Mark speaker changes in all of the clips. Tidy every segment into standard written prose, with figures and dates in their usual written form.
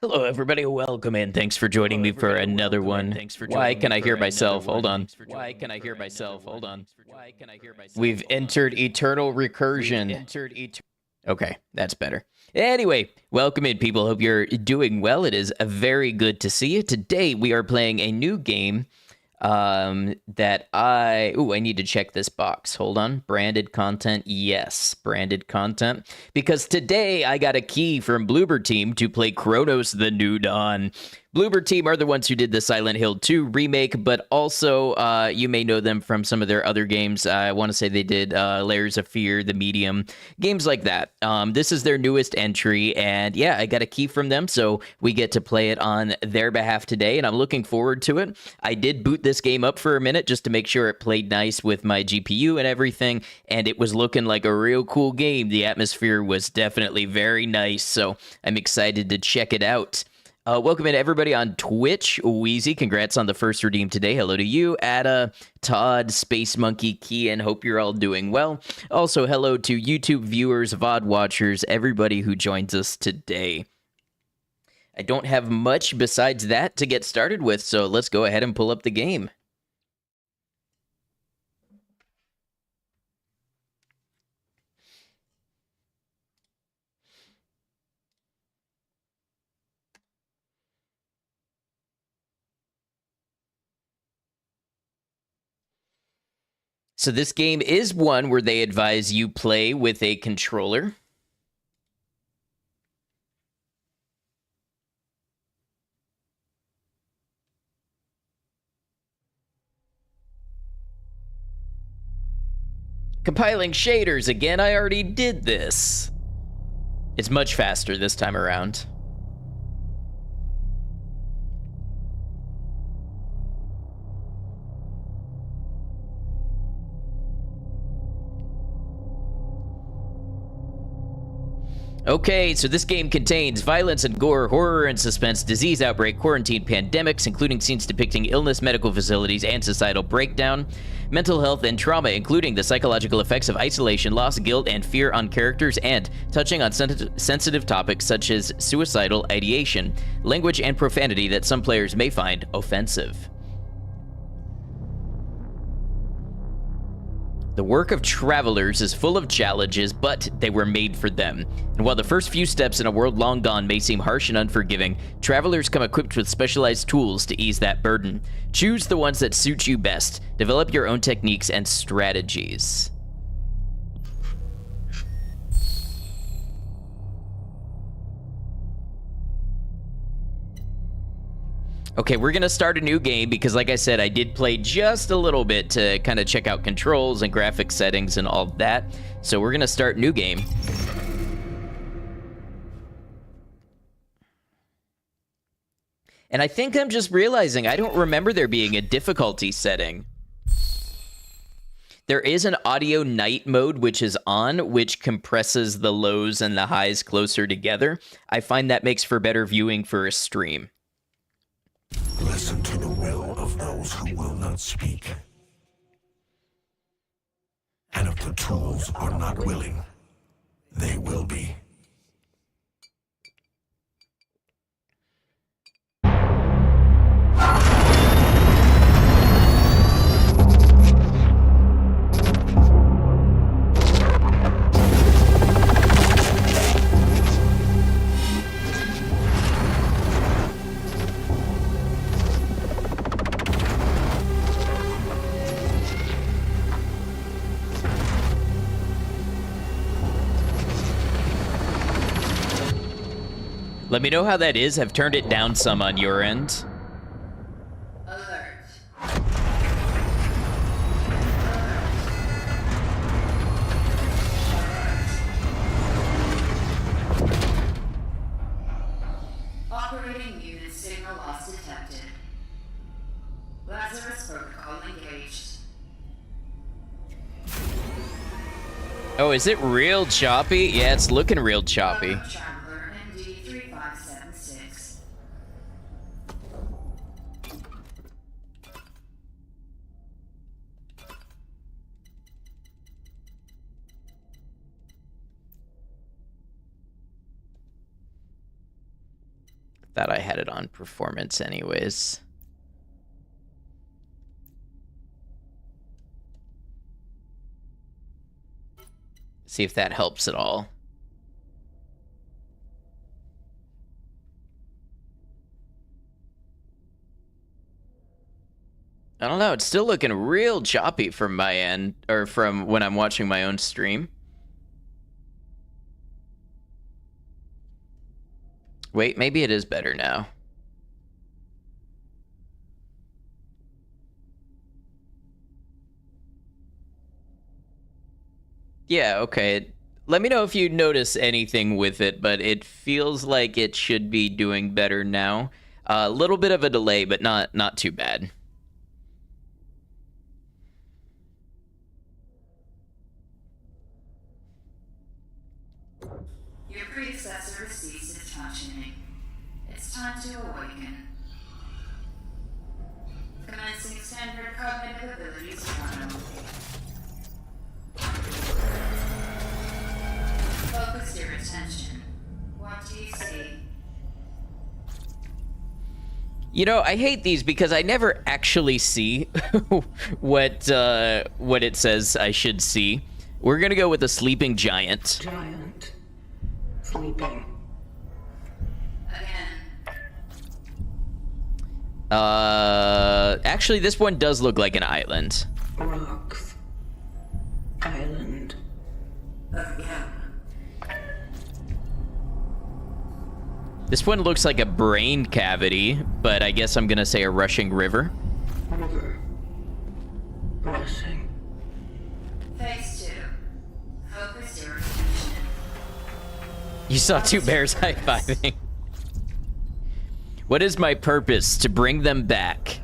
Speaker 1: Hello, everybody. Welcome in. Thanks for joining me for another one. Why can I hear myself? Hold on. Why can I hear myself? Hold on. We've entered eternal recursion. Okay, that's better. Anyway, welcome in, people. Hope you're doing well. It is very good to see you. Today, we are playing a new game that I need to check this box. Hold on. Branded content. Yes, branded content. Because today I got a key from Bloober team to play Cronos the New Dawn. Bloober team are the ones who did the Silent Hill 2 remake, but also you may know them from some of their other games. I want to say they did Layers of Fear, The Medium, games like that. This is their newest entry, and yeah, I got a key from them, so we get to play it on their behalf today, and I'm looking forward to it. I did boot this game up for a minute just to make sure it played nice with my GPU and everything, and it was looking like a real cool game. The atmosphere was definitely very nice, so I'm excited to check it out. Welcome in everybody on Twitch. Wheezy, congrats on the first redeem today. Hello to you, Ada, Todd, Space Monkey, Kian. Hope you're all doing well. Also, hello to YouTube viewers, VOD watchers, everybody who joins us today. I don't have much besides that to get started with, so let's go ahead and pull up the game. So this game is one where they advise you play with a controller. Compiling shaders again. I already did this. It's much faster this time around. Okay, so this game contains violence and gore, horror and suspense, disease outbreak, quarantine, pandemics, including scenes depicting illness, medical facilities, and societal breakdown, mental health and trauma, including the psychological effects of isolation, loss, guilt, and fear on characters, and touching on sensitive topics such as suicidal ideation, language, and profanity that some players may find offensive. The work of travelers is full of challenges, but they were made for them. And while the first few steps in a world long gone may seem harsh and unforgiving, travelers come equipped with specialized tools to ease that burden. Choose the ones that suit you best. Develop your own techniques and strategies. Okay, we're going to start a new game because, like I said, I did play just a little bit to kind of check out controls and graphic settings and all that. So we're going to start new game. And I think I'm just realizing I don't remember there being a difficulty setting. There is an audio night mode which is on, which compresses the lows and the highs closer together. I find that makes for better viewing for a stream.
Speaker 2: Listen to the will of those who will not speak. And if the tools are not willing, they will be.
Speaker 1: Let me know how that is. I've turned it down some on your end.
Speaker 3: Alert. Operating unit signal loss detected. Lazarus protocol engaged.
Speaker 1: Oh, is it real choppy? Yeah, it's looking real choppy.
Speaker 3: Traveler MD 3576.
Speaker 1: Thought I had it on performance anyways. See if that helps at all. I don't know, it's still looking real choppy from my end, or from when I'm watching my own stream. Wait, maybe it is better now. Yeah, okay. Let me know if you notice anything with it, but it feels like it should be doing better now. A little bit of a delay, but not too bad.
Speaker 3: Your predecessor has ceased its functioning. It's time to awaken. Commencing standard cognitive abilities Cronos. Focus your attention. What do you see?
Speaker 1: You know, I hate these because I never actually see what it says I should see. We're gonna go with a sleeping giant.
Speaker 4: Giant. Sleeping.
Speaker 3: Again.
Speaker 1: Actually, this one does look like an island.
Speaker 4: Rocks. Island.
Speaker 3: Again.
Speaker 1: This one looks like a brain cavity, but I guess I'm gonna say a rushing river.
Speaker 4: River. Rushing.
Speaker 3: Phase 2. Focus your attention.
Speaker 1: You saw two bears high-fiving. What is my purpose? To bring them back.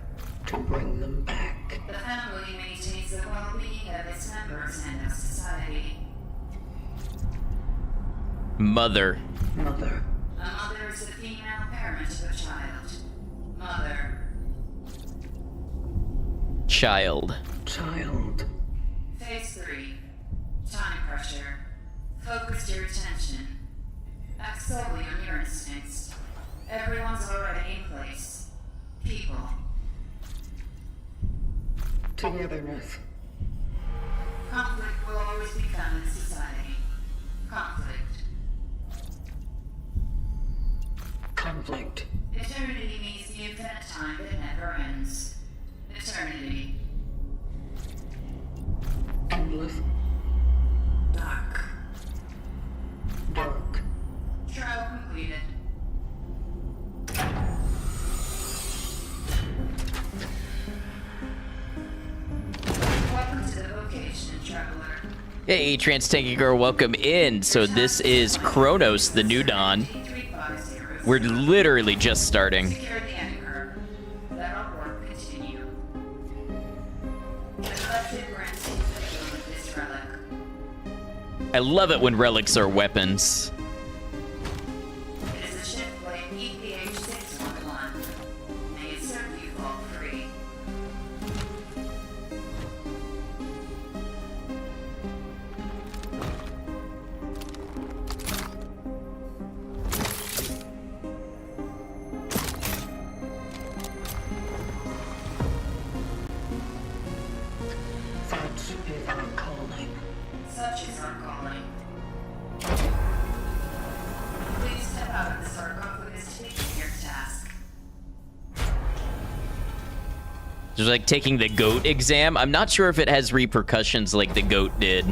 Speaker 4: To bring them back.
Speaker 3: The family maintains the well-being of its members and of society.
Speaker 1: Mother.
Speaker 4: Mother.
Speaker 3: A mother is the female parent of a child. Mother.
Speaker 1: Child.
Speaker 4: Child.
Speaker 3: Phase 3. Time pressure. Focus your attention. Act solely on your instincts. Everyone's already in place. People.
Speaker 4: Togetherness.
Speaker 3: Conflict will always be found in society. Conflict.
Speaker 4: Conflict.
Speaker 3: Eternity means the infinite time that never ends. Eternity.
Speaker 4: Endless.
Speaker 3: Dark.
Speaker 4: Dark.
Speaker 3: Trial completed. Welcome to the vocation, traveler.
Speaker 1: Hey, Trans Tanky Girl, welcome in. So this is Cronos, the New Dawn.
Speaker 3: 350.
Speaker 1: We're literally just starting.
Speaker 3: Secure the anchor. Let our work continue. The collective grants you the feel of this relic.
Speaker 1: I love it when relics are weapons.
Speaker 3: It is a ship like EPH 611. May it serve you all free.
Speaker 4: Such is our calling.
Speaker 3: Such is our calling. Please step out of the sarcophagus to begin your task.
Speaker 1: Just like taking the goat exam. I'm not sure if it has repercussions like the goat did.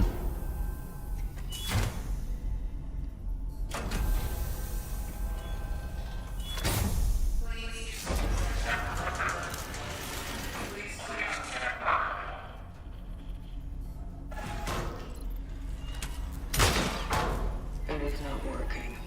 Speaker 4: It is not working.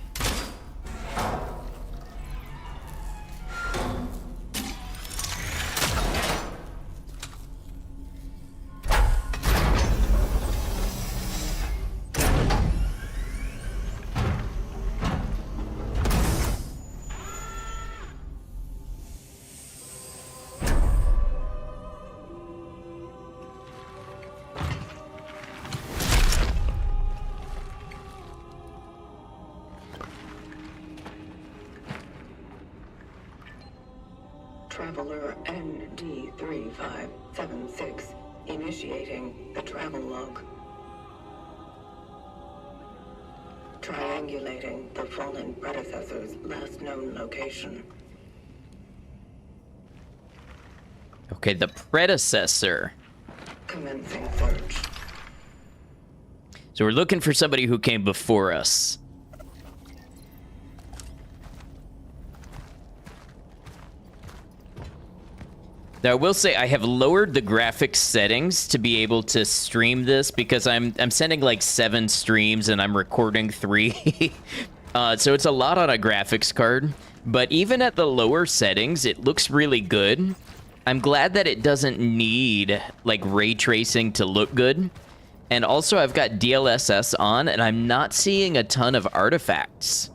Speaker 4: Traveler ND3576 initiating the travel log. Triangulating the fallen predecessor's last known location.
Speaker 1: Okay, the predecessor.
Speaker 4: Commencing search.
Speaker 1: So we're looking for somebody who came before us. Now, I will say I have lowered the graphics settings to be able to stream this because I'm sending like 7 streams and I'm recording 3. So it's a lot on a graphics card. But even at the lower settings, it looks really good. I'm glad that it doesn't need like ray tracing to look good. And also I've got DLSS on and I'm not seeing a ton of artifacts.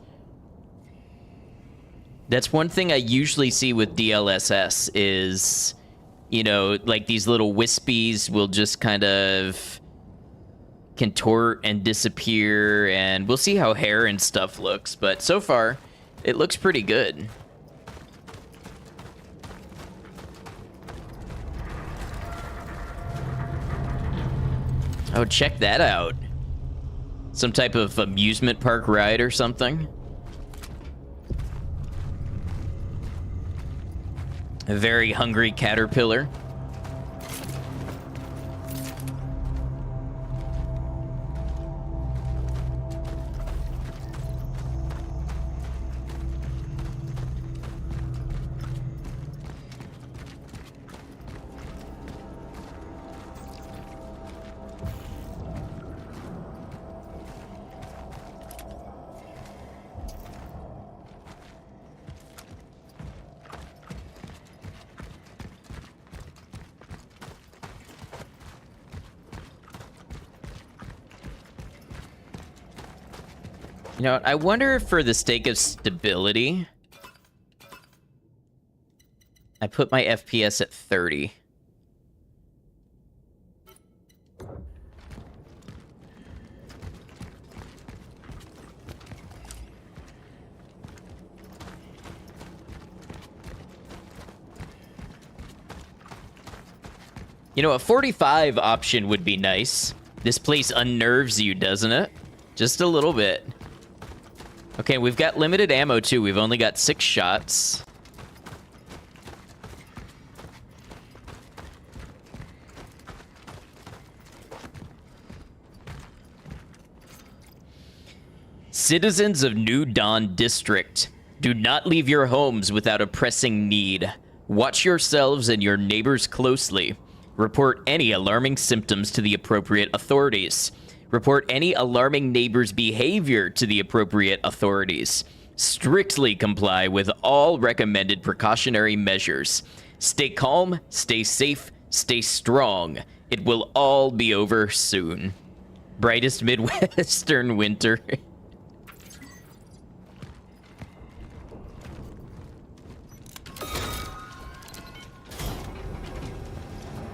Speaker 1: That's one thing I usually see with DLSS is, you know, like these little wispies will just kind of contort and disappear, and we'll see how hair and stuff looks, but so far, it looks pretty good. Oh, check that out. Some type of amusement park ride or something. A very hungry caterpillar. You know, I wonder if for the sake of stability, I put my FPS at 30. You know, a 45 option would be nice. This place unnerves you, doesn't it? Just a little bit. Okay, we've got limited ammo, too. We've only got 6 shots. Citizens of New Dawn District, do not leave your homes without a pressing need. Watch yourselves and your neighbors closely. Report any alarming symptoms to the appropriate authorities. Report any alarming neighbor's behavior to the appropriate authorities. Strictly comply with all recommended precautionary measures. Stay calm, stay safe, stay strong. It will all be over soon. Brightest Midwestern winter.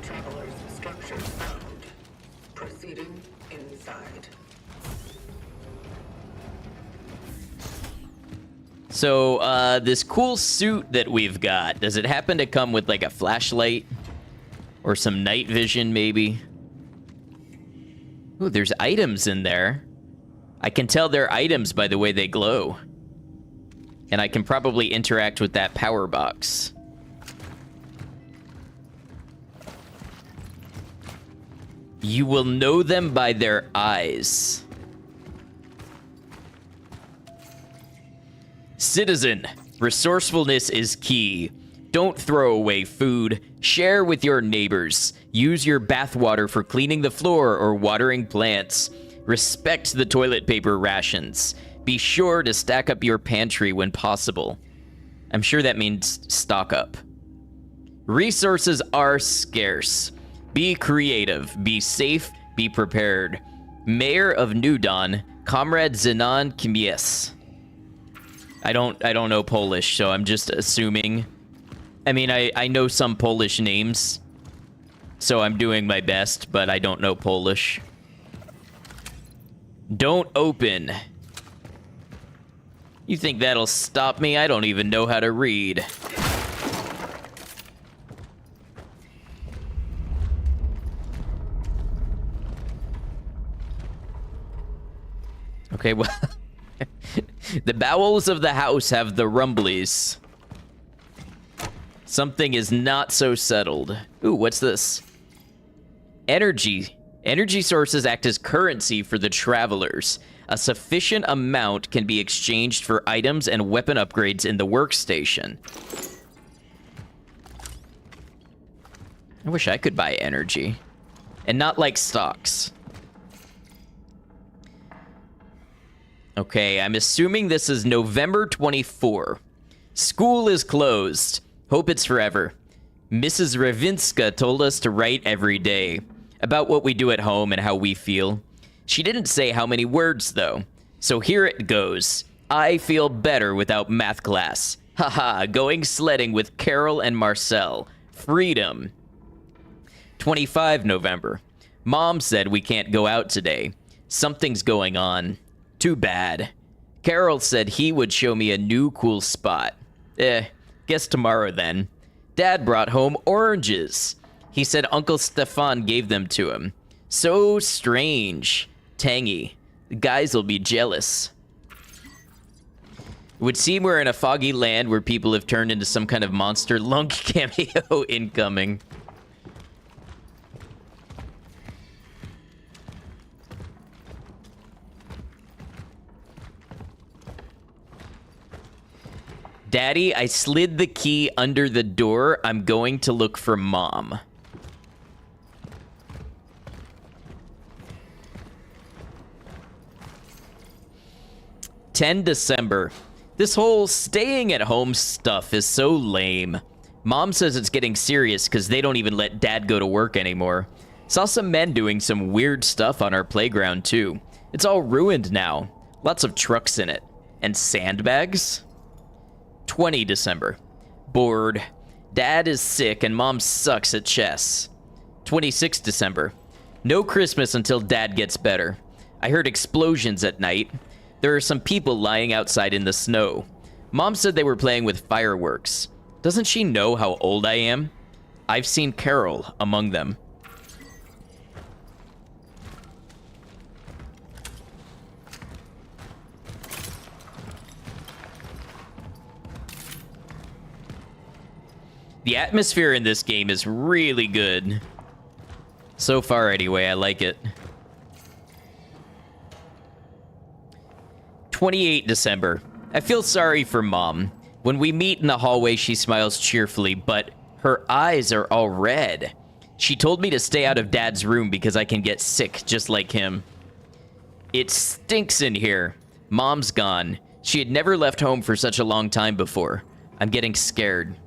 Speaker 4: Traveler's structures found. Proceeding inside.
Speaker 1: So, this cool suit that we've got, does it happen to come with, like, a flashlight? Or some night vision, maybe? Ooh, there's items in there. I can tell they're items by the way they glow. And I can probably interact with that power box. You will know them by their eyes. Citizen, resourcefulness is key. Don't throw away food. Share with your neighbors. Use your bathwater for cleaning the floor or watering plants. Respect the toilet paper rations. Be sure to stack up your pantry when possible. I'm sure that means stock up. Resources are scarce. Be creative. Be safe. Be prepared. Mayor of New Dawn, Comrade Zenon Kimies. I don't know Polish, so I'm just assuming. I mean, I know some Polish names, so I'm doing my best, but I don't know Polish. Don't open. You think that'll stop me? I don't even know how to read. Okay, well... The bowels of the house have the rumblies. Something is not so settled. Ooh, what's this? Energy. Energy sources act as currency for the travelers. A sufficient amount can be exchanged for items and weapon upgrades in the workstation. I wish I could buy energy. And not like stocks. Okay, I'm assuming this is November 24. School is closed. Hope it's forever. Mrs. Ravinska told us to write every day about what we do at home and how we feel. She didn't say how many words, though. So here it goes. I feel better without math class. Haha, going sledding with Carol and Marcel. Freedom. 25 November. Mom said we can't go out today. Something's going on. Too bad. Carol said he would show me a new cool spot. Guess tomorrow then. Dad brought home oranges. He said Uncle Stefan gave them to him. So strange. Tangy. The guys will be jealous. It would seem we're in a foggy land where people have turned into some kind of monster. Lunk cameo incoming. Daddy, I slid the key under the door. I'm going to look for Mom. December. This whole staying at home stuff is so lame. Mom says it's getting serious because they don't even let Dad go to work anymore. Saw some men doing some weird stuff on our playground too. It's all ruined now. Lots of trucks in it. And sandbags? 20 December. Bored. Dad is sick and Mom sucks at chess. 26 December. No Christmas until Dad gets better. I heard explosions at night. There are some people lying outside in the snow. Mom said they were playing with fireworks. Doesn't she know how old I am? I've seen Carol among them. The atmosphere in this game is really good. So far, anyway, I like it. 28 December. I feel sorry for Mom. When we meet in the hallway, she smiles cheerfully, but her eyes are all red. She told me to stay out of Dad's room because I can get sick just like him. It stinks in here. Mom's gone. She had never left home for such a long time before. I'm getting scared.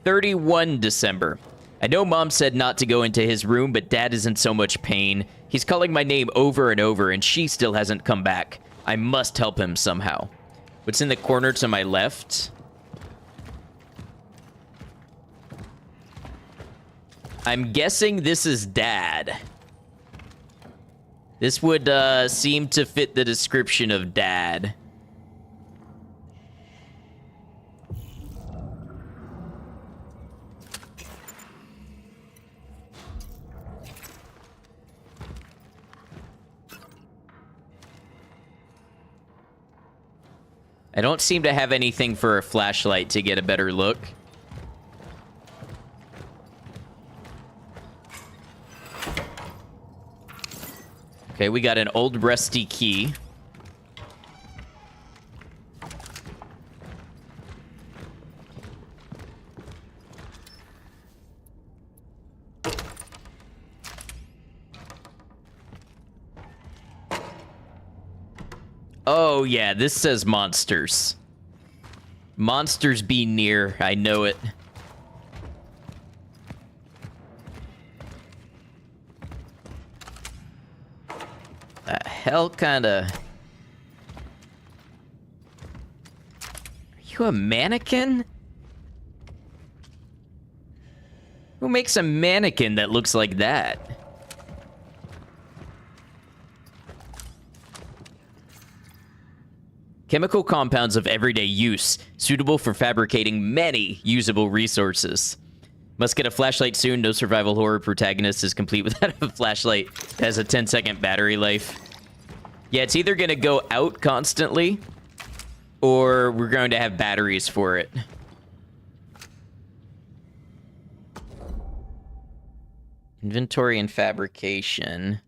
Speaker 1: 31 December. I know Mom said not to go into his room, but Dad is in so much pain. He's calling my name over and over, and she still hasn't come back. I must help him somehow. What's in the corner to my left? I'm guessing this is Dad. This would seem to fit the description of Dad. I don't seem to have anything for a flashlight to get a better look. Okay, we got an old rusty key. Oh, yeah, this says monsters. Monsters be near, I know it. The hell kinda... Are you a mannequin? Who makes a mannequin that looks like that? Chemical compounds of everyday use, suitable for fabricating many usable resources. Must get a flashlight soon. No survival horror protagonist is complete without a flashlight that has a 10-second battery life. Yeah, it's either going to go out constantly, or we're going to have batteries for it. Inventory and fabrication.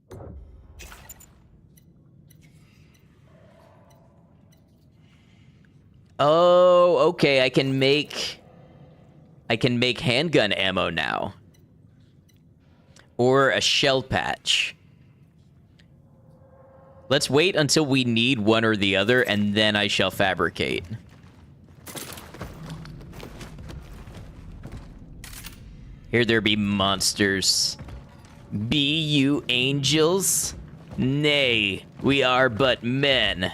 Speaker 1: Oh, okay. I can make handgun ammo now. Or a shell patch. Let's wait until we need one or the other, and then I shall fabricate. Here there be monsters. Be you angels? Nay, we are but men.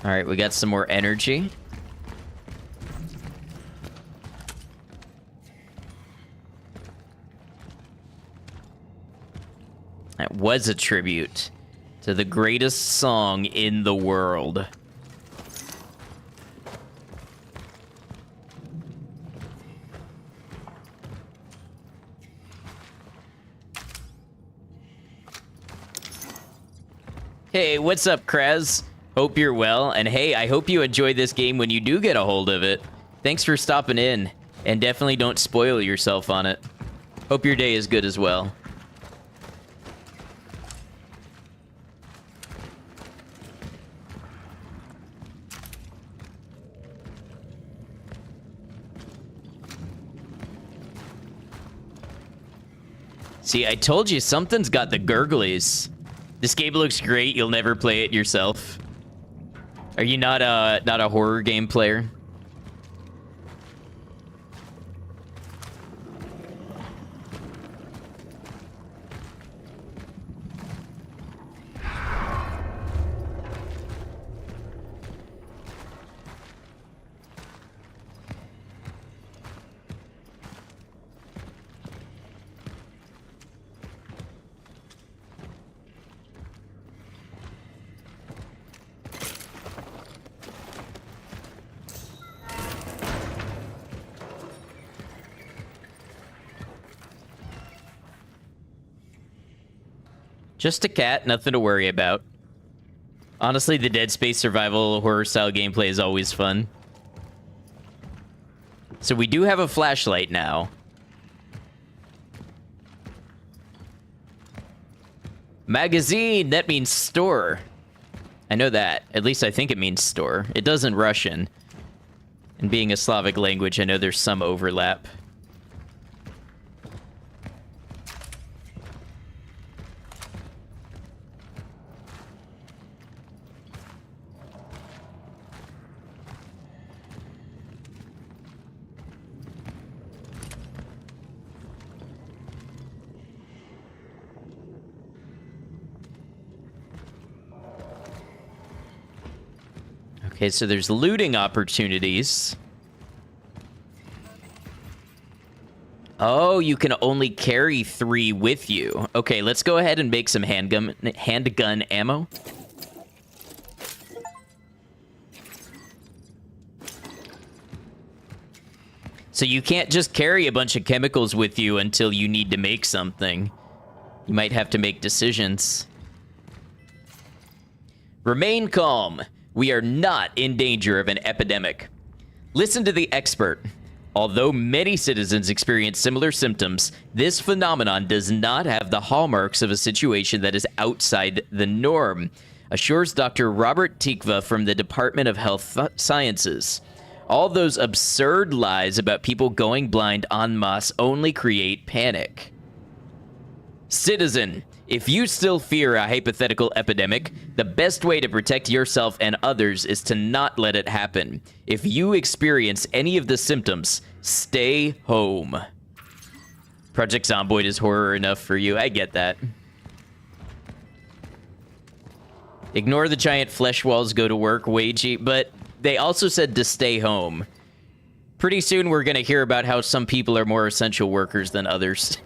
Speaker 1: All right, we got some more energy. That was a tribute to the greatest song in the world. Hey, what's up, Krez? Hope you're well, and hey, I hope you enjoy this game when you do get a hold of it. Thanks for stopping in, and definitely don't spoil yourself on it. Hope your day is good as well. See, I told you, something's got the gurglies. This game looks great, you'll never play it yourself. Are you not a horror game player? Just a cat, nothing to worry about. Honestly, the Dead Space survival horror-style gameplay is always fun. So we do have a flashlight now. Magazine, that means store. I know that. At least I think it means store. It does in Russian. And being a Slavic language, I know there's some overlap. Okay, so there's looting opportunities. Oh, you can only carry 3 with you. Okay, let's go ahead and make some handgun ammo. So you can't just carry a bunch of chemicals with you until you need to make something. You might have to make decisions. Remain calm. We are not in danger of an epidemic. Listen to the expert. Although many citizens experience similar symptoms, this phenomenon does not have the hallmarks of a situation that is outside the norm, assures Dr. Robert Tikva from the Department of Health Sciences. All those absurd lies about people going blind en masse only create panic. Citizen, if you still fear a hypothetical epidemic, the best way to protect yourself and others is to not let it happen. If you experience any of the symptoms, stay home. Project Zomboid is horror enough for you. I get that. Ignore the giant flesh walls, go to work, wagey, but they also said to stay home. Pretty soon we're going to hear about how some people are more essential workers than others.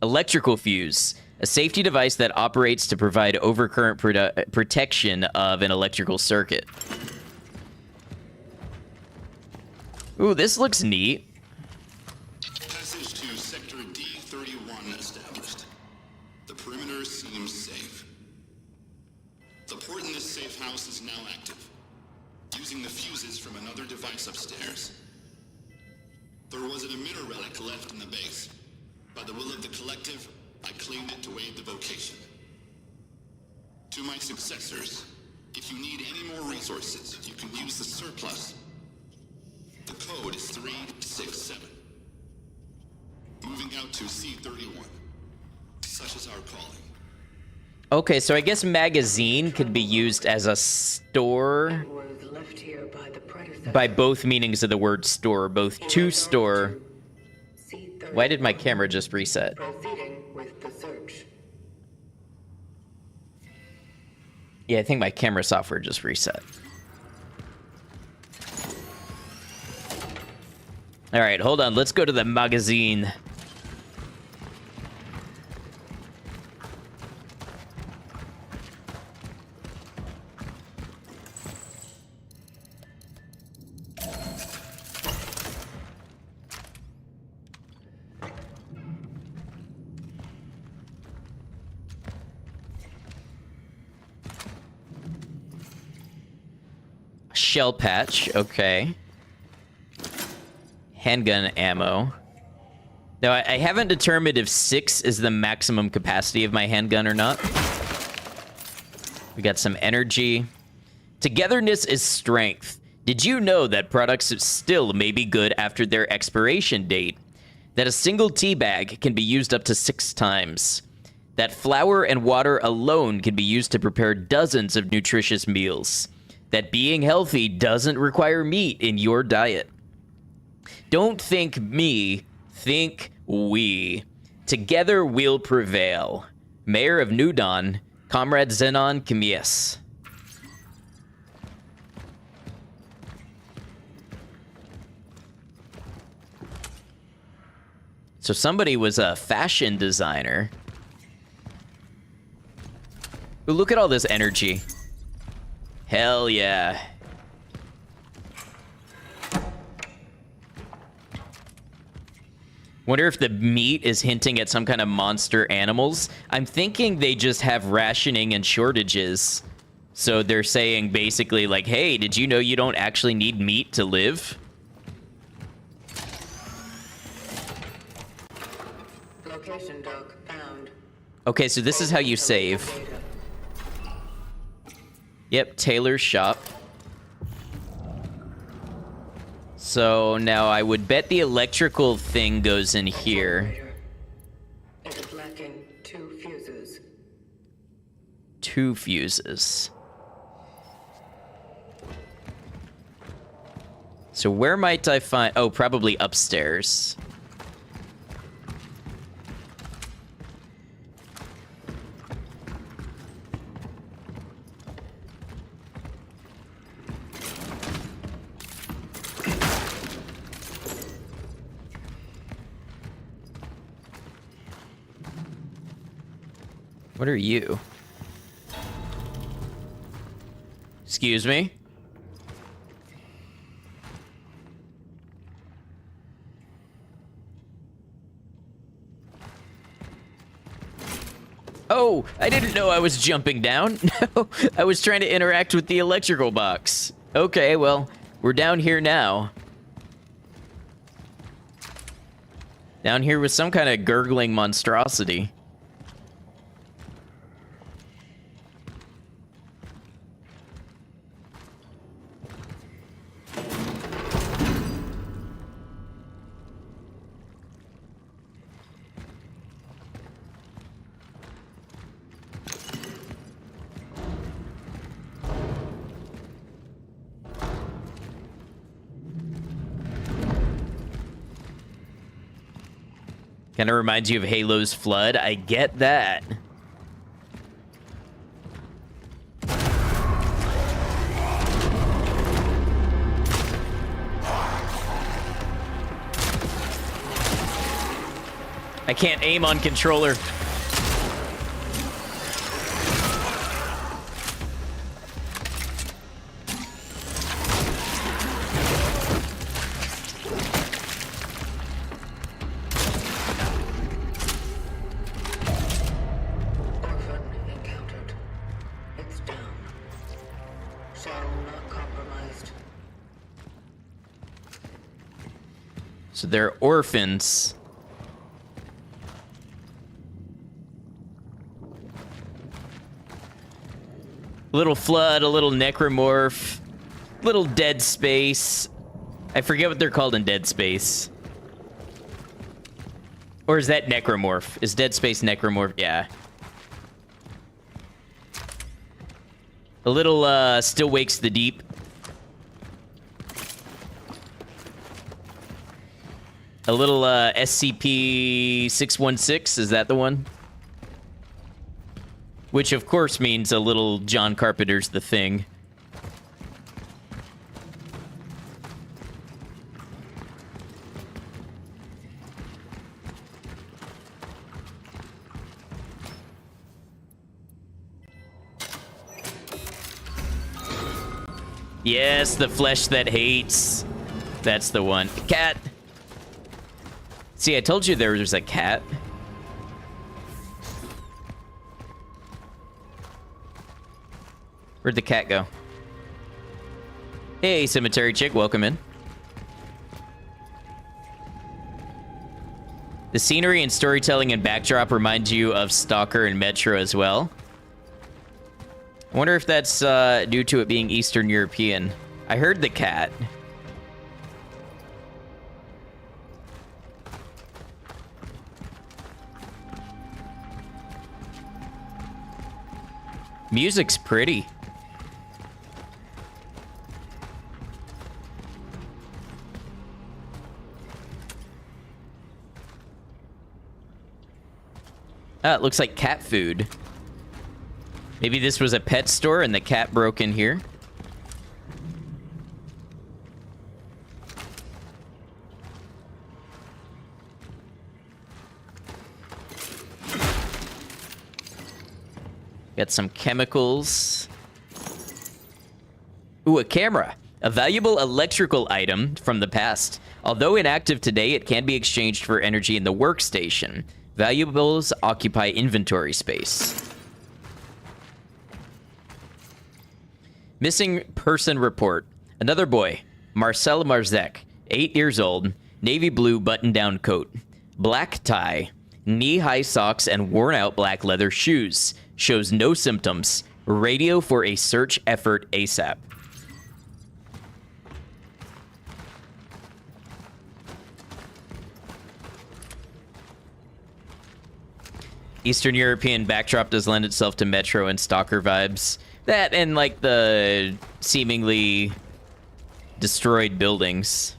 Speaker 1: Electrical fuse. A safety device that operates to provide overcurrent protection of an electrical circuit. Ooh, this looks neat.
Speaker 5: Passage to Sector D31 established. The perimeter seems safe. The port in this safe house is now active, using the fuses from another device upstairs. There was an emitter relic left in the base. By the will of the collective, I claimed it to aid the vocation. To my successors, if you need any more resources, you can use the surplus. The code is 367. Moving out to C31. Such is our calling.
Speaker 1: Okay, so I guess magazine could be used as a store.
Speaker 4: Was left here by the predecessor.
Speaker 1: By both meanings of the word store, both to store.
Speaker 4: C31.
Speaker 1: Why did my camera just reset?
Speaker 4: Proceeding with the search.
Speaker 1: Yeah, I think my camera software just reset. All right, hold on. Let's go to the magazine. Shell patch, okay. Handgun ammo. Now, I haven't determined if 6 is the maximum capacity of my handgun or not. We got some energy. Togetherness is strength. Did you know that products still may be good after their expiration date? That a single tea bag can be used up to 6 times. That flour and water alone can be used to prepare dozens of nutritious meals. That being healthy doesn't require meat in your diet. Don't think me, think we. Together we'll prevail. Mayor of New Dawn, Comrade Zenon Kmies. So somebody was a fashion designer. Ooh, look at all this energy. Hell yeah. Wonder if the meat is hinting at some kind of monster animals. I'm thinking they just have rationing and shortages. So they're saying basically like, hey, did you know you don't actually need meat to live?
Speaker 4: Location dock found.
Speaker 1: Okay, so this is how you save. Yep, Taylor's shop. So now I would bet the electrical thing goes in here.
Speaker 4: It is lacking 2 fuses.
Speaker 1: 2 fuses. So where might I find... Oh, probably upstairs. What are you? Excuse me? Oh, I didn't know I was jumping down. No, I was trying to interact with the electrical box. Okay, well, we're down here now. Down here with some kind of gurgling monstrosity. Kind of reminds you of Halo's Flood. I get that. I I can't aim on controller.
Speaker 4: Orphan encountered. It's down. Cell not compromised.
Speaker 1: So they're orphans. A little flood, a little necromorph, little dead space. I forget what they're called in Dead Space. Or is that necromorph? Is Dead Space necromorph? Yeah. A little Still Wakes the Deep. A little SCP-616, is that the one? Which, of course, means a little John Carpenter's The Thing. Yes, the flesh that hates. That's the one. Cat. See, I told you there was a cat. Where'd the cat go? Hey, cemetery chick, welcome in. The scenery and storytelling and backdrop remind you of Stalker and Metro as well. I wonder if that's due to it being Eastern European. I heard the cat. Music's pretty. It looks like cat food. Maybe this was a pet store and the cat broke in here. Got some chemicals. Ooh, a camera. A valuable electrical item from the past. Although inactive today, it can be exchanged for energy in the workstation. Valuables occupy inventory space. Missing person report. Another boy, Marcel Marzek, 8 years old, navy blue button-down coat, black tie, knee-high socks, and worn-out black leather shoes. Shows no symptoms. Radio for a search effort ASAP. Eastern European backdrop does lend itself to Metro and Stalker vibes. That and, like, the seemingly destroyed buildings.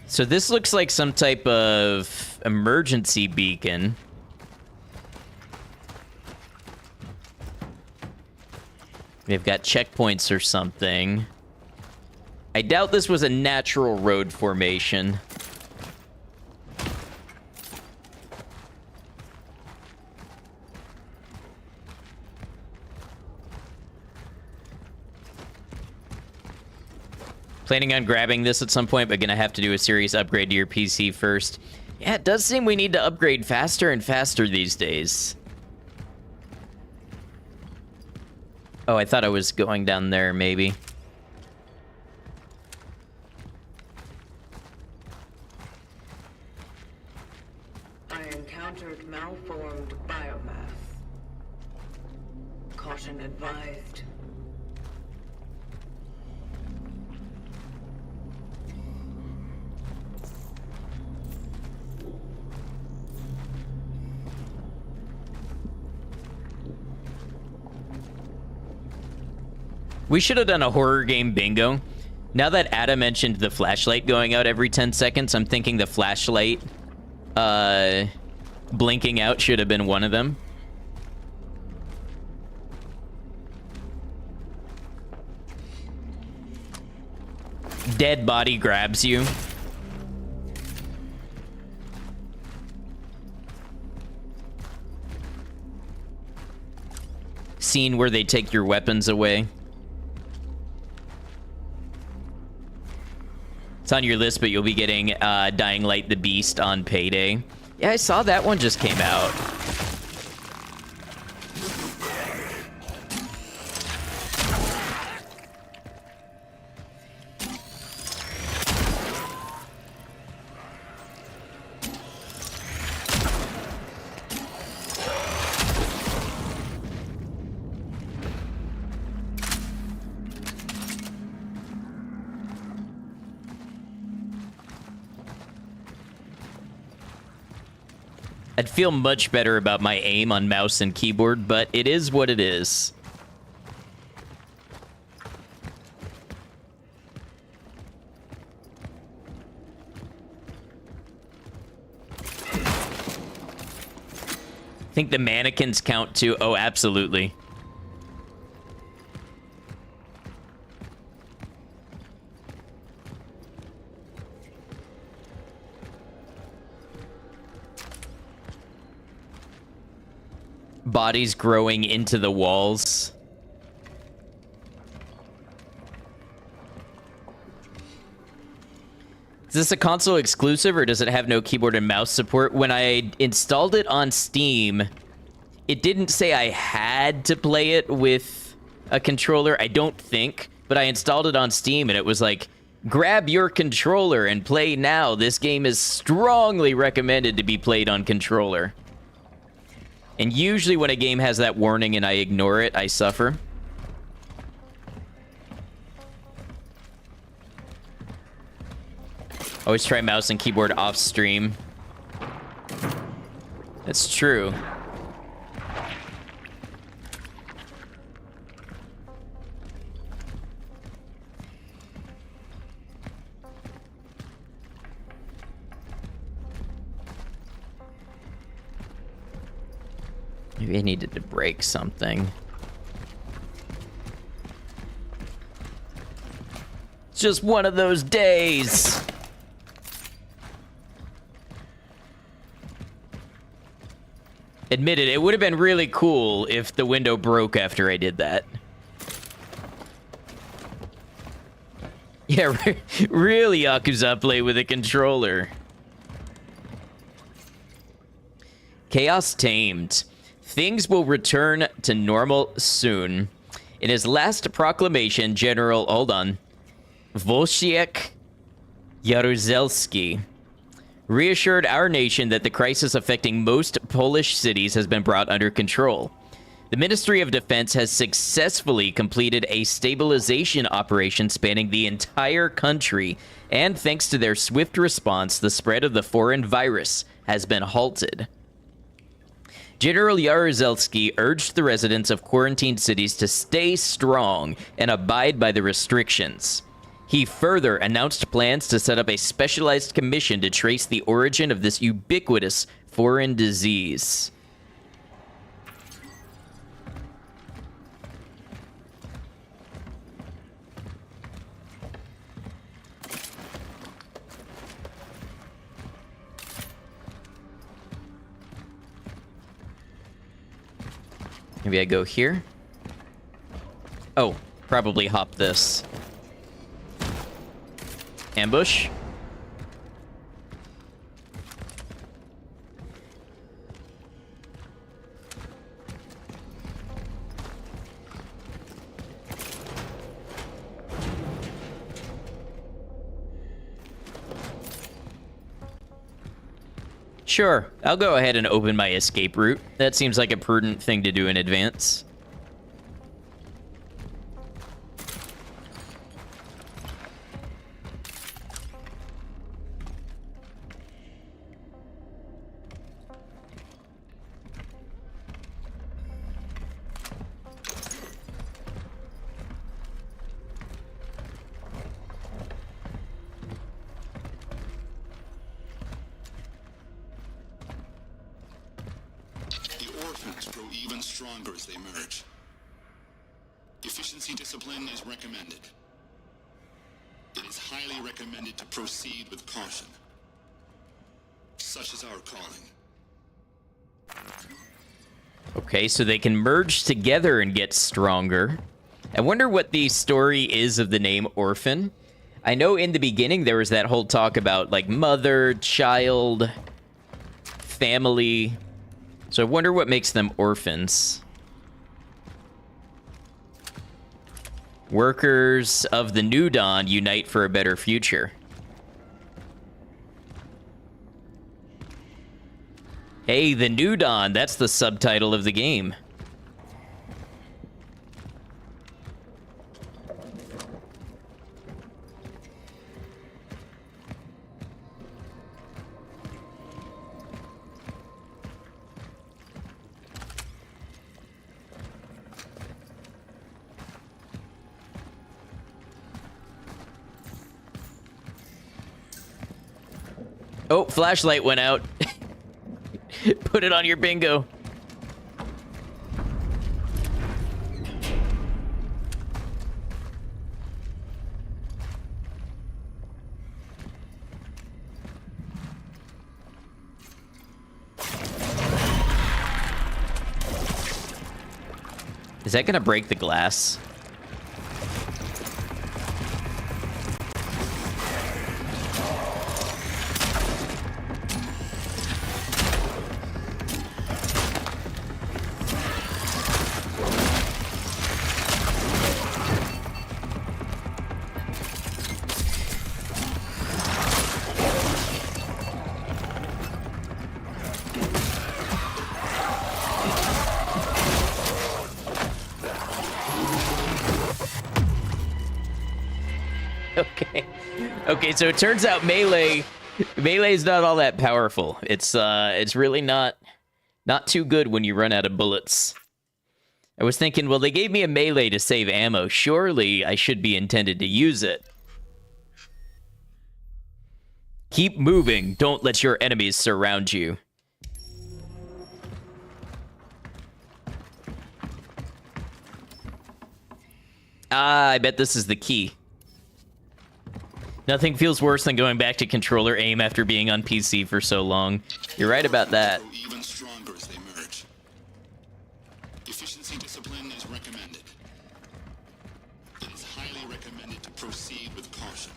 Speaker 1: So this looks like some type of emergency beacon. They've got checkpoints or something. I doubt this was a natural road formation. Planning on grabbing this at some point, but gonna have to do a serious upgrade to your PC first. Yeah, it does seem we need to upgrade faster and faster these days. Oh, I thought I was going down there, maybe.
Speaker 4: I encountered malformed biomass. Caution advised.
Speaker 1: We should have done a horror game bingo. Now that Ada mentioned the flashlight going out every 10 seconds, I'm thinking the flashlight blinking out should have been one of them. Dead body grabs you. Scene where they take your weapons away. It's on your list, but you'll be getting Dying Light the Beast on payday. Yeah, I saw that one just came out. I'd feel much better about my aim on mouse and keyboard, but it is what it is. Think the mannequins count too? Oh, absolutely. Bodies growing into the walls. Is this a console exclusive, or does it have no keyboard and mouse support? When I installed it on Steam, it didn't say I had to play it with a controller, I don't think, but I installed it on Steam and it was like, grab your controller and play now. This game is strongly recommended to be played on controller. And usually when a game has that warning and I ignore it, I suffer. Always try mouse and keyboard off stream. That's true. Maybe I needed to break something. It's just one of those days. Admitted, it would have been really cool if the window broke after I did that. Yeah, really Yakuza play with a controller. Chaos tamed. Things will return to normal soon. In his last proclamation, General, Wojciech Jaruzelski reassured our nation that the crisis affecting most Polish cities has been brought under control. The Ministry of Defense has successfully completed a stabilization operation spanning the entire country, and thanks to their swift response, the spread of the foreign virus has been halted. General Jaruzelski urged the residents of quarantined cities to stay strong and abide by the restrictions. He further announced plans to set up a specialized commission to trace the origin of this ubiquitous foreign disease. Maybe I go here? Oh, probably hop this. Ambush. Sure, I'll go ahead and open my escape route. That seems like a prudent thing to do in advance.
Speaker 5: even stronger as they merge. Efficiency discipline is recommended. It is highly recommended to proceed with caution. Such is our calling.
Speaker 1: Okay, so they can merge together and get stronger. I wonder what the story is of the name Orphan. I know in the beginning there was that whole talk about, like, mother, child, family. So I wonder what makes them orphans. Workers of the New Dawn unite for a better future. Hey, the New Dawn, that's the subtitle of the game. Oh, flashlight went out. Put it on your bingo. Is that gonna break the glass? Okay, so it turns out melee is not all that powerful. It's really not too good when you run out of bullets. I was thinking, well, they gave me a melee to save ammo. Surely I should be intended to use it. Keep moving. Don't let your enemies surround you. Ah, I bet this is the key. Nothing feels worse than going back to controller aim after being on PC for so long. You're right about that.
Speaker 5: Even stronger as they merge. Efficiency discipline is recommended. It is highly recommended to proceed with caution.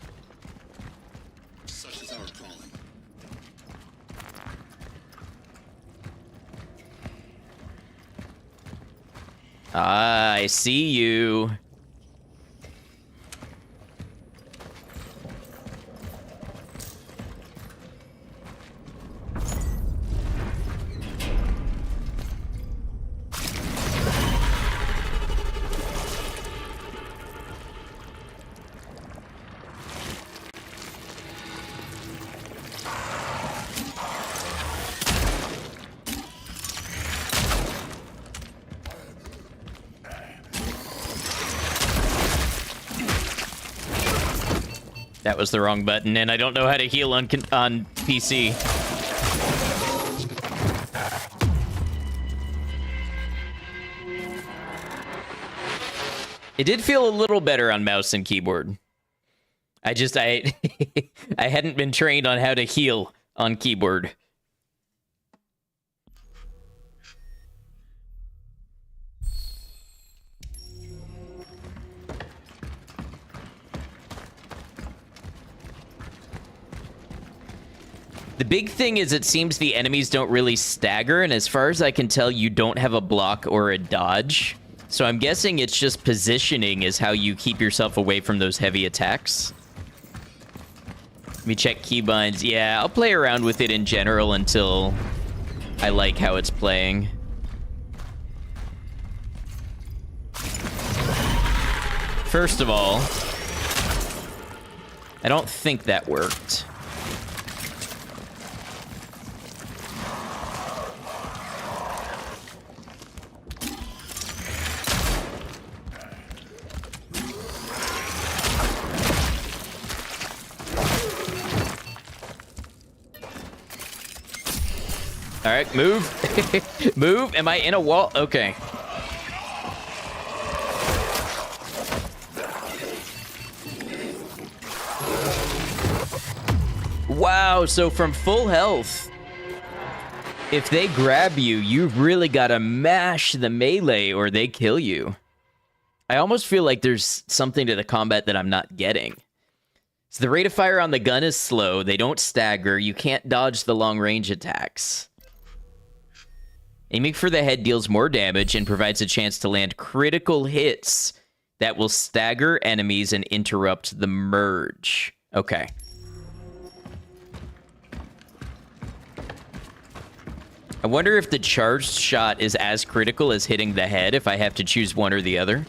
Speaker 5: Such is our calling.
Speaker 1: Ah, I see you. That was the wrong button, and I don't know how to heal on PC. It did feel a little better on mouse and keyboard. I I hadn't been trained on how to heal on keyboard. The big thing is it seems the enemies don't really stagger, and as far as I can tell, you don't have a block or a dodge. So I'm guessing it's just positioning is how you keep yourself away from those heavy attacks. Let me check keybinds. Yeah, I'll play around with it in general until I like how it's playing. First of all, I don't think that worked. All right, move. Move. Am I in a wall? Okay. Wow, so from full health, if they grab you, you've really got to mash the melee or they kill you. I almost feel like there's something to the combat that I'm not getting. So the rate of fire on the gun is slow. They don't stagger. You can't dodge the long-range attacks. Aiming for the head deals more damage and provides a chance to land critical hits that will stagger enemies and interrupt the merge. Okay. I wonder if the charged shot is as critical as hitting the head if I have to choose one or the other.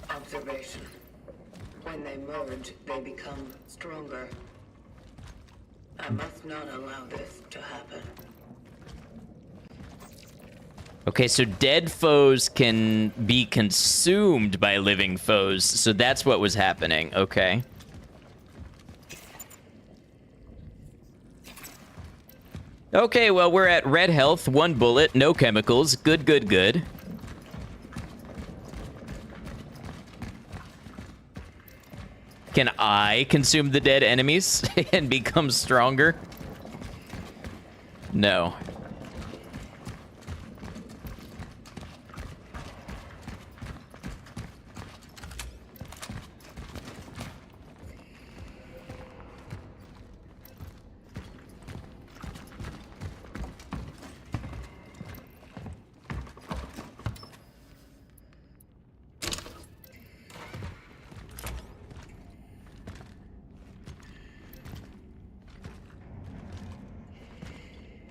Speaker 4: Observation. When they merge, they become stronger. I must not allow this to happen.
Speaker 1: Okay, so dead foes can be consumed by living foes, so that's what was happening. Okay. Okay, well, we're at red health, 1 bullet, no chemicals. Good, good, good. Can I consume the dead enemies and become stronger? No.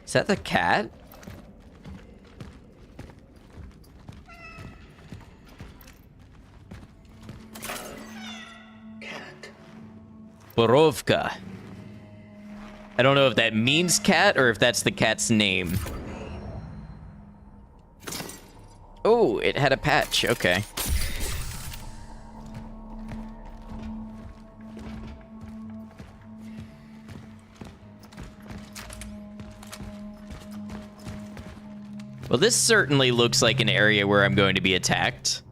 Speaker 1: Is that the cat?
Speaker 4: Cat.
Speaker 1: Borovka. I don't know if that means cat or if that's the cat's name. Oh, it had a patch. Okay. Well, this certainly looks like an area where I'm going to be attacked.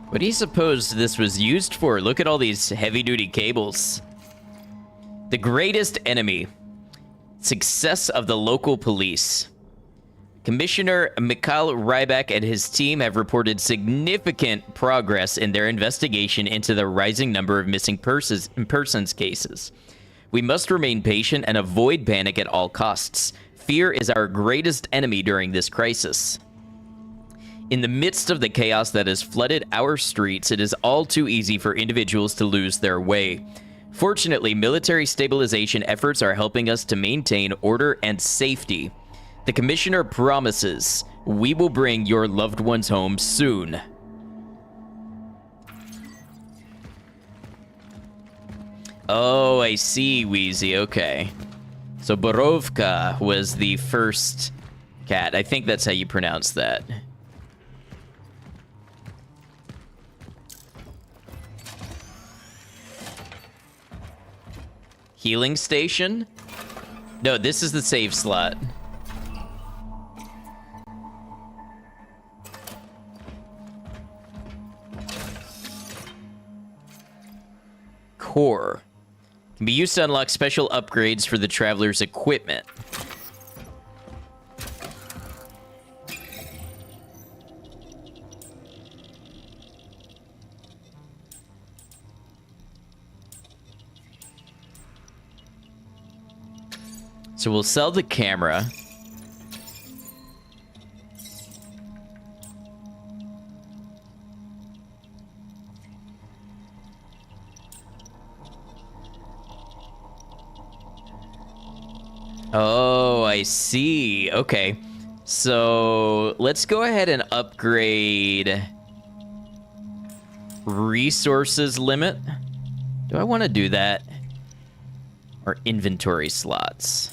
Speaker 1: What do you suppose this was used for? Look at all these heavy-duty cables. The greatest enemy. Success of the local police. Commissioner Mikhail Ryback and his team have reported significant progress in their investigation into the rising number of missing persons cases. We must remain patient and avoid panic at all costs. Fear is our greatest enemy during this crisis. In the midst of the chaos that has flooded our streets, it is all too easy for individuals to lose their way. Fortunately, military stabilization efforts are helping us to maintain order and safety. The Commissioner promises we will bring your loved ones home soon. Oh, I see, Wheezy. Okay. So Borovka was the first cat. I think that's how you pronounce that. Healing station? No, this is the save slot. Core. Can be used to unlock special upgrades for the traveler's equipment. So we'll sell the camera. Oh, I see. Okay. So let's go ahead and upgrade resources limit. Do I want to do that? Or inventory slots?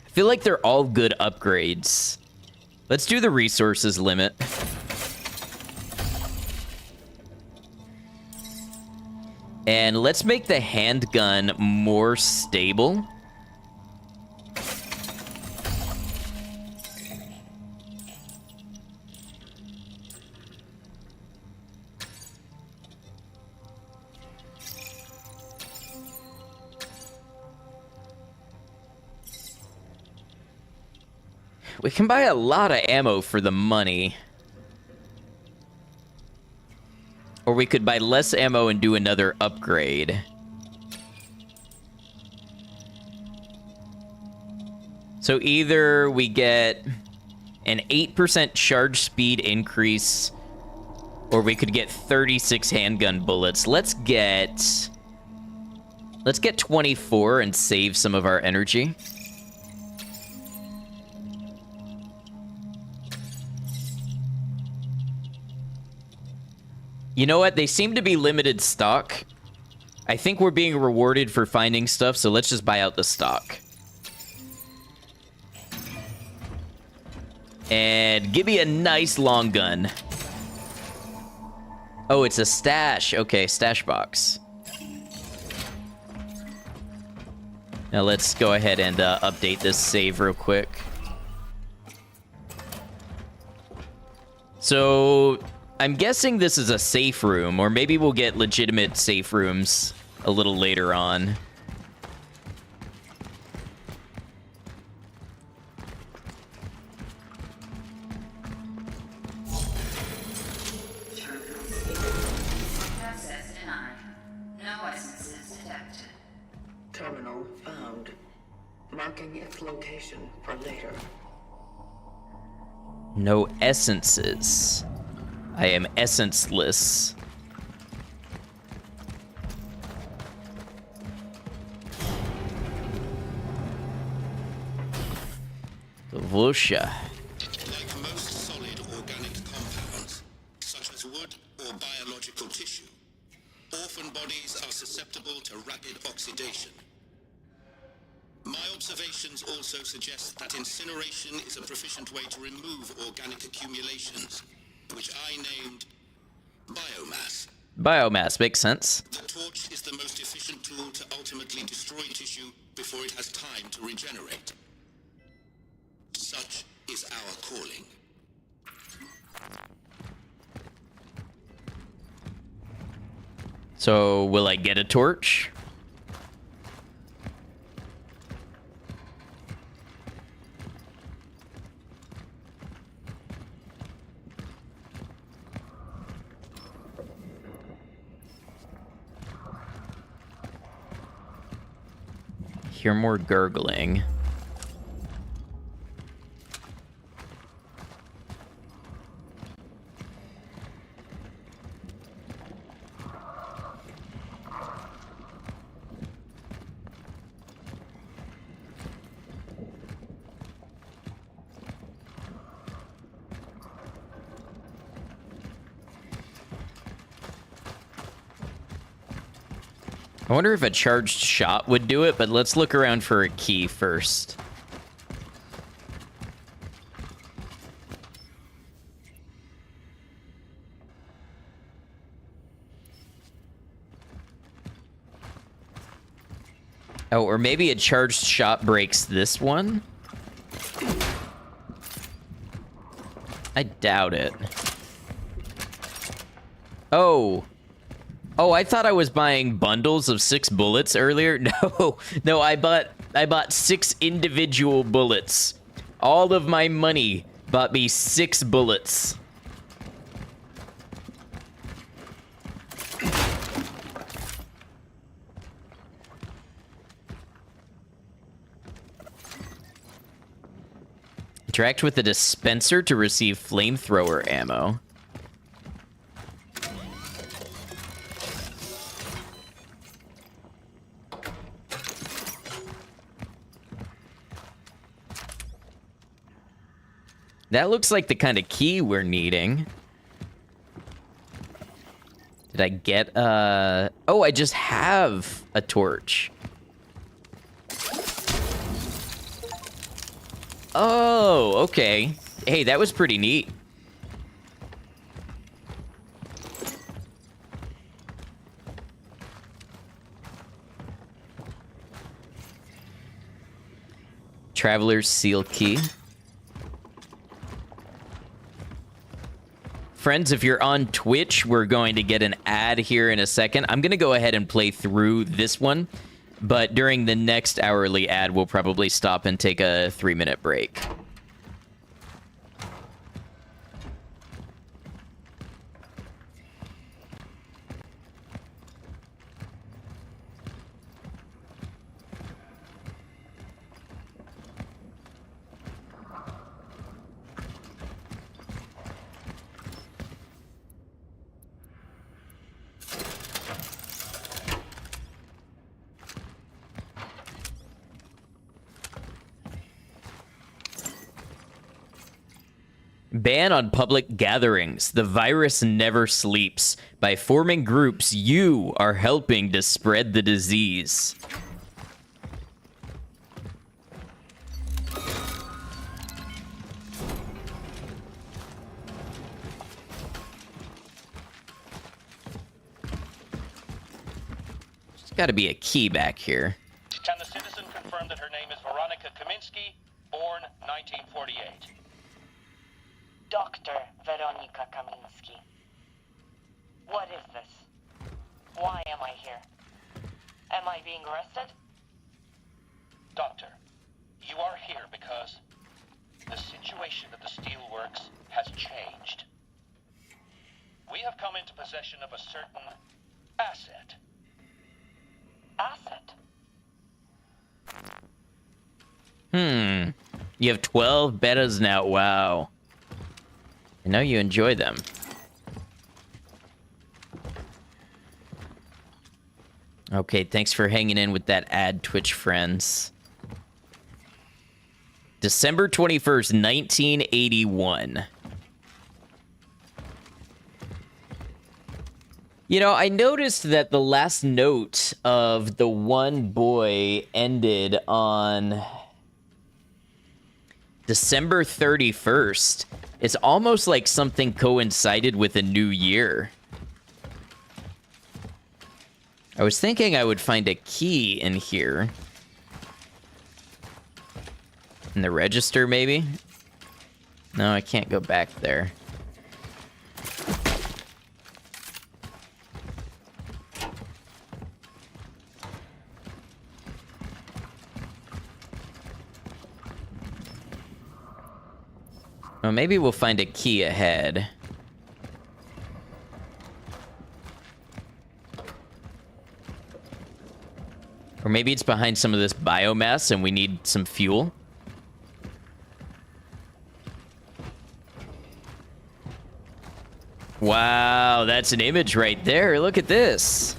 Speaker 1: I feel like they're all good upgrades. Let's do the resources limit. And let's make the handgun more stable. We can buy a lot of ammo for the money. Or we could buy less ammo and do another upgrade. So either we get an 8% charge speed increase, or we could get 36 handgun bullets. Let's get 24 and save some of our energy. You know what? They seem to be limited stock. I think we're being rewarded for finding stuff, so let's just buy out the stock. And give me a nice long gun. Oh, it's a stash. Okay, stash box. Now let's go ahead and update this save real quick. So I'm guessing this is a safe room, or maybe we'll get legitimate safe rooms a little later on.
Speaker 3: Access denied. No essences detected.
Speaker 4: Terminal found. Marking its location for later.
Speaker 1: No essences. I am essenceless. Vosha.
Speaker 5: Like most solid organic compounds, such as wood or biological tissue, orphan bodies are susceptible to rapid oxidation. My observations also suggest that incineration is a proficient way to remove organic accumulations, which I named biomass.
Speaker 1: Biomass makes sense.
Speaker 5: The torch is the most efficient tool to ultimately destroy tissue before it has time to regenerate. Such is our calling.
Speaker 1: So, will I get a torch? Hear more gurgling. I wonder if a charged shot would do it, but let's look around for a key first. Oh, or maybe a charged shot breaks this one? I doubt it. Oh. Oh, I thought I was buying bundles of 6 bullets earlier. No, I bought 6 individual bullets. All of my money bought me 6 bullets. Interact with the dispenser to receive flamethrower ammo. That looks like the kind of key we're needing. Did I get oh, I just have a torch. Oh, okay. Hey, that was pretty neat. Traveler's seal key. Friends, if you're on Twitch, we're going to get an ad here in a second. I'm going to go ahead and play through this one, but during the next hourly ad, we'll probably stop and take a 3-minute break. Ban on public gatherings. The virus never sleeps. By forming groups, you are helping to spread the disease. There's got to be a key back here.
Speaker 6: Can the citizen confirm that her name is Veronica Kaminsky, born 1948?
Speaker 7: Dr. Veronika Kaminsky. What is this? Why am I here? Am I being arrested?
Speaker 6: Doctor, you are here because the situation at the steelworks has changed. We have come into possession of a certain asset.
Speaker 7: Asset?
Speaker 1: You have 12 betas now. Wow. I know you enjoy them. Okay, thanks for hanging in with that ad, Twitch friends. December 21st, 1981. You know, I noticed that the last note of the one boy ended on December 31st. It's almost like something coincided with a new year. I was thinking I would find a key in here. In the register, maybe? No, I can't go back there. Well, maybe we'll find a key ahead. Or maybe it's behind some of this biomass and we need some fuel. Wow, that's an image right there. Look at this.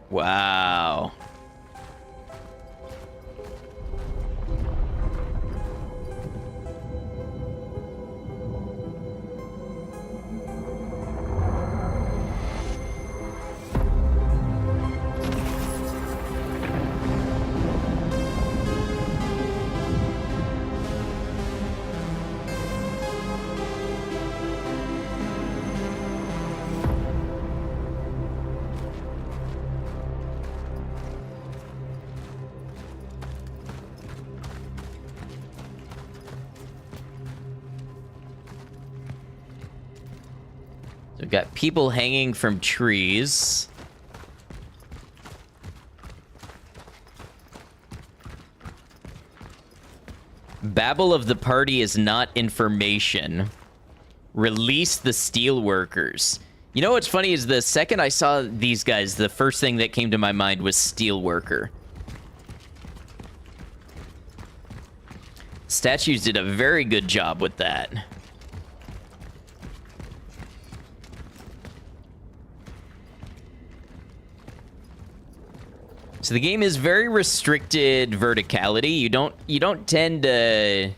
Speaker 1: Wow. We've got people hanging from trees. Babble of the party is not information. Release the steelworkers. You know what's funny is the second I saw these guys, the first thing that came to my mind was steelworker. Statues did a very good job with that. So the game is very restricted verticality. You don't tend to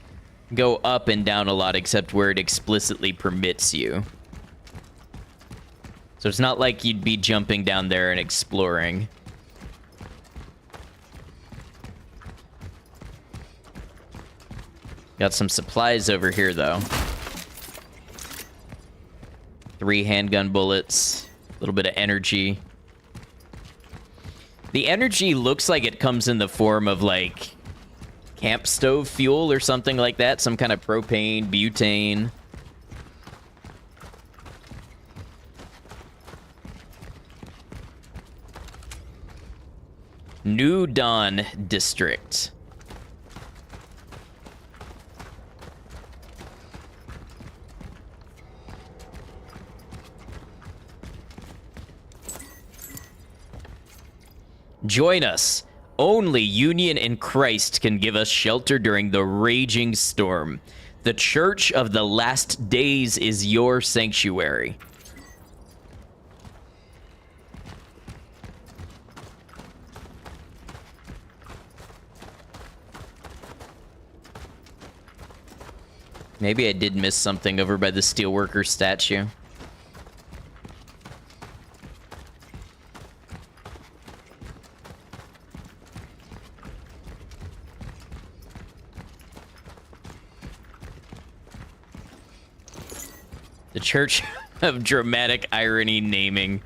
Speaker 1: go up and down a lot except where it explicitly permits you. So it's not like you'd be jumping down there and exploring. Got some supplies over here, though. 3 handgun bullets. A little bit of energy. The energy looks like it comes in the form of, like, camp stove fuel or something like that. Some kind of propane, butane. New Dawn District. Join us. Only Union in Christ can give us shelter during the raging storm. The Church of the Last Days is your sanctuary. Maybe I did miss something over by the steelworker statue. The Church of Dramatic Irony naming.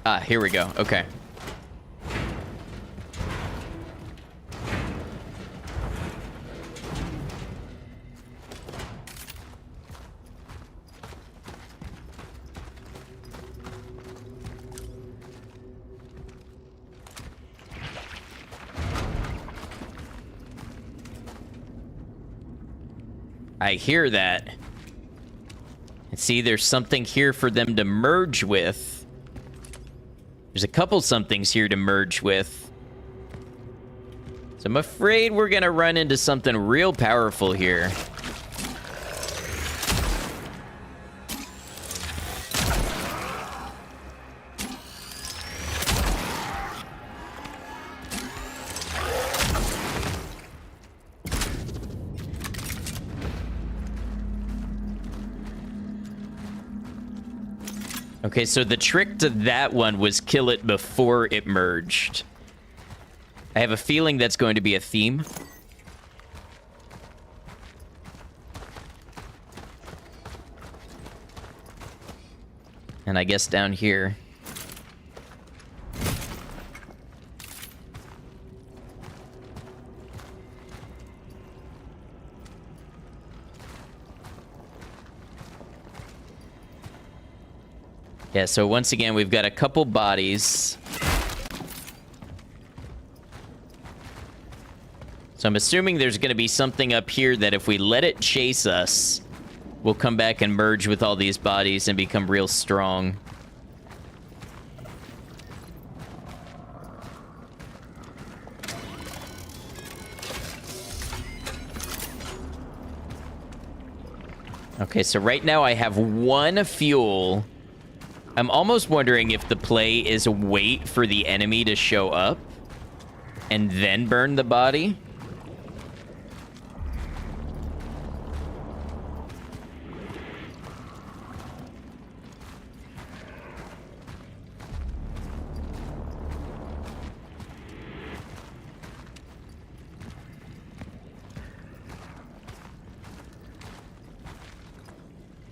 Speaker 1: Ah, here we go. Okay. I hear that. And see, there's something here for them to merge with. There's a couple somethings here to merge with. So I'm afraid we're gonna run into something real powerful here. Okay, so the trick to that one was kill it before it merged. I have a feeling that's going to be a theme. And I guess down here. Yeah, so once again, we've got a couple bodies. So I'm assuming there's going to be something up here that if we let it chase us, we'll come back and merge with all these bodies and become real strong. Okay, so right now I have 1 fuel. I'm almost wondering if the play is wait for the enemy to show up and then burn the body.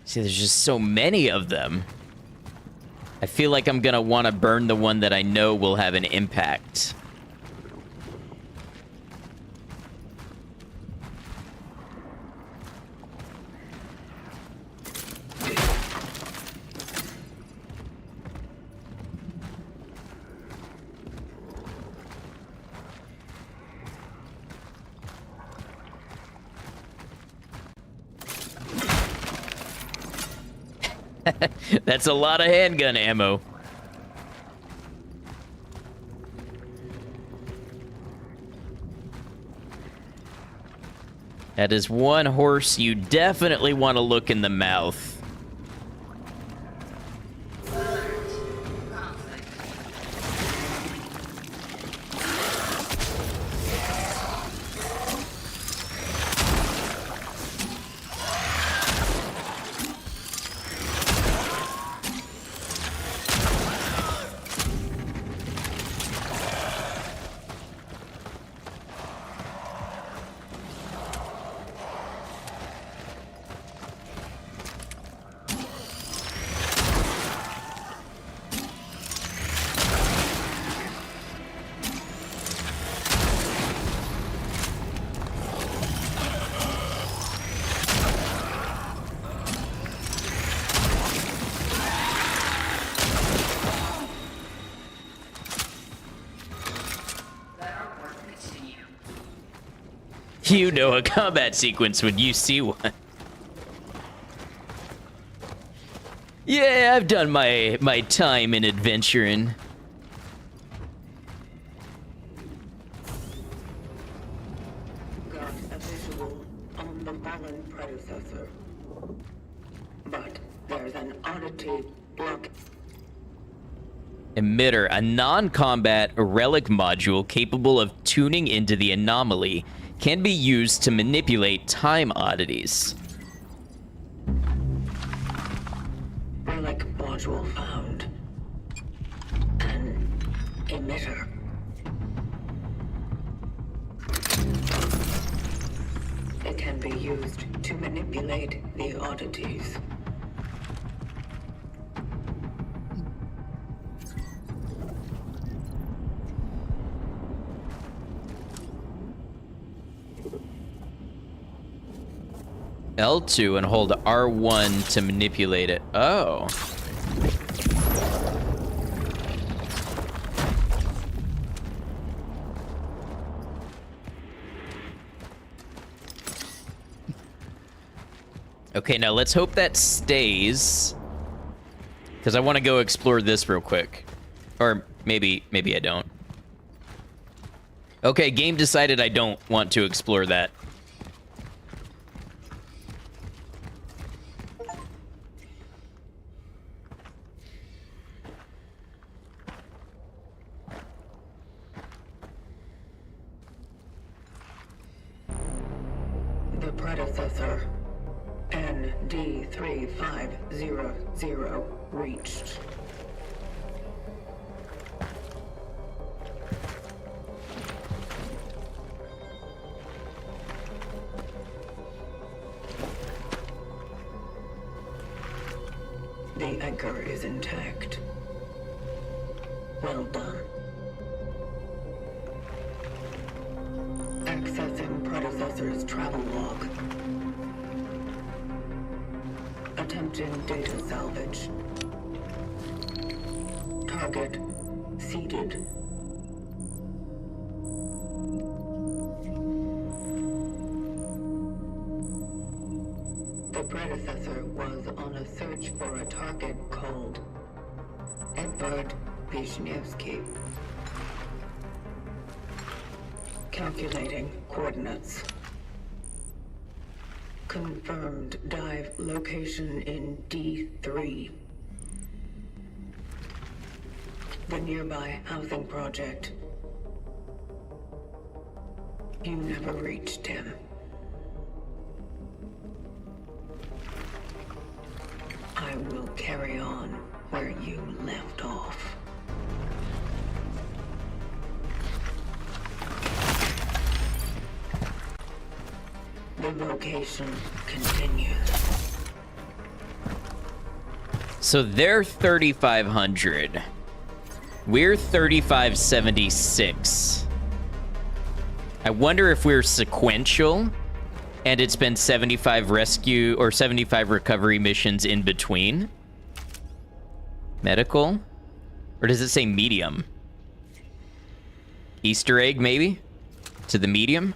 Speaker 1: See, there's just so many of them. I feel like I'm gonna want to burn the one that I know will have an impact. That's a lot of handgun ammo. That is one horse you definitely want to look in the mouth. You know a combat sequence when you see one. Yeah, I've done my time in adventuring.
Speaker 4: Got a visual on the fallen predecessor. But there's an oddity block.
Speaker 1: Emitter, a non-combat relic module capable of tuning into the anomaly, can be used to manipulate time oddities.
Speaker 4: Relic module found. An emitter. It can be used to manipulate the oddities.
Speaker 1: L2 and hold R1 to manipulate it. Oh. Okay, now let's hope that stays. Because I want to go explore this real quick. Or maybe I don't. Okay, game decided I don't want to explore that.
Speaker 4: The predecessor, ND3500, reached. The anchor is intact. Well done. Accessing predecessor's travel log. Attempting data salvage. Target seeded. The predecessor was on a search for a target called Edvard Wisniewski. Calculating coordinates. Confirmed dive location in D3. The nearby housing project. You never reached him. I will carry on where you left off. The location continues.
Speaker 1: So they're 3,500. We're 3,576. I wonder if we're sequential and it's been 75 rescue or 75 recovery missions in between. Medical? Or does it say medium? Easter egg, maybe? To the medium?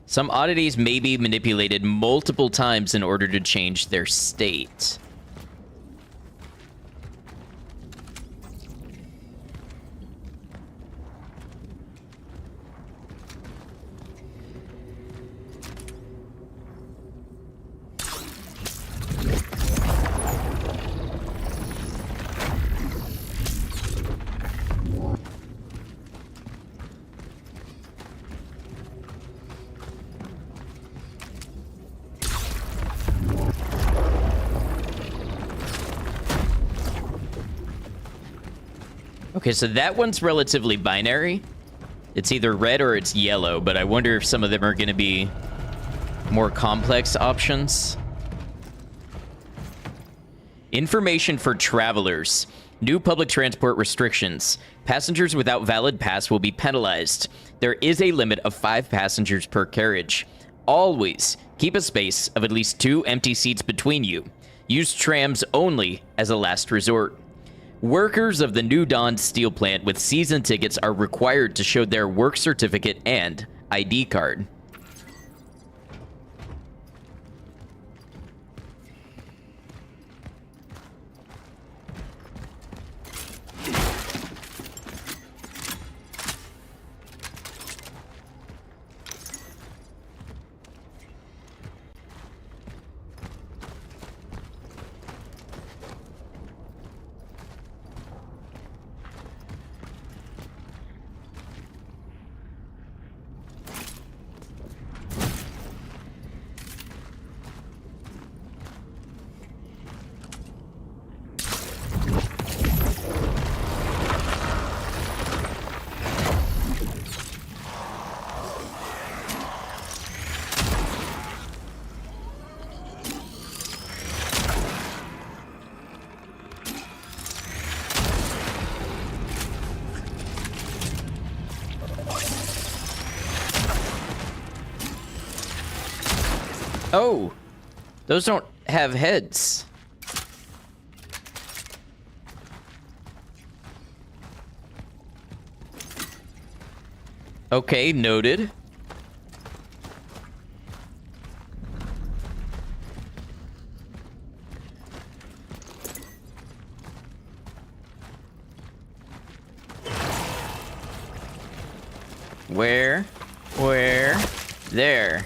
Speaker 1: Some oddities may be manipulated multiple times in order to change their state. Okay, so that one's relatively binary. It's either red or it's yellow, but I wonder if some of them are going to be more complex options. Information for travelers. New public transport restrictions. Passengers without valid pass will be penalized. There is a limit of 5 passengers per carriage. Always keep a space of at least 2 empty seats between you. Use trams only as a last resort. Workers of the New Dawn steel plant with season tickets are required to show their work certificate and ID card. Oh, those don't have heads. Okay, noted. Where? There.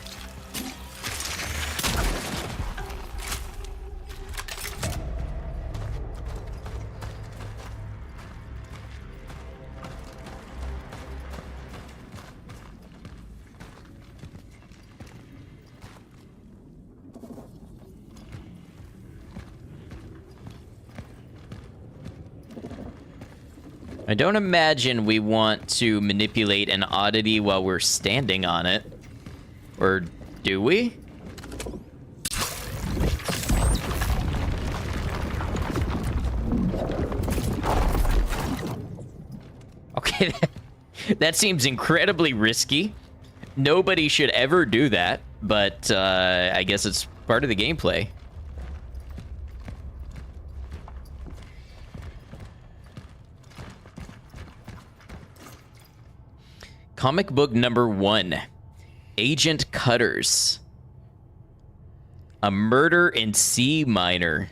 Speaker 1: I don't imagine we want to manipulate an oddity while we're standing on it. Or do we? Okay, that seems incredibly risky. Nobody should ever do that, but I guess it's part of the gameplay. Comic book number 1. Agent Cutters. A murder in C minor.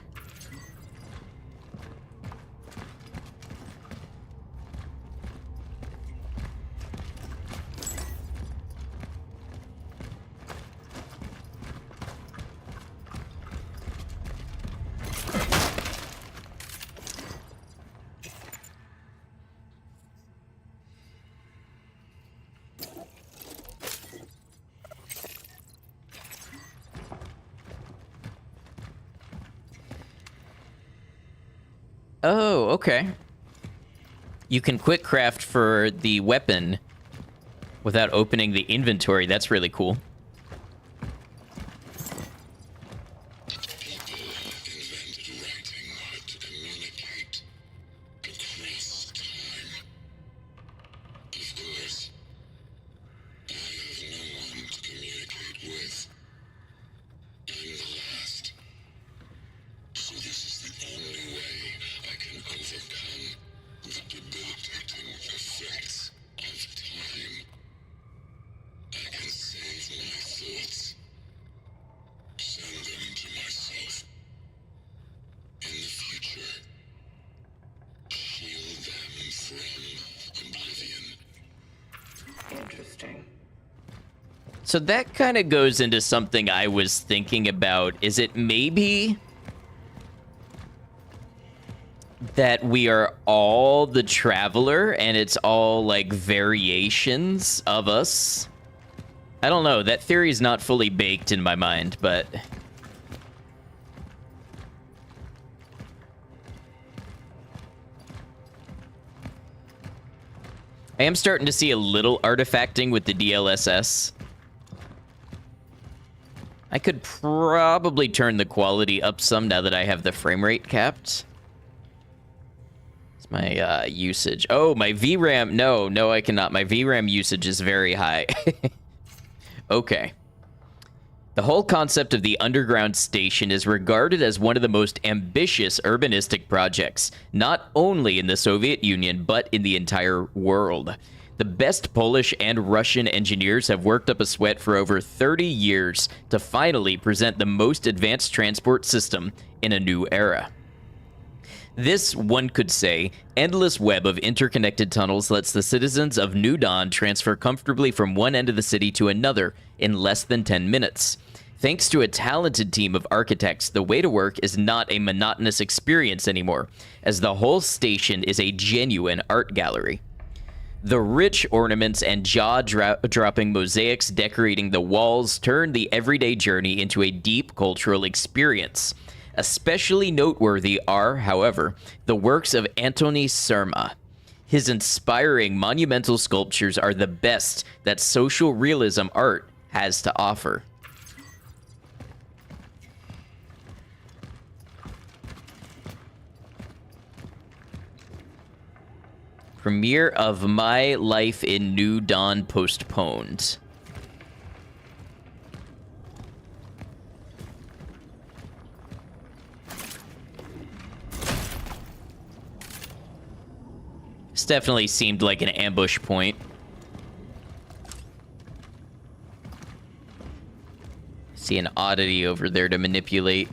Speaker 1: Oh, okay. You can quick craft for the weapon without opening the inventory. That's really cool.
Speaker 5: People invented writing to communicate across time. Of course, I have no one to communicate with. I'm the last. So this is the only way I can overcome the debilitating effects of time. I can save my thoughts. Send them to myself. In the future, shield them from oblivion.
Speaker 4: Interesting.
Speaker 1: So that kind of goes into something I was thinking about. Is it maybe that we are all the traveler and it's all like variations of us? I don't know. That theory is not fully baked in my mind, but I am starting to see a little artifacting with the DLSS. I could probably turn the quality up some now that I have the frame rate capped. It's my usage. Oh, my VRAM. No, I cannot. My VRAM usage is very high. Okay. The whole concept of the underground station is regarded as one of the most ambitious urbanistic projects, not only in the Soviet Union, but in the entire world. The best Polish and Russian engineers have worked up a sweat for over 30 years to finally present the most advanced transport system in a new era. This, one could say, endless web of interconnected tunnels lets the citizens of New Dawn transfer comfortably from one end of the city to another in less than 10 minutes. Thanks to a talented team of architects, the way to work is not a monotonous experience anymore, as the whole station is a genuine art gallery. The rich ornaments and jaw-dropping mosaics decorating the walls turn the everyday journey into a deep cultural experience. Especially noteworthy are, however, the works of Antony Surma. His inspiring monumental sculptures are the best that social realism art has to offer. Premiere of My Life in New Dawn postponed. This definitely seemed like an ambush point. See an oddity over there to manipulate.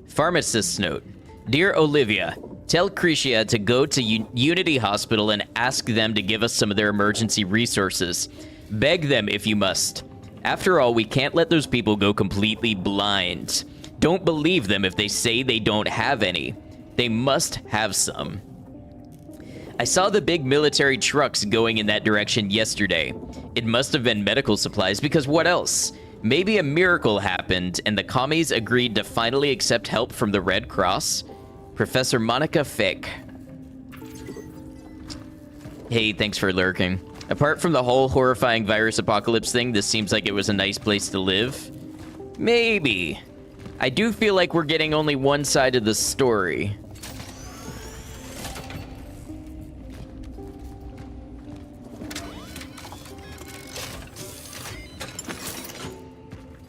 Speaker 1: Pharmacist's note. Dear Olivia, tell Cretia to go to Unity Hospital and ask them to give us some of their emergency resources. Beg them if you must. After all, we can't let those people go completely blind. Don't believe them if they say they don't have any. They must have some. I saw the big military trucks going in that direction yesterday. It must have been medical supplies, because what else? Maybe a miracle happened and the commies agreed to finally accept help from the Red Cross. Professor Monica Fick. Hey, thanks for lurking. Apart from the whole horrifying virus apocalypse thing, this seems like it was a nice place to live. Maybe. I do feel like we're getting only one side of the story.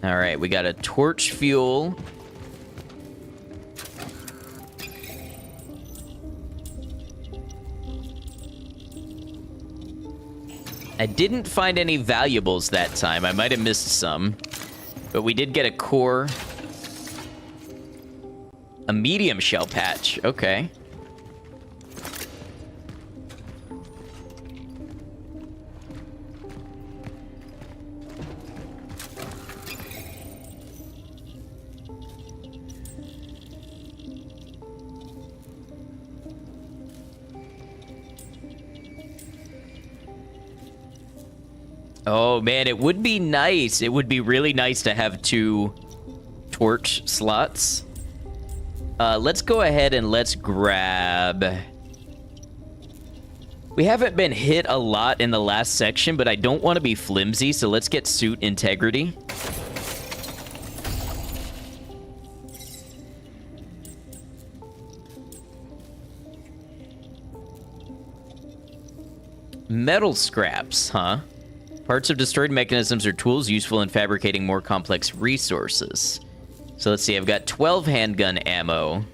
Speaker 1: All right, we got a torch fuel. I didn't find any valuables that time. I might have missed some. But we did get a core. A medium shell patch. Okay. Oh, man, it would be nice. It would be really nice to have 2 torch slots. Let's go ahead and let's grab... We haven't been hit a lot in the last section, but I don't want to be flimsy, so let's get suit integrity. Metal scraps, huh? Parts of destroyed mechanisms or tools useful in fabricating more complex resources. So let's see, I've got 12 handgun ammo.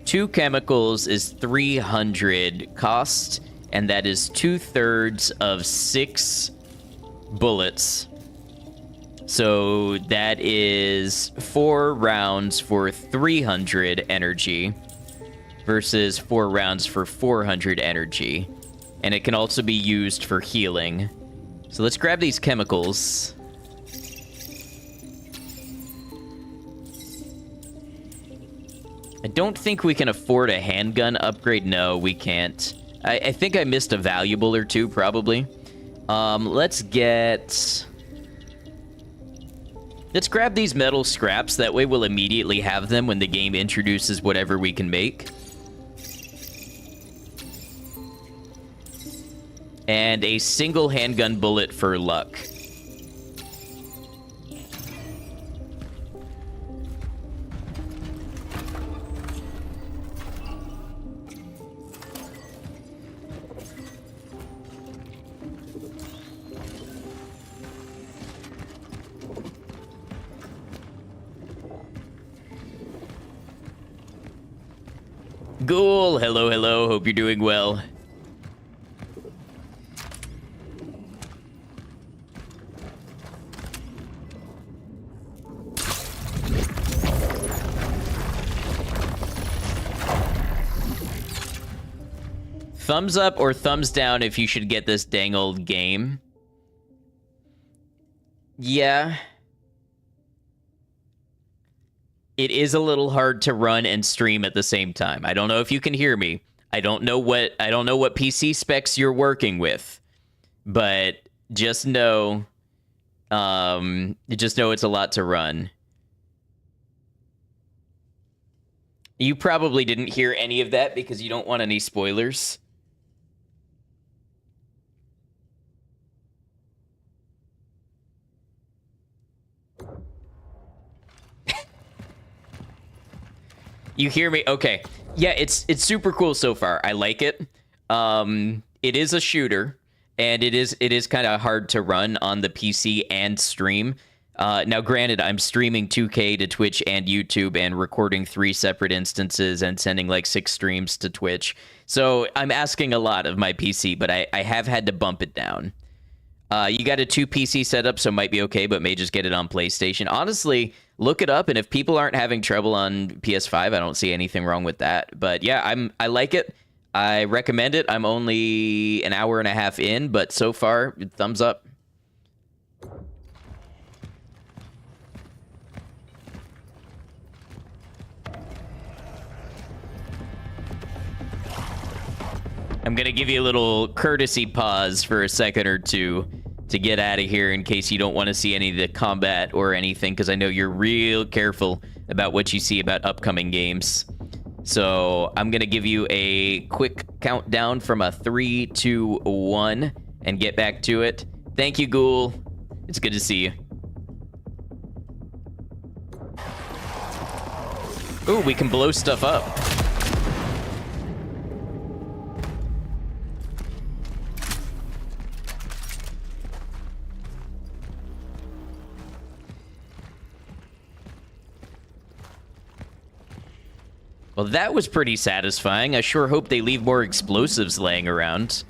Speaker 1: 2 chemicals is 300 cost, and that is 2/3 of 6 bullets. So that is 4 rounds for 300 energy versus 4 rounds for 400 energy. And it can also be used for healing. So let's grab these chemicals. I don't think we can afford a handgun upgrade. No, we can't. I think I missed a valuable or two, probably. Let's grab these metal scraps. That way we'll immediately have them when the game introduces whatever we can make. And a single handgun bullet for luck. Ghoul, hello, hello. Hope you're doing well. Thumbs up or thumbs down if you should get this dang old game. Yeah. It is a little hard to run and stream at the same time. I don't know if you can hear me. I don't know what PC specs you're working with. But just know it's a lot to run. You probably didn't hear any of that because you don't want any spoilers. You hear me? Okay. Yeah, it's super cool so far. I like it. It is a shooter, and it is kind of hard to run on the PC and stream. Now, granted, I'm streaming 2K to Twitch and YouTube and recording 3 separate instances and sending like 6 streams to Twitch. So I'm asking a lot of my PC, but I have had to bump it down. You got a 2 PC setup, so might be okay, but may just get it on PlayStation. Honestly, look it up, and if people aren't having trouble on PS5, I don't see anything wrong with that. But yeah, I like it. I recommend it. I'm only an hour and a half in, but so far, thumbs up. I'm going to give you a little courtesy pause for a second or two to get out of here in case you don't want to see any of the combat or anything, because I know you're real careful about what you see about upcoming games. So I'm going to give you a quick countdown from a 3, 2, 1 and get back to it. Thank you, Ghoul. It's good to see you. Ooh, we can blow stuff up. Well, that was pretty satisfying. I sure hope they leave more explosives laying around.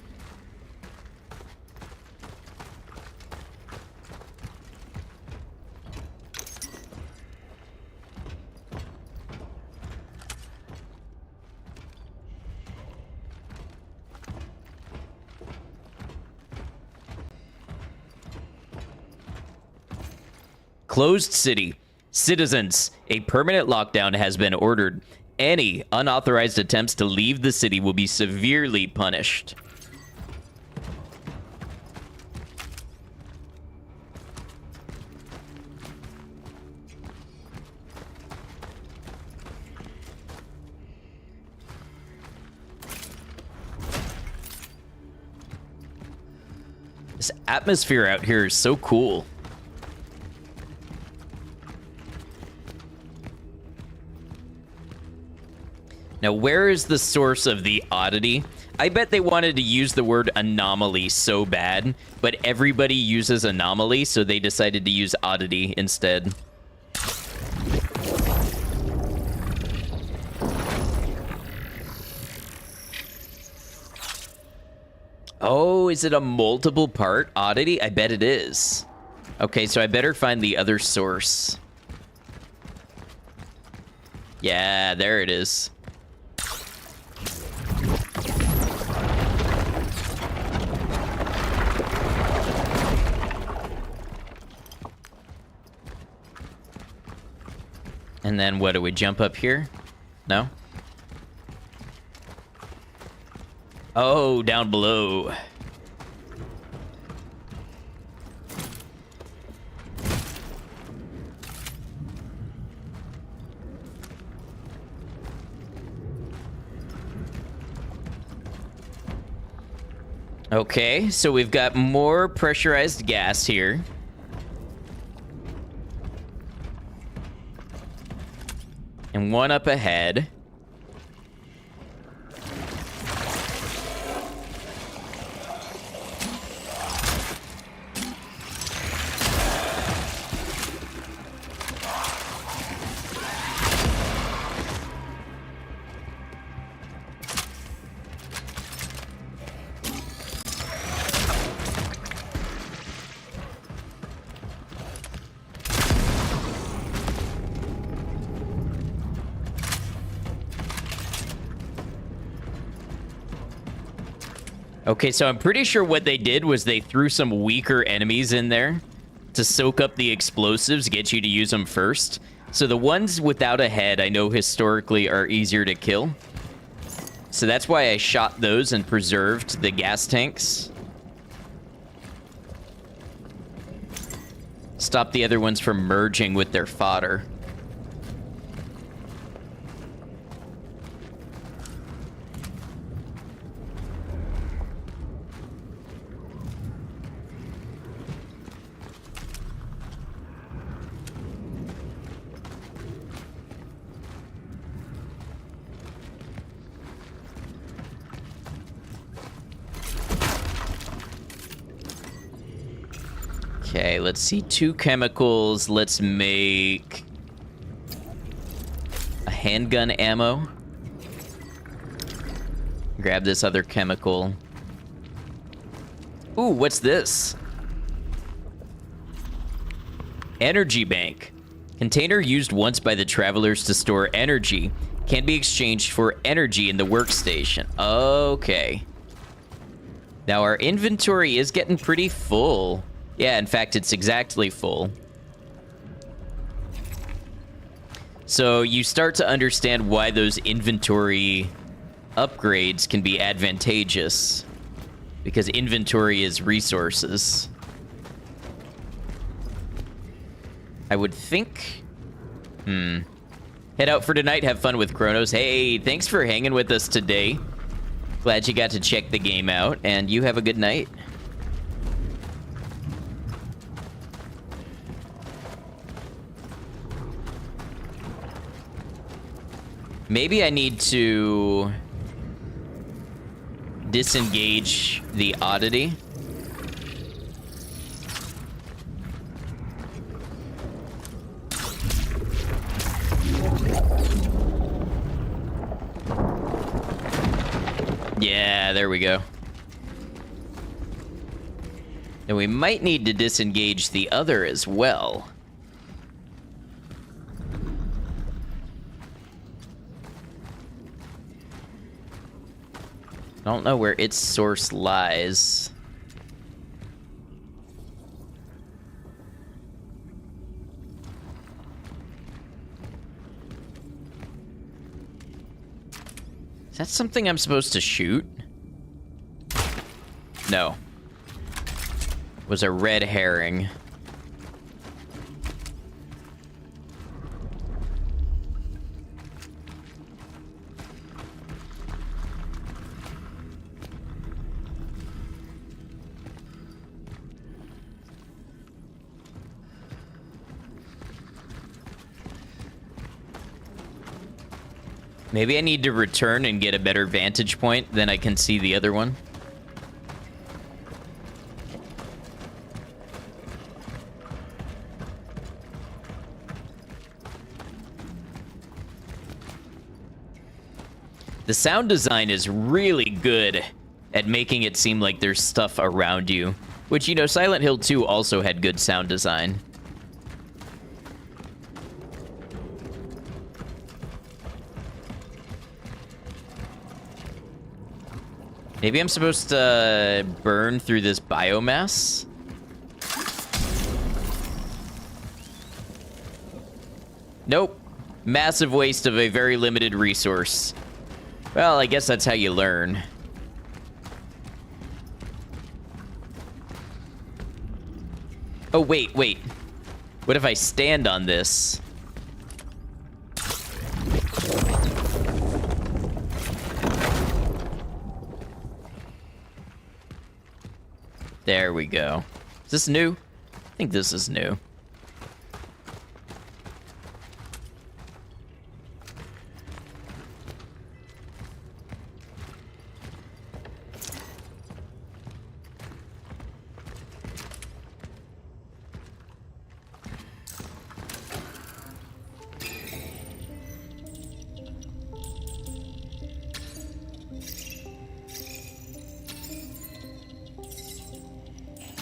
Speaker 1: Closed city. Citizens, a permanent lockdown has been ordered. Any unauthorized attempts to leave the city will be severely punished. This atmosphere out here is so cool. Now, where is the source of the oddity? I bet they wanted to use the word anomaly so bad, but everybody uses anomaly, so they decided to use oddity instead. Oh, is it a multiple part oddity? I bet it is. Okay, so I better find the other source. Yeah, there it is. And then what, do we jump up here? No? Oh, down below. Okay, so we've got more pressurized gas here. And one up ahead. Okay, so I'm pretty sure what they did was they threw some weaker enemies in there to soak up the explosives, get you to use them first. So the ones without a head, I know historically are easier to kill. So that's why I shot those and preserved the gas tanks. Stop the other ones from merging with their fodder. Okay, let's see. 2 chemicals. Let's make a handgun ammo. Grab this other chemical. Ooh, what's this? Energy bank. Container used once by the travelers to store energy can be exchanged for energy in the workstation. Okay. Now our inventory is getting pretty full. Yeah, in fact, it's exactly full. So you start to understand why those inventory upgrades can be advantageous. Because inventory is resources. I would think... Head out for tonight, have fun with Cronos. Hey, thanks for hanging with us today. Glad you got to check the game out, and you have a good night. Maybe I need to disengage the oddity. Yeah, there we go. And we might need to disengage the other as well. I don't know where its source lies. Is that something I'm supposed to shoot? No. It was a red herring. Maybe I need to return and get a better vantage point, then I can see the other one. The sound design is really good at making it seem like there's stuff around you. Which, you know, Silent Hill 2 also had good sound design. Maybe I'm supposed to burn through this biomass? Nope. Massive waste of a very limited resource. Well, I guess that's how you learn. Oh, wait. What if I stand on this? There we go. Is this new? I think this is new.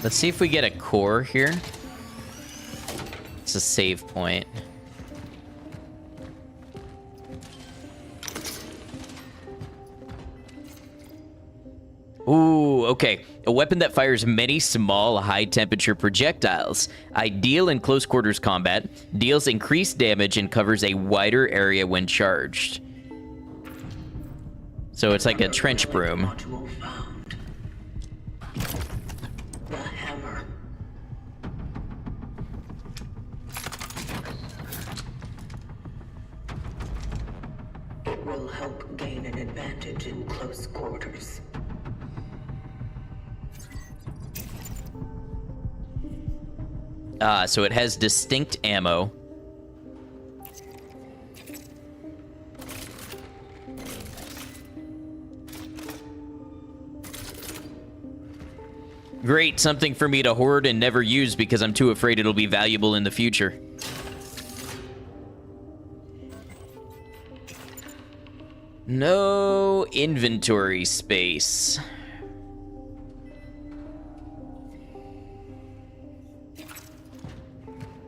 Speaker 1: Let's see if we get a core here. It's a save point. Ooh, okay. A weapon that fires many small, high-temperature projectiles. Ideal in close quarters combat. Deals increased damage and covers a wider area when charged. So it's like a trench broom.
Speaker 4: The hammer. It will help gain an advantage in close quarters.
Speaker 1: So it has distinct ammo. Great, something for me to hoard and never use because I'm too afraid it'll be valuable in the future. No inventory space.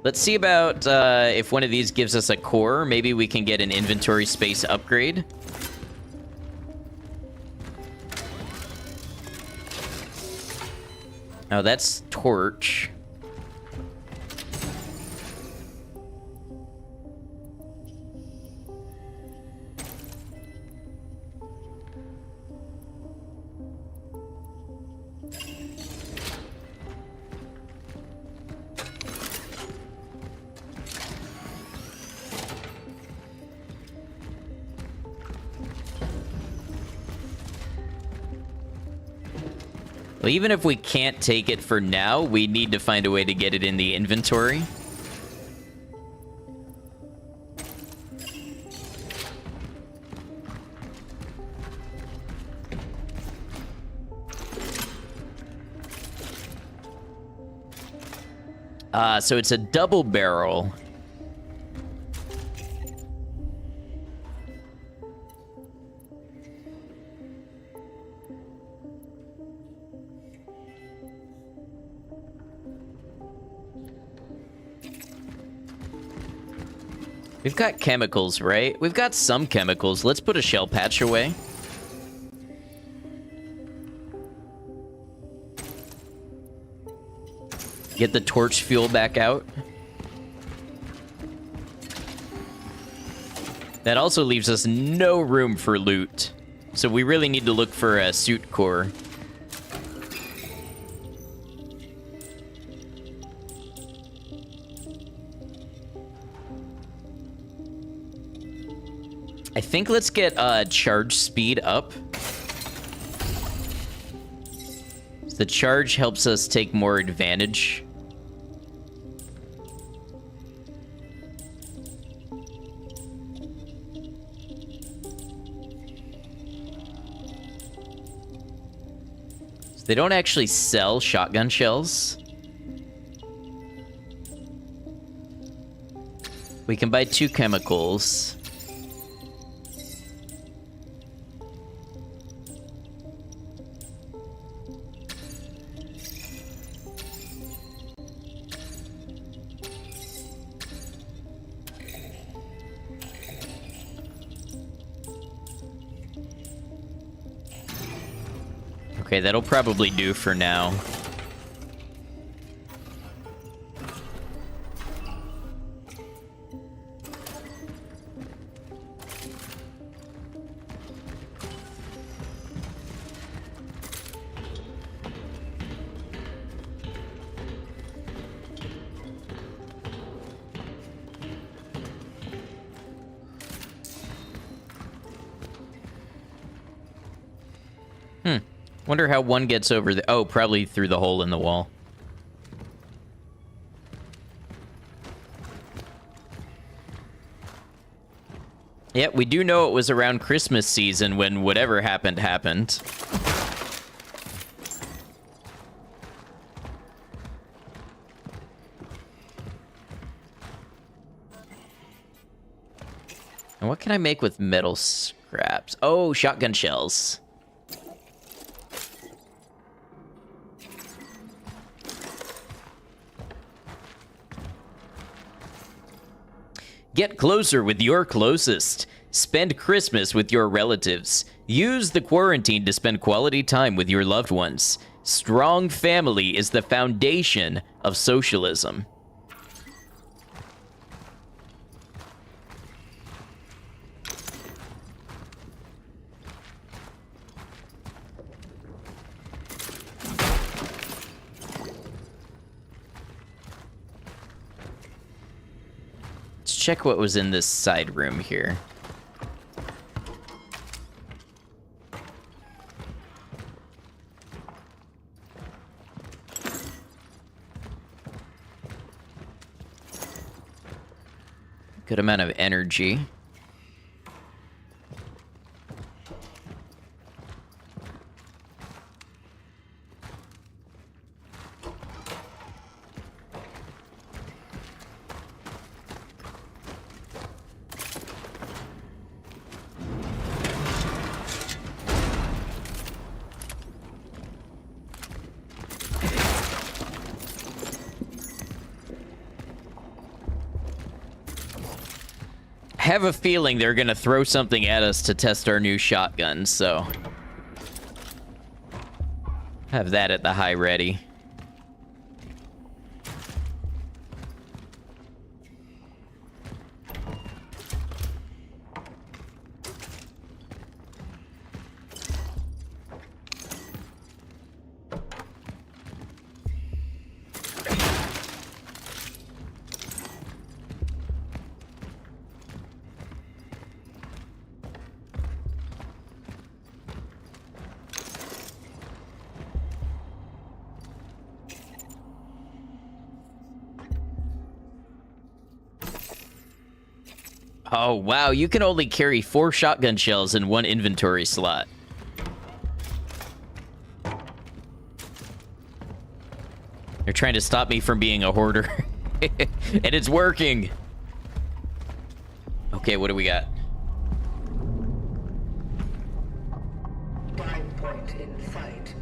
Speaker 1: Let's see about if one of these gives us a core. Maybe we can get an inventory space upgrade. Oh, that's torch. Well, even if we can't take it for now, we need to find a way to get it in the inventory. So it's a double barrel. We've got chemicals, right? We've got some chemicals. Let's put a shell patch away. Get the torch fuel back out. That also leaves us no room for loot. So we really need to look for a suit core. I think let's get charge speed up. The charge helps us take more advantage. They don't actually sell shotgun shells. We can buy 2 chemicals. Okay, that'll probably do for now. Wonder how one gets over the... Oh, probably through the hole in the wall. Yeah, we do know it was around Christmas season when whatever happened, happened. And what can I make with metal scraps? Oh, shotgun shells. Get closer with your closest. Spend Christmas with your relatives. Use the quarantine to spend quality time with your loved ones. Strong family is the foundation of socialism. Check what was in this side room here. Good amount of energy. Have a feeling they're gonna throw something at us to test our new shotguns, so have that at the high ready. Oh, wow, you can only carry 4 shotgun shells in 1 inventory slot. They're trying to stop me from being a hoarder. And it's working. Okay, what do we got?
Speaker 4: Dive point in sight.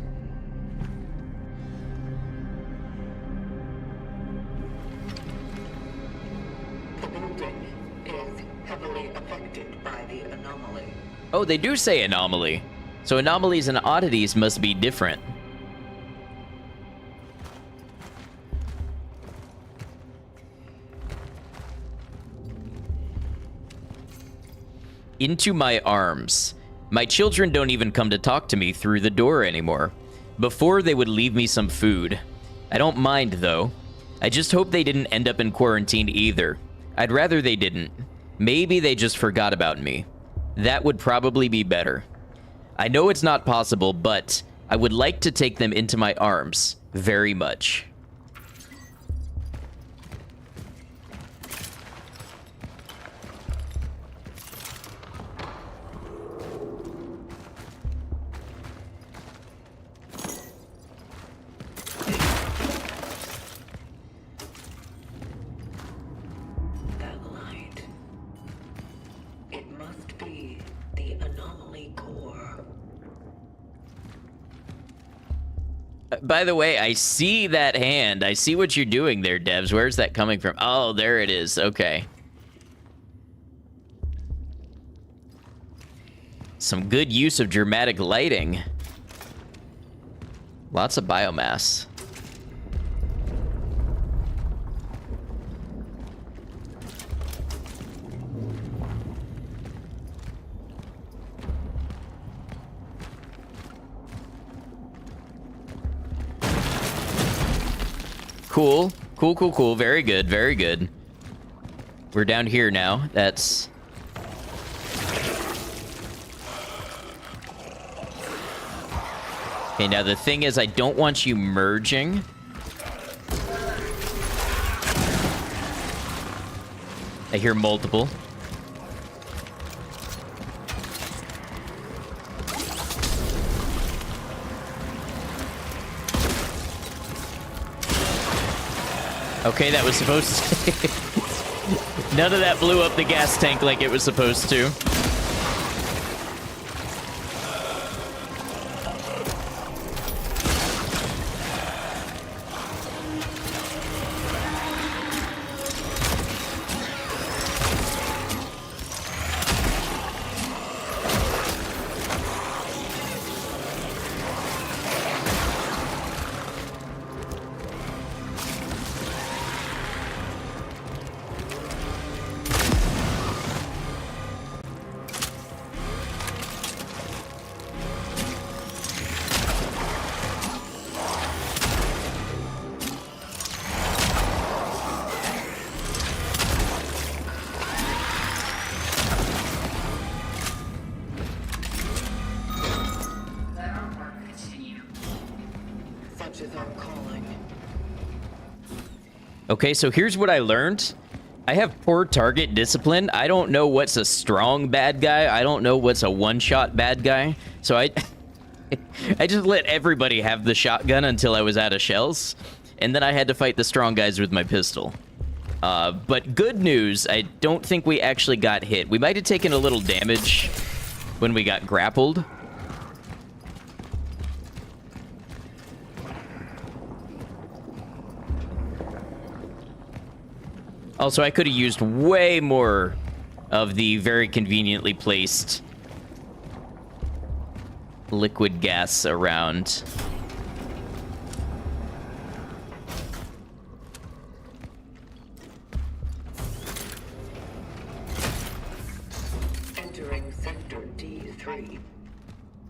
Speaker 4: The building is heavily affected by the anomaly.
Speaker 1: Oh, they do say anomaly. So anomalies and oddities must be different. Into my arms. My children don't even come to talk to me through the door anymore. Before, they would leave me some food. I don't mind, though. I just hope they didn't end up in quarantine either. I'd rather they didn't. Maybe they just forgot about me. That would probably be better. I know it's not possible, but I would like to take them into my arms very much. By the way, I see that hand. I see what you're doing there, devs. Where's that coming from? Oh, there it is. Okay. Some good use of dramatic lighting. Lots of biomass. Cool. Cool, cool, cool. Very good, very good. We're down here now. That's... Okay, now the thing is, I don't want you merging. I hear multiple. Okay, that was supposed to... None of that blew up the gas tank like it was supposed to. Okay, so here's what I learned. I have poor target discipline. I don't know what's a strong bad guy. I don't know what's a one-shot bad guy. So I just let everybody have the shotgun until I was out of shells. And then I had to fight the strong guys with my pistol. But good news, I don't think we actually got hit. We might have taken a little damage when we got grappled. Also, I could have used way more of the very conveniently placed liquid gas around.
Speaker 4: Entering sector D3.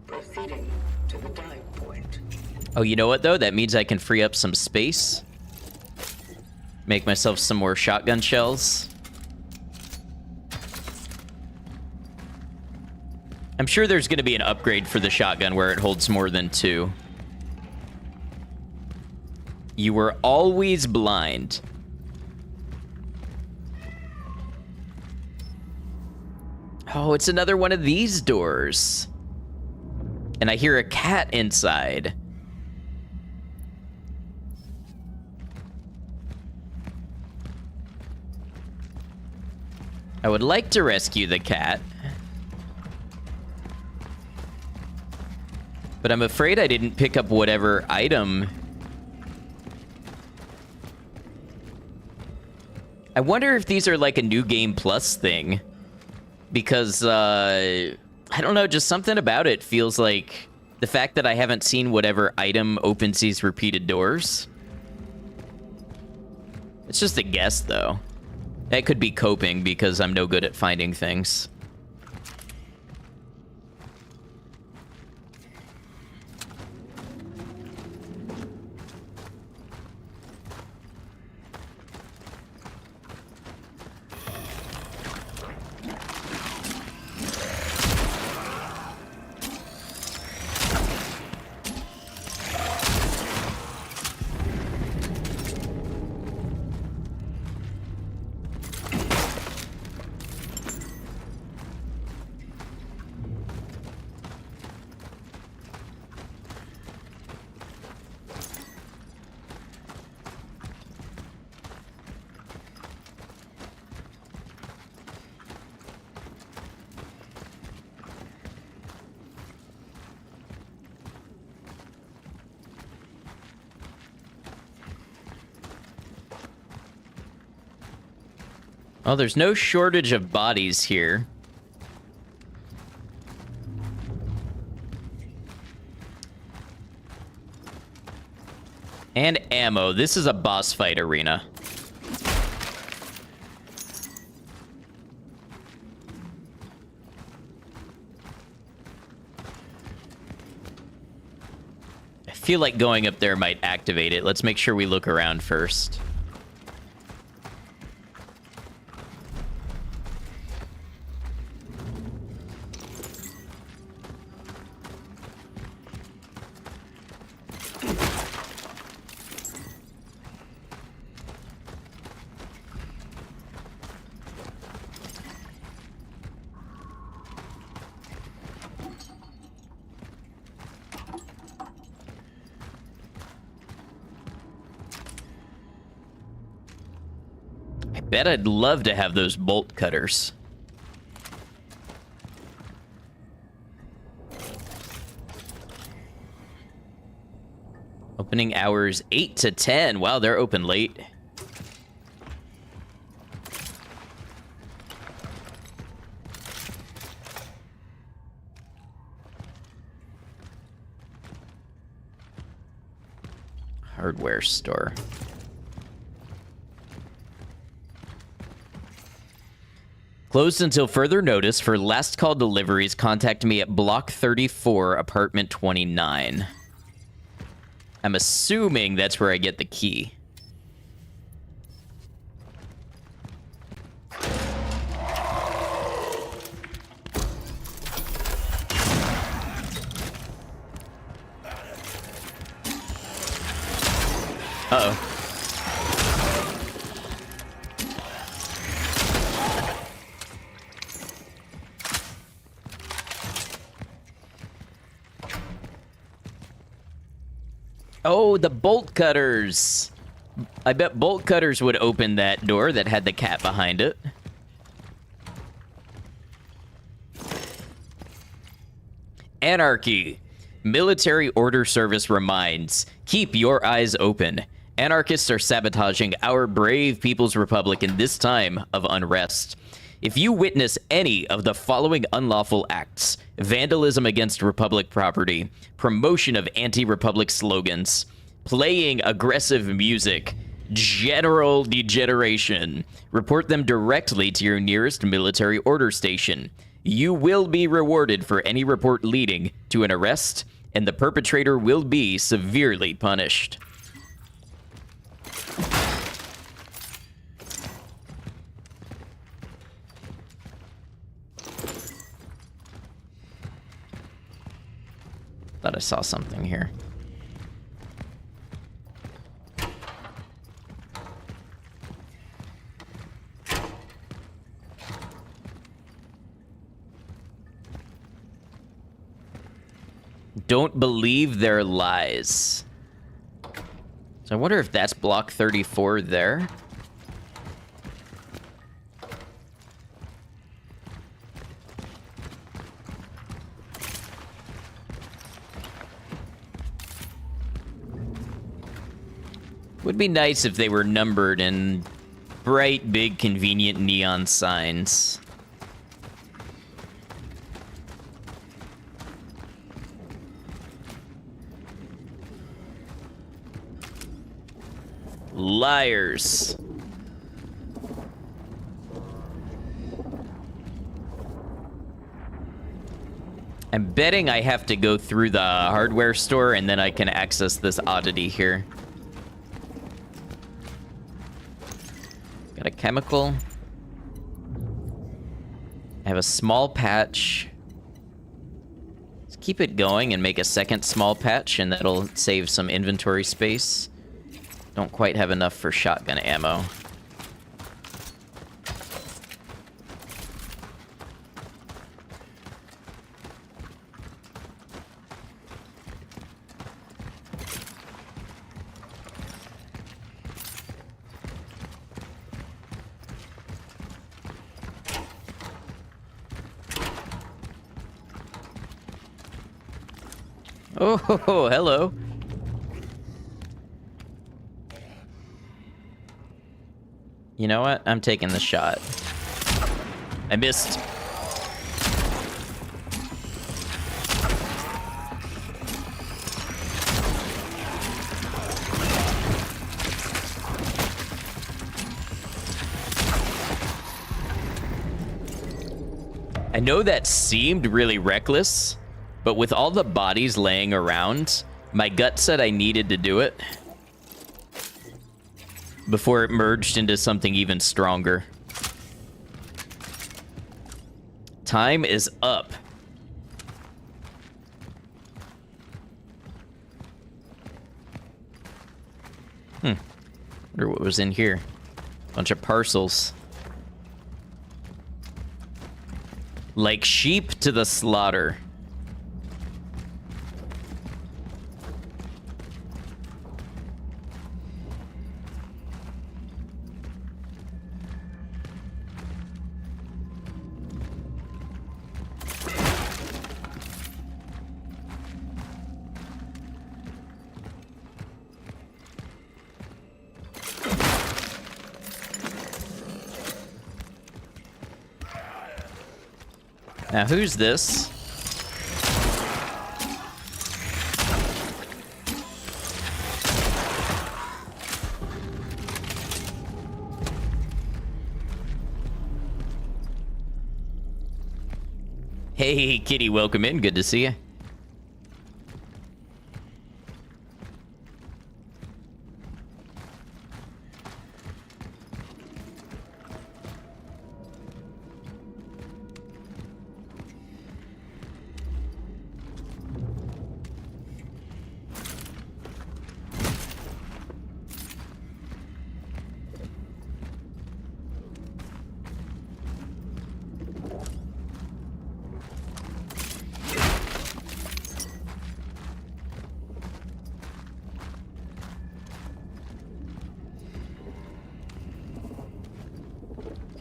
Speaker 4: Proceeding to the dive point.
Speaker 1: Oh, you know what, though? That means I can free up some space. Make myself some more shotgun shells. I'm sure there's going to be an upgrade for the shotgun where it holds more than 2. You were always blind. Oh, it's another one of these doors. And I hear a cat inside. I would like to rescue the cat. But I'm afraid I didn't pick up whatever item. I wonder if these are like a new game plus thing. Because, I don't know, just something about it feels like the fact that I haven't seen whatever item opens these repeated doors. It's just a guess, though. That could be coping because I'm no good at finding things. Oh, there's no shortage of bodies here. And ammo. This is a boss fight arena. I feel like going up there might activate it. Let's make sure we look around first. Bet I'd love to have those bolt cutters. Opening hours 8 to 10. Wow, they're open late. Hardware store. Closed until further notice. For last call deliveries, contact me at Block 34, Apartment 29. I'm assuming that's where I get the key. Uh-oh. Oh, the bolt cutters. I bet bolt cutters would open that door that had the cat behind it. Anarchy. Military Order Service reminds, keep your eyes open. Anarchists are sabotaging our brave People's Republic in this time of unrest. If you witness any of the following unlawful acts: vandalism against Republic property, promotion of anti-Republic slogans, playing aggressive music, general degeneration, report them directly to your nearest military order station. You will be rewarded for any report leading to an arrest, and the perpetrator will be severely punished. Thought I saw something here. Don't believe their lies. So I wonder if that's Block 34 there. Would be nice if they were numbered in bright, big, convenient neon signs. Liars. I'm betting I have to go through the hardware store and then I can access this oddity here. Got a chemical. I have a small patch. Let's keep it going and make a second small patch, and that'll save some inventory space. Don't quite have enough for shotgun ammo. Oh, hello. You know what? I'm taking the shot. I missed. I know that seemed really reckless, but with all the bodies laying around, my gut said I needed to do it before it merged into something even stronger. Time is up. Wonder what was in here. Bunch of parcels. Like sheep to the slaughter. Now, who's this? Hey, Kitty, welcome in. Good to see you.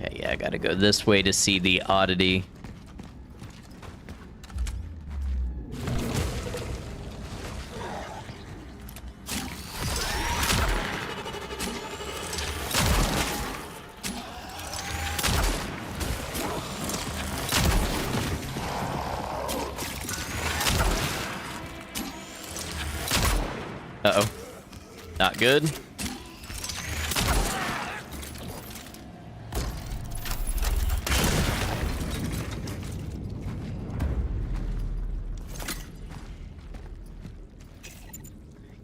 Speaker 1: Okay, yeah, I gotta go this way to see the oddity. Uh-oh. Not good.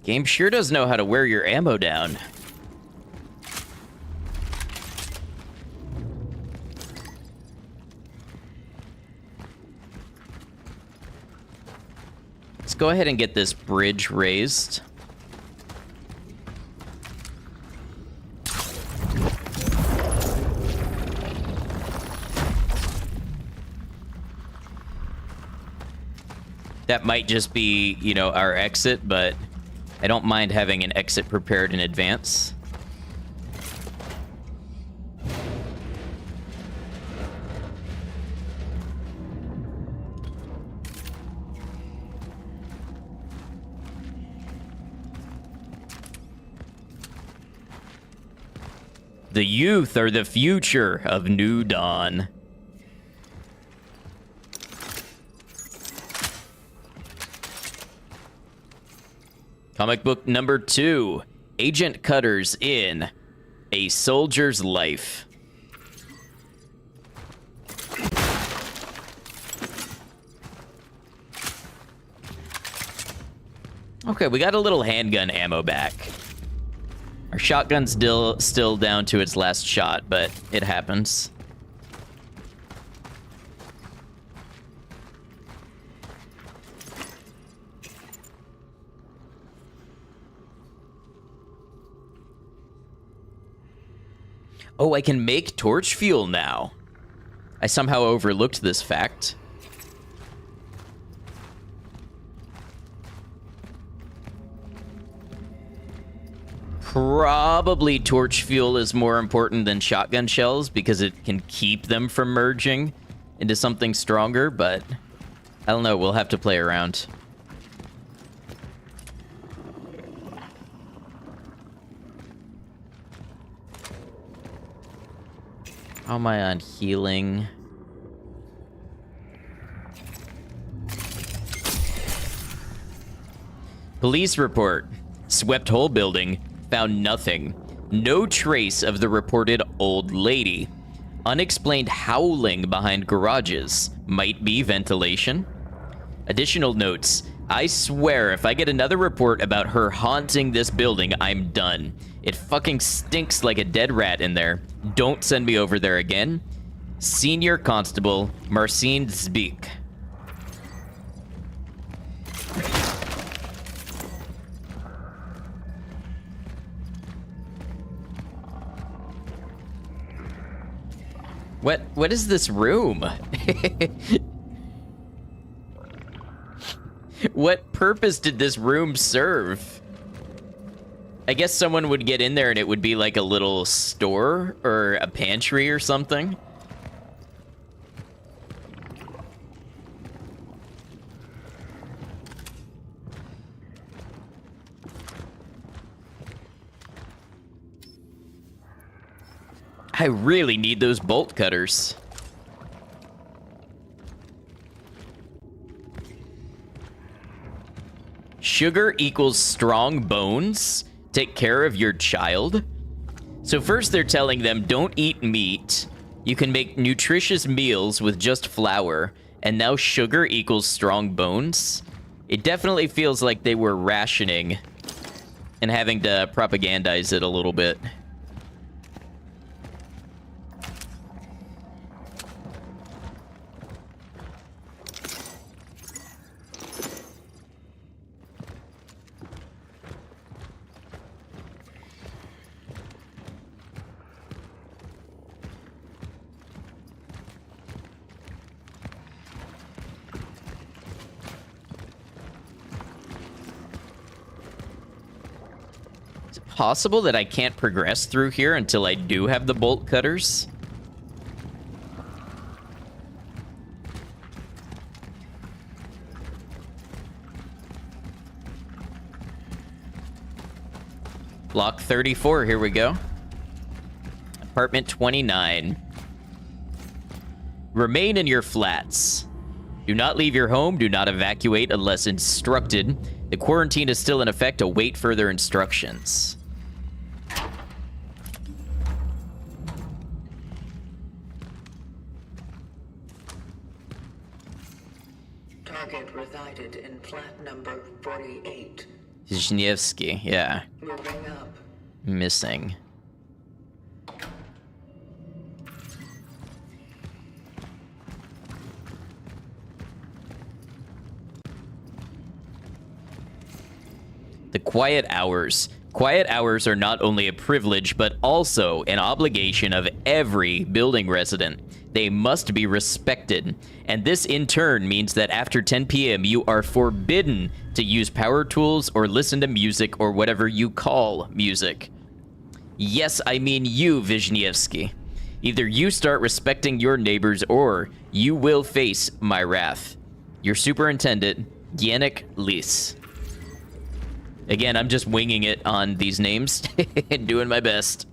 Speaker 1: Game sure does know how to wear your ammo down. Let's go ahead and get this bridge raised. That might just be, you know, our exit, but I don't mind having an exit prepared in advance. The youth are the future of New Dawn. Comic book number 2, Agent Cutter's in A Soldier's Life. Okay, we got a little handgun ammo back. Our shotgun's still down to its last shot, but it happens. Oh, I can make torch fuel now. I somehow overlooked this fact. Probably torch fuel is more important than shotgun shells because it can keep them from merging into something stronger, but I don't know, we'll have to play around. How am I on healing? Police report. Swept whole building. Found nothing. No trace of the reported old lady. Unexplained howling behind garages. Might be ventilation. Additional notes. I swear if I get another report about her haunting this building, I'm done. It fucking stinks like a dead rat in there. Don't send me over there again. Senior Constable Marcin Zbik. What is this room? What purpose did this room serve? I guess someone would get in there and it would be like a little store or a pantry or something. I really need those bolt cutters. Sugar equals strong bones. Take care of your child. So first they're telling them don't eat meat. You can make nutritious meals with just flour. And now sugar equals strong bones. It definitely feels like they were rationing and having to propagandize it a little bit. Possible that I can't progress through here until I do have the bolt cutters? Block 34, here we go. Apartment 29. Remain in your flats. Do not leave your home, do not evacuate unless instructed. The quarantine is still in effect, await further instructions.
Speaker 4: Target resided in flat number 48.
Speaker 1: Zhnievsky, yeah.
Speaker 4: Moving up.
Speaker 1: Missing. The quiet hours. Quiet hours are not only a privilege, but also an obligation of every building resident. They must be respected. And this in turn means that after 10 p.m. you are forbidden to use power tools or listen to music or whatever you call music. Yes, I mean you, Wisniewski. Either you start respecting your neighbors or you will face my wrath. Your superintendent, Yannick Lis. Again, I'm just winging it on these names and doing my best.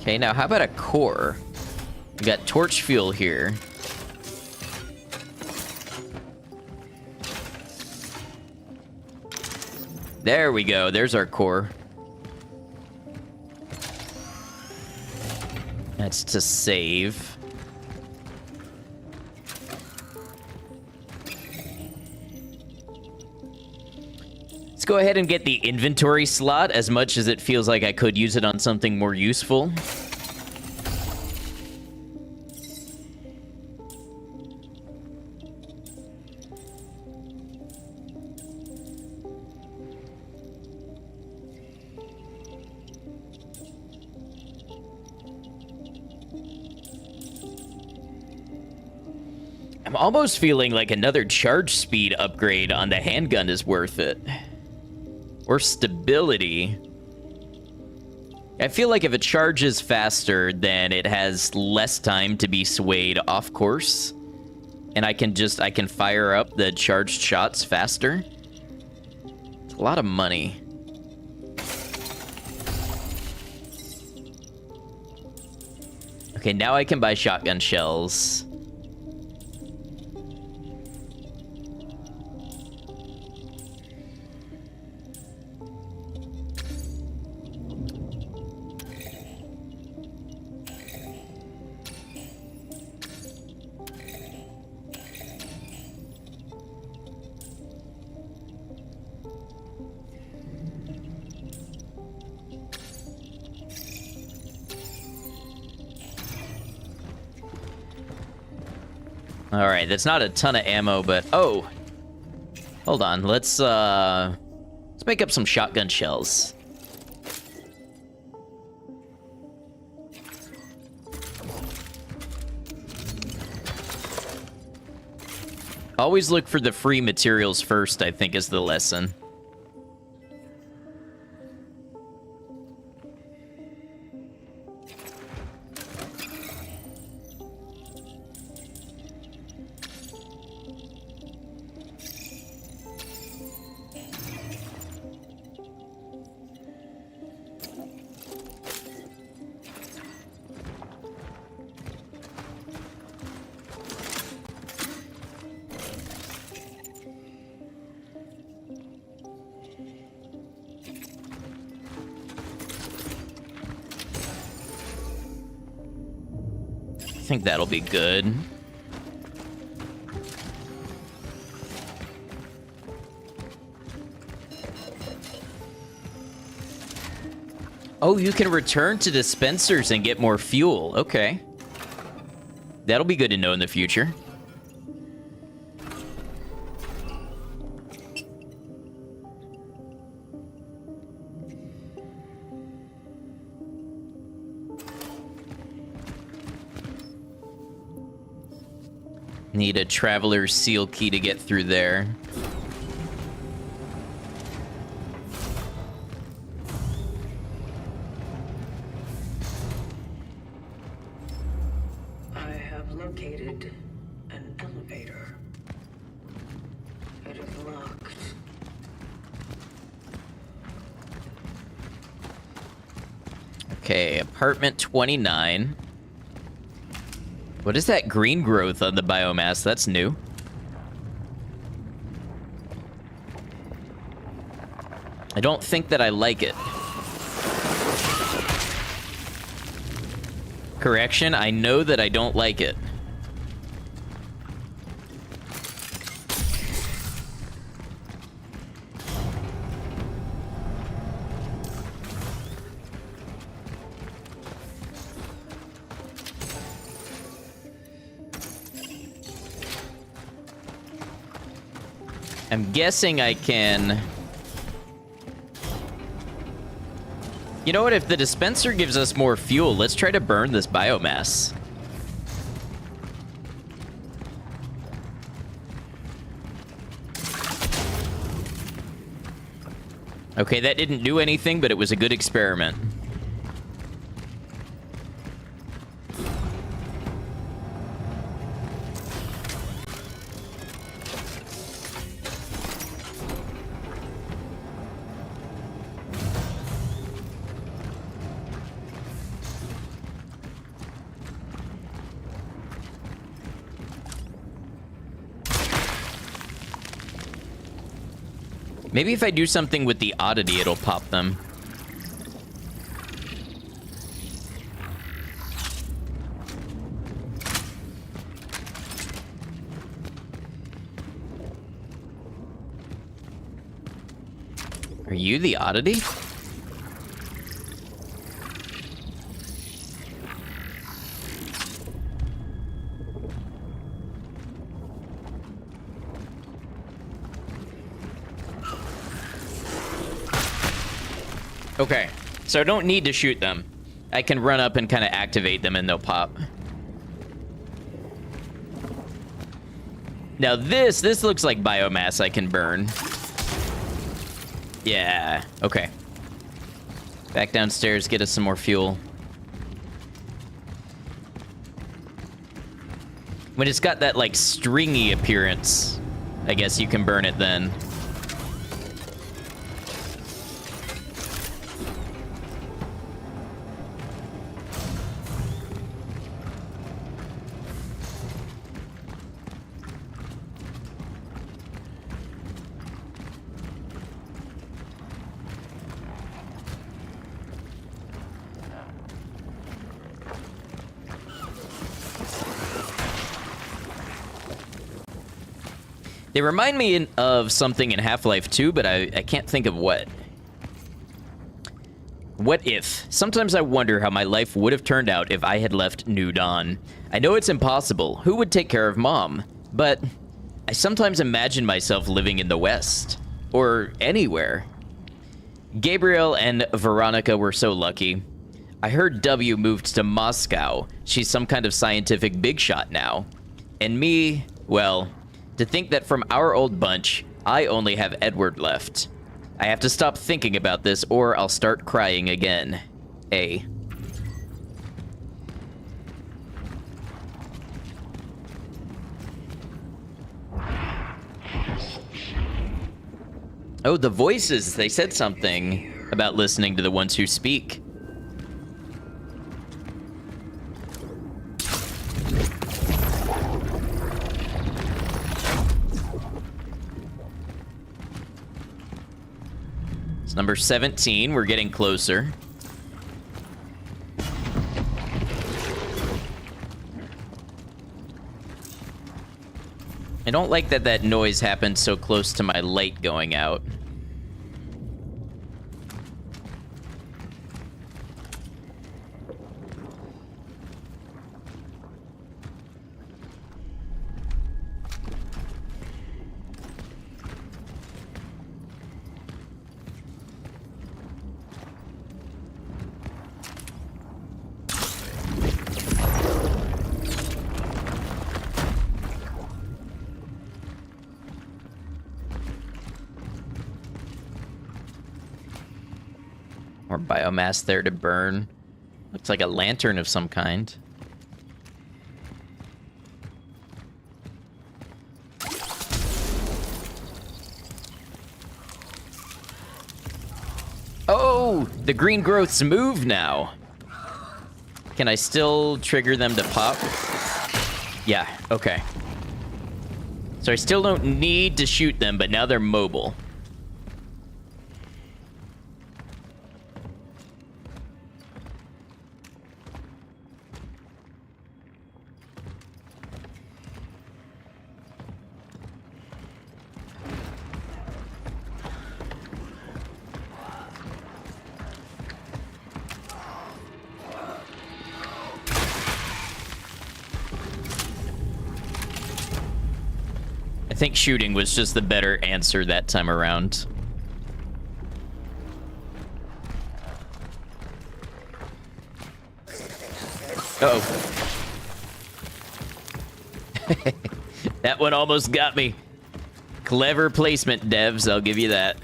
Speaker 1: Okay, now how about a core? We got torch fuel here. There we go. There's our core. That's to save. Let's go ahead and get the inventory slot, as much as it feels like I could use it on something more useful. I'm almost feeling like another charge speed upgrade on the handgun is worth it. Or stability. I feel like if it charges faster, then it has less time to be swayed off course. And I can fire up the charged shots faster. It's a lot of money. Okay, now I can buy shotgun shells. All right, that's not a ton of ammo, but oh, hold on. Let's make up some shotgun shells. Always look for the free materials first, I think, is the lesson. I think that'll be good. Oh, you can return to dispensers and get more fuel. Okay. That'll be good to know in the future. Need a traveler's seal key to get through there.
Speaker 4: I have located an elevator. It is locked.
Speaker 1: Okay, apartment 29. What is that green growth on the biomass? That's new. I don't think that I like it. Correction, I know that I don't like it. I'm guessing I can... You know what? If the dispenser gives us more fuel, let's try to burn this biomass. Okay, that didn't do anything, but it was a good experiment. Maybe if I do something with the oddity, it'll pop them. Are you the oddity? Okay, so I don't need to shoot them. I can run up and kind of activate them and they'll pop. Now this looks like biomass I can burn. Yeah, okay. Back downstairs, get us some more fuel. When it's got that, like, stringy appearance, I guess you can burn it then. They remind me of something in Half-Life 2, but I can't think of what. What if? Sometimes I wonder how my life would have turned out if I had left New Dawn. I know it's impossible. Who would take care of Mom? But I sometimes imagine myself living in the West. Or anywhere. Gabriel and Veronica were so lucky. I heard W moved to Moscow. She's some kind of scientific big shot now. And me, well... to think that from our old bunch, I only have Edward left. I have to stop thinking about this or I'll start crying again. A. Oh, the voices. They said something about listening to the ones who speak. Number 17, we're getting closer. I don't like that that noise happened so close to my light going out. More biomass there to burn. Looks like a lantern of some kind. Oh, the green growths move now. Can I still trigger them to pop? Yeah, okay. So I still don't need to shoot them, but now they're mobile. I think shooting was just the better answer that time around. Uh-oh. That one almost got me. Clever placement, devs, I'll give you that.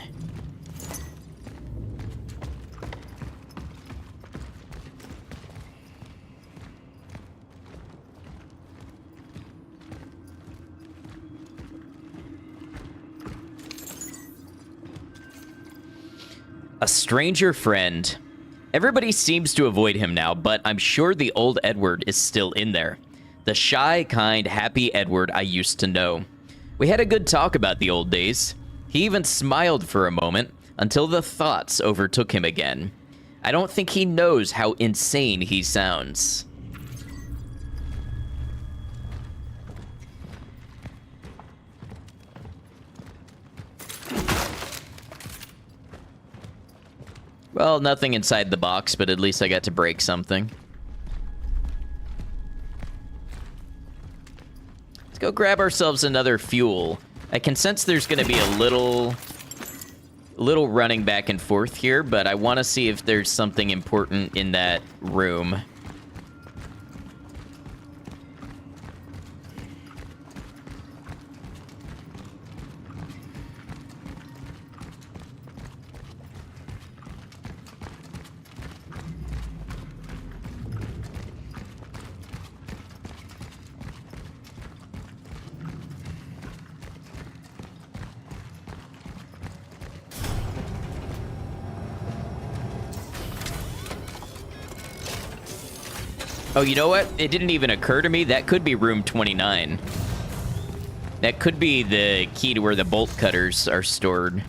Speaker 1: A stranger friend. Everybody seems to avoid him now, but I'm sure the old Edward is still in there. The shy, kind, happy Edward I used to know. We had a good talk about the old days. He even smiled for a moment until the thoughts overtook him again. I don't think he knows how insane he sounds. Well, nothing inside the box, but at least I got to break something. Let's go grab ourselves another fuel. I can sense there's going to be a little running back and forth here, but I want to see if there's something important in that room. Oh, you know what? It didn't even occur to me. That could be room 29. That could be the key to where the bolt cutters are stored.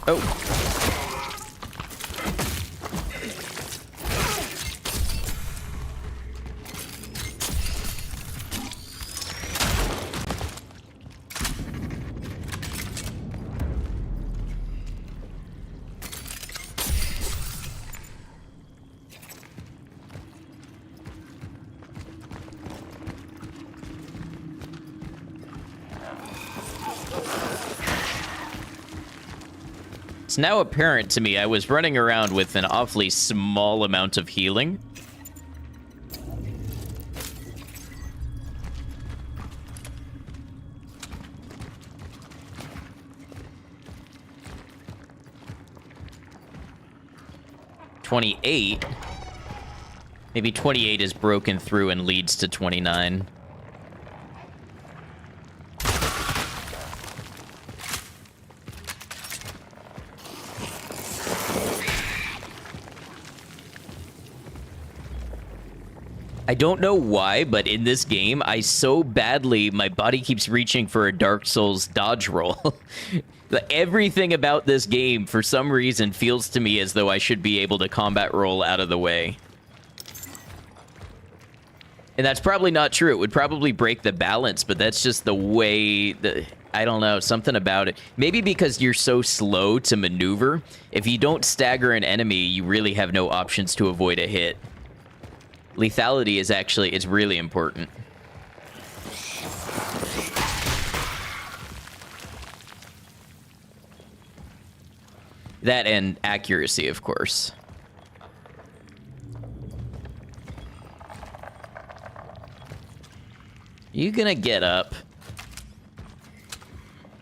Speaker 1: Oh. It's now apparent to me I was running around with an awfully small amount of healing. $28. Maybe 28 is broken through and leads to 29. I don't know why, but in this game, my body keeps reaching for a Dark Souls dodge roll. Everything about this game, for some reason, feels to me as though I should be able to combat roll out of the way. And that's probably not true. It would probably break the balance, but that's just the way I don't know, something about it. Maybe because you're so slow to maneuver, if you don't stagger an enemy, you really have no options to avoid a hit. Lethality is actually, it's really important. That and accuracy, of course. You gonna get up?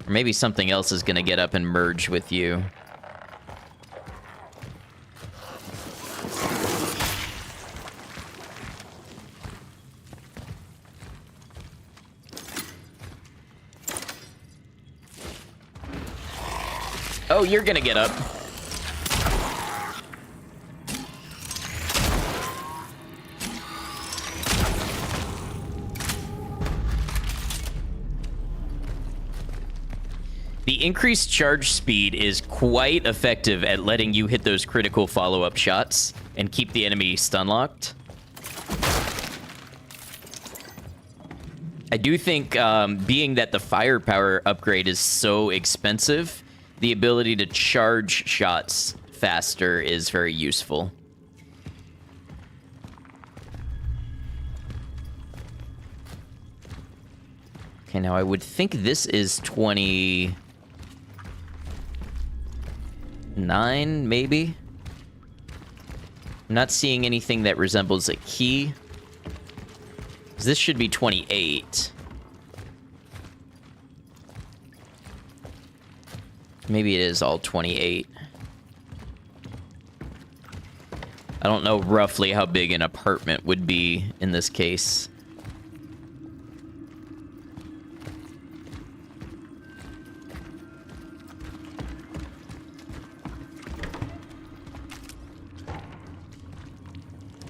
Speaker 1: Or maybe something else is gonna get up and merge with you. Oh, you're gonna get up. The increased charge speed is quite effective at letting you hit those critical follow-up shots and keep the enemy stun-locked. I do think, being that the firepower upgrade is so expensive, the ability to charge shots faster is very useful. Okay, now I would think this is 29, maybe? I'm not seeing anything that resembles a key. This should be 28. Maybe it is all 28. I don't know roughly how big an apartment would be in this case.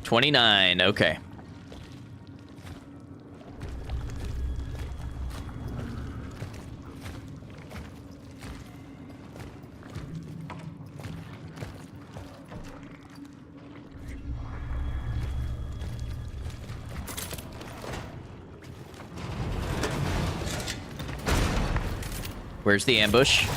Speaker 1: $29, okay. Where's the ambush?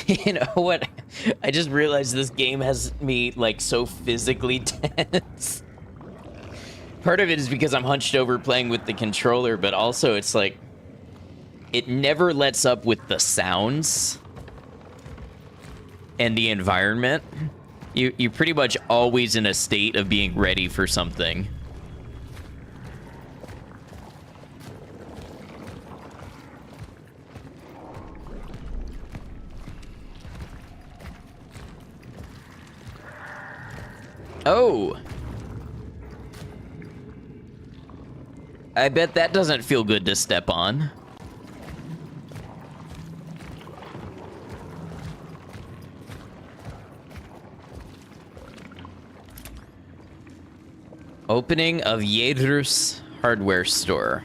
Speaker 1: You know what? I just realized this game has me, like, so physically tense. Part of it is because I'm hunched over playing with the controller, but also it's like, it never lets up with the sounds and the environment. You're pretty much always in a state of being ready for something. Oh! I bet that doesn't feel good to step on. Opening of Yedrus hardware store.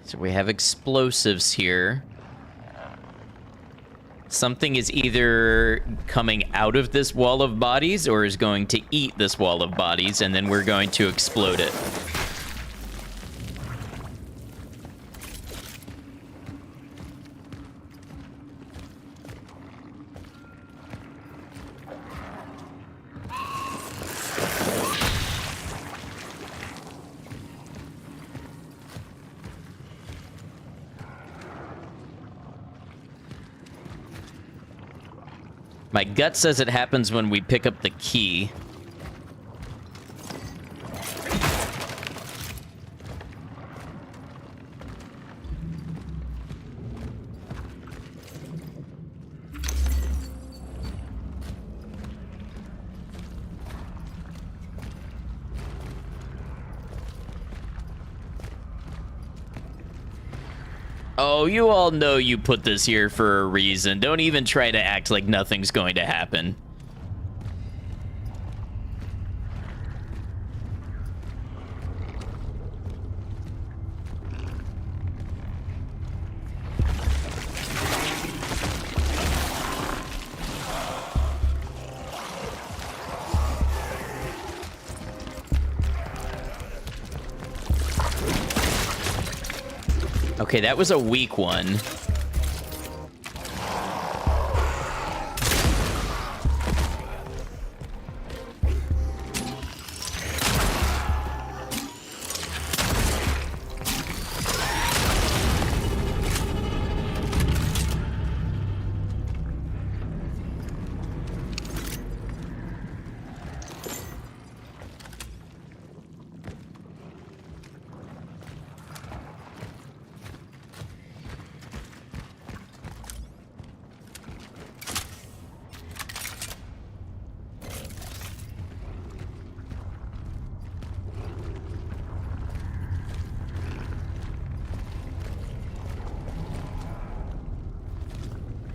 Speaker 1: So we have explosives here. Something is either coming out of this wall of bodies or is going to eat this wall of bodies, and then we're going to explode it. My gut says it happens when we pick up the key. Oh, you all know you put this here for a reason. Don't even try to act like nothing's going to happen. Okay, that was a weak one.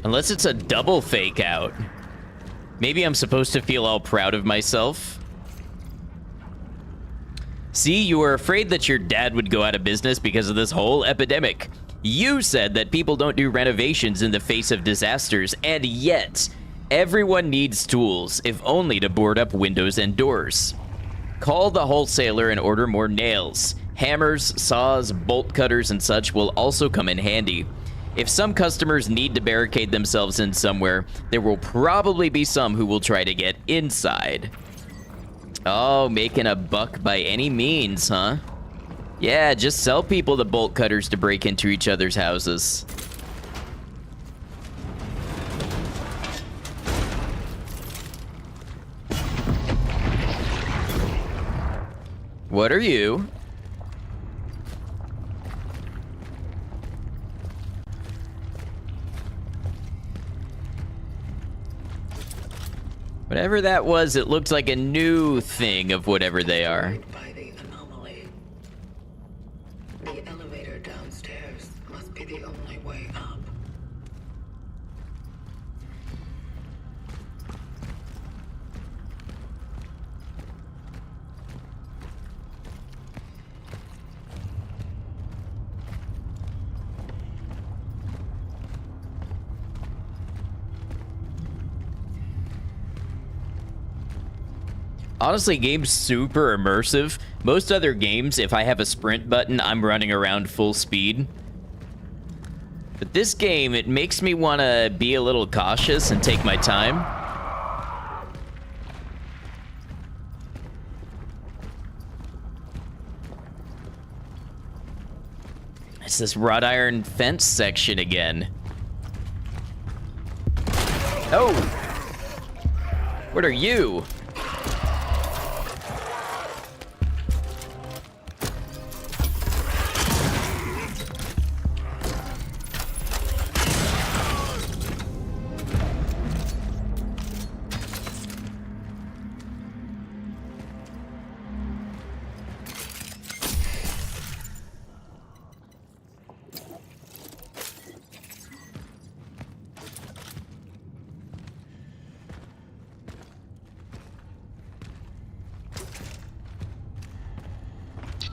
Speaker 1: Unless it's a double fake out. Maybe I'm supposed to feel all proud of myself. See, you were afraid that your dad would go out of business because of this whole epidemic. You said that people don't do renovations in the face of disasters, and yet everyone needs tools, if only to board up windows and doors. Call the wholesaler and order more nails. Hammers, saws, bolt cutters, and such will also come in handy. If some customers need to barricade themselves in somewhere, there will probably be some who will try to get inside. Oh, making a buck by any means, huh? Yeah, just sell people the bolt cutters to break into each other's houses. What are you? Whatever that was, it looked like a new thing of whatever they are.
Speaker 4: By the anomaly. The elevator downstairs must be the only way up.
Speaker 1: Honestly, game's super immersive. Most other games, if I have a sprint button, I'm running around full speed. But this game, it makes me want to be a little cautious and take my time. It's this wrought iron fence section again. Oh! What are you?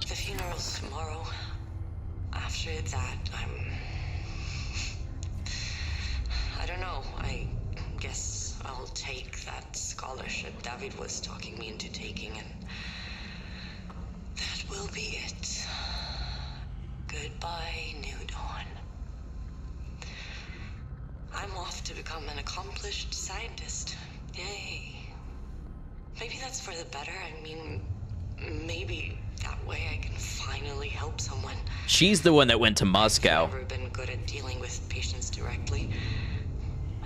Speaker 4: The funeral's tomorrow. After that, I don't know. I guess I'll take that scholarship David was talking me into taking, and that will be it. Goodbye, New Dawn. I'm off to become an accomplished scientist. Yay. Maybe that's for the better. I mean, maybe that way I can finally help someone.
Speaker 1: She's the one that went to Moscow.
Speaker 4: I've never been good at dealing with patients directly,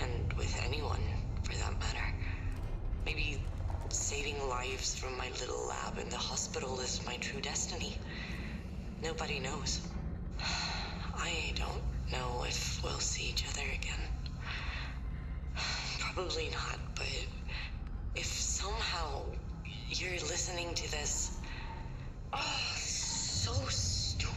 Speaker 4: and with anyone, for that matter. Maybe saving lives from my little lab in the hospital is my true destiny. Nobody knows. I don't know if we'll see each other again. Probably not, but if somehow you're listening to this... Oh, so stupid.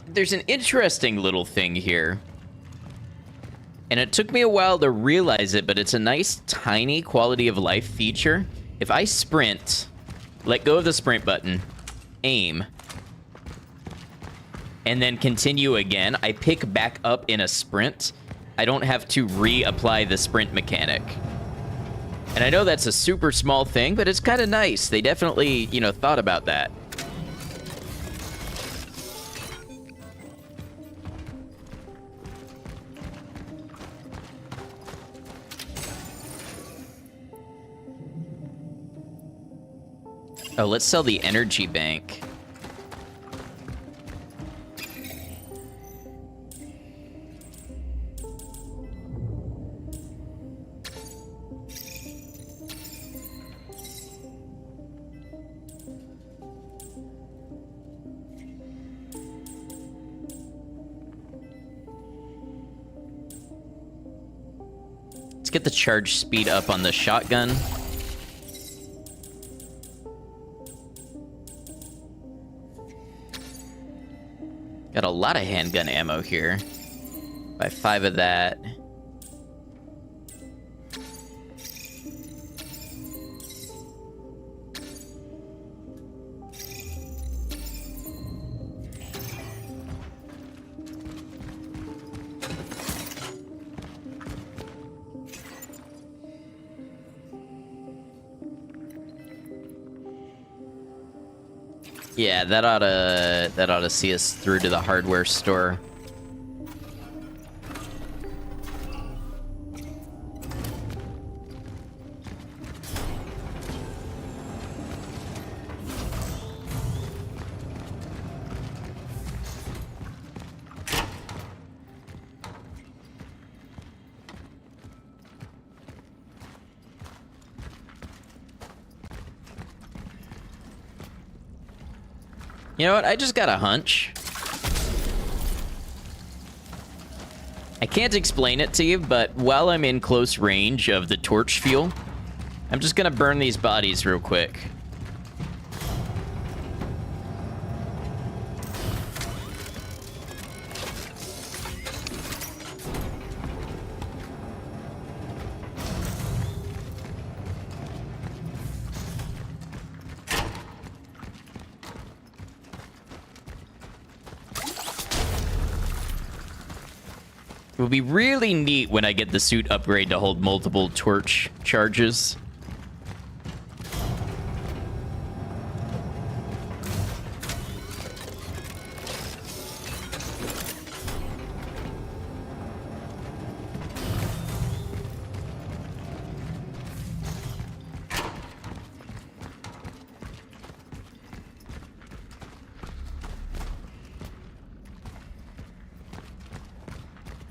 Speaker 1: There's an interesting little thing here. And it took me a while to realize it, but it's a nice, tiny quality of life feature. If I sprint, let go of the sprint button, aim, and then continue again, I pick back up in a sprint. I don't have to reapply the sprint mechanic. And I know that's a super small thing, but it's kind of nice. They definitely, you know, thought about that. Oh, let's sell the energy bank. Let's get the charge speed up on the shotgun. Got a lot of handgun ammo here. Buy 5 of that. Yeah, that ought to see us through to the hardware store. You know what? I just got a hunch. I can't explain it to you, but while I'm in close range of the torch fuel, I'm just gonna burn these bodies real quick. It will be really neat when I get the suit upgrade to hold multiple torch charges.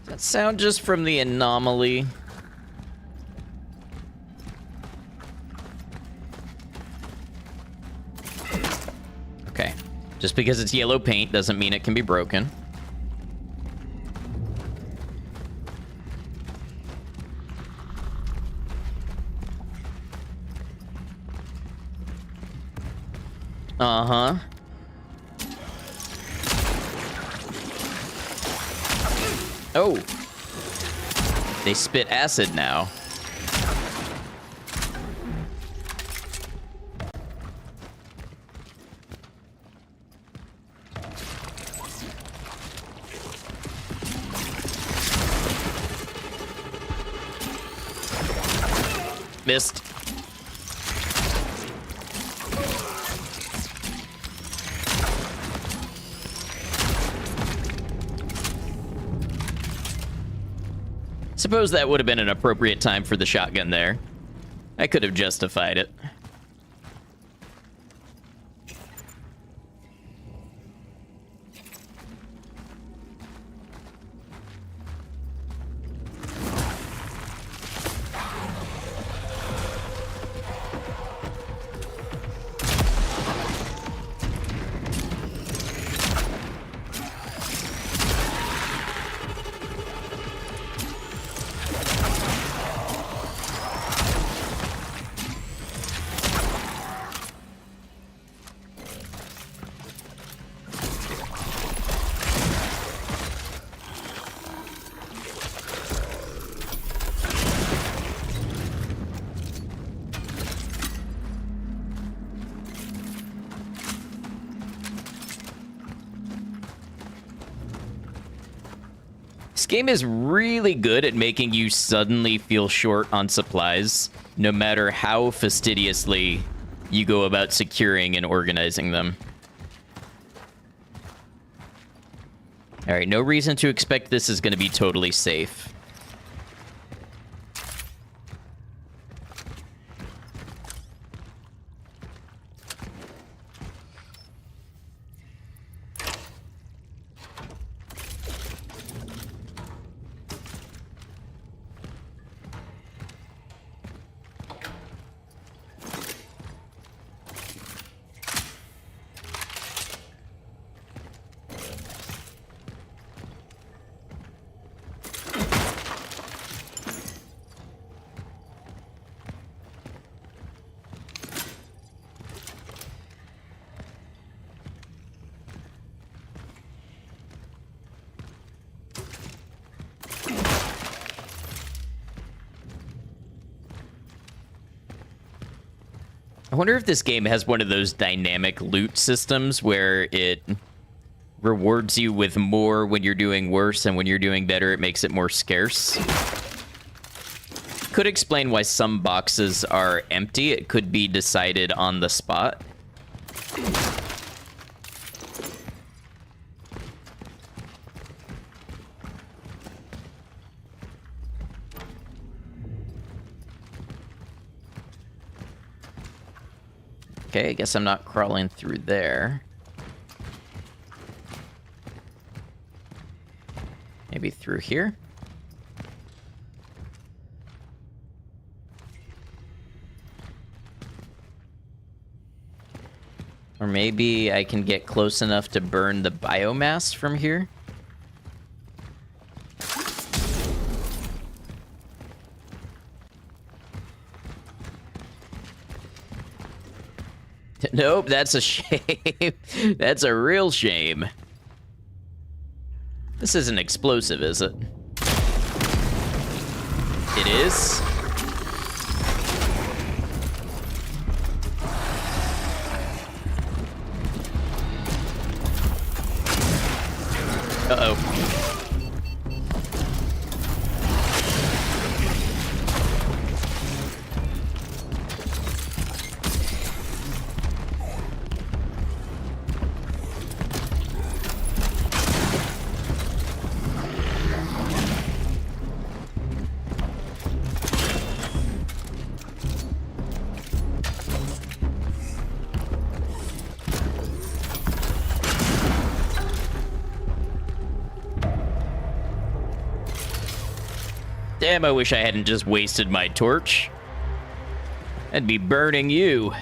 Speaker 1: That sound just from the anomaly. Okay. Just because it's yellow paint doesn't mean it can be broken. Uh-huh. Oh. They spit acid now. Missed. Suppose that would have been an appropriate time for the shotgun there. I could have justified it. This game is really good at making you suddenly feel short on supplies, no matter how fastidiously you go about securing and organizing them. Alright, no reason to expect this is going to be totally safe. I wonder if this game has one of those dynamic loot systems where it rewards you with more when you're doing worse, and when you're doing better, it makes it more scarce. Could explain why some boxes are empty. It could be decided on the spot. Okay, I guess I'm not crawling through there. Maybe through here? Or maybe I can get close enough to burn the biomass from here? Nope, that's a shame. That's a real shame. This isn't explosive, is it? It is? Uh-oh. Damn, I wish I hadn't just wasted my torch. I'd be burning you.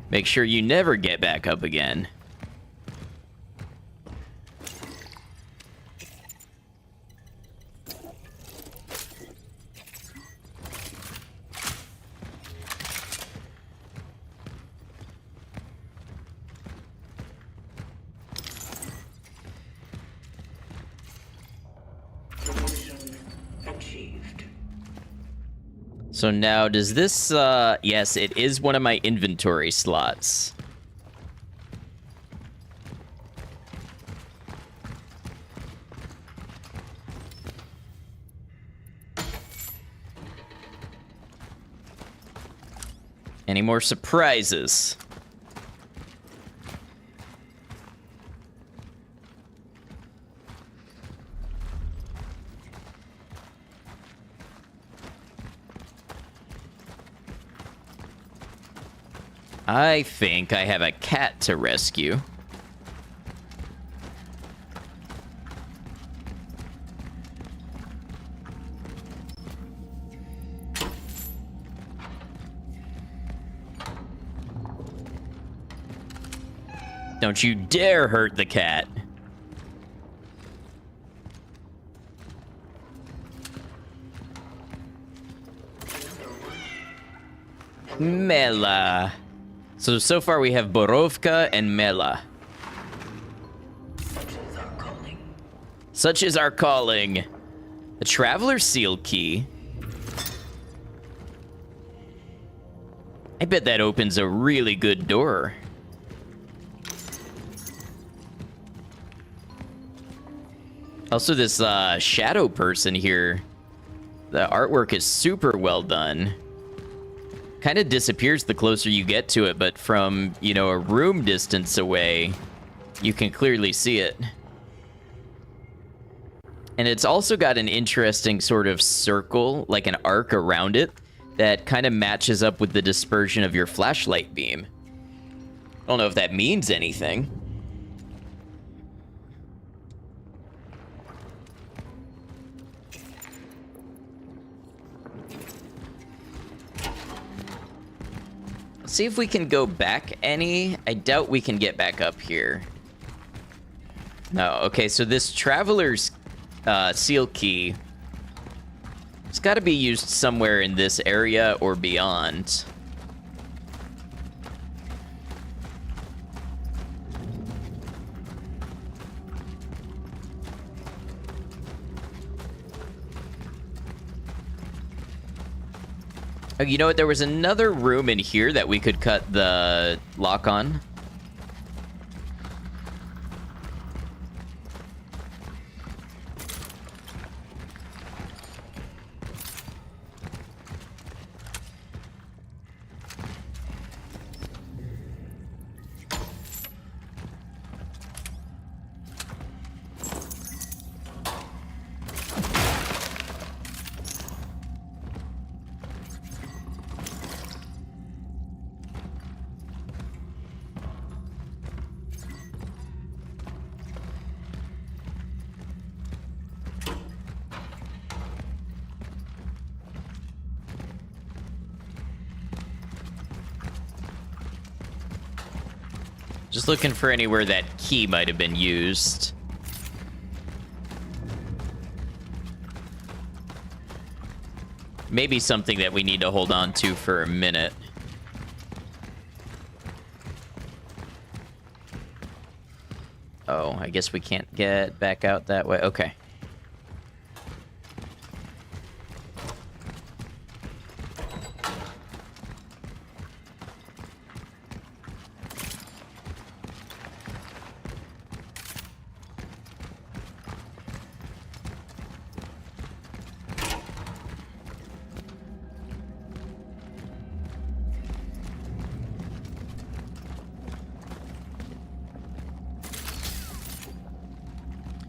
Speaker 1: Make sure you never get back up again. So now, does this, yes, it is one of my inventory slots. Any more surprises? I think I have a cat to rescue. Don't you dare hurt the cat. Mela. So far we have Borovka and Mela. Such is our calling. A traveler seal key. I bet that opens a really good door. Also, this shadow person here, the artwork is super well done. Kind of disappears the closer you get to it, but from, you know, a room distance away, you can clearly see it. And it's also got an interesting sort of circle, like an arc around it, that kind of matches up with the dispersion of your flashlight beam. I don't know if that means anything. See if we can go back any. I doubt we can get back up here. No, okay, so this traveler's seal key, it's got to be used somewhere in this area or beyond. Oh, you know what? There was another room in here that we could cut the lock on. Just looking for anywhere that key might have been used. Maybe something that we need to hold on to for a minute. Oh, I guess we can't get back out that way. Okay.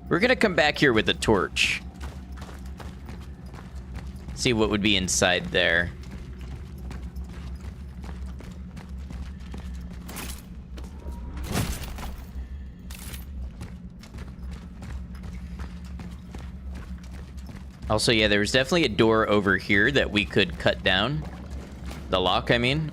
Speaker 1: We're gonna come back here with a torch. See what would be inside there. Also, yeah, there was definitely a door over here that we could cut down. The lock, I mean.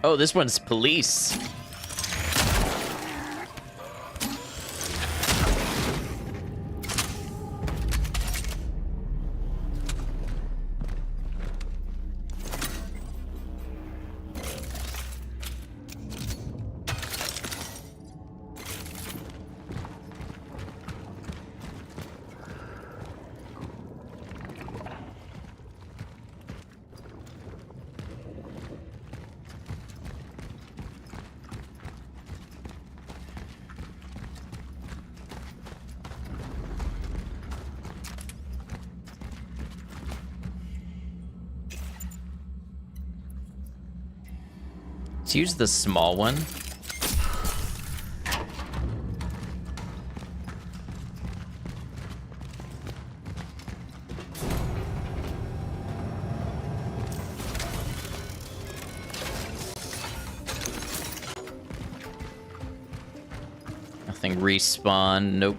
Speaker 1: Oh, this one's police. Let's use the small one. Nothing respawn, nope.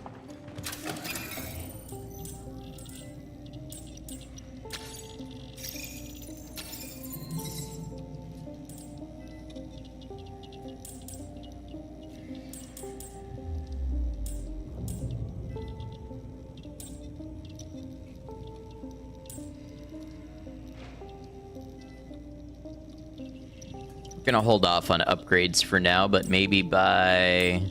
Speaker 1: Gonna hold off on upgrades for now, but maybe by...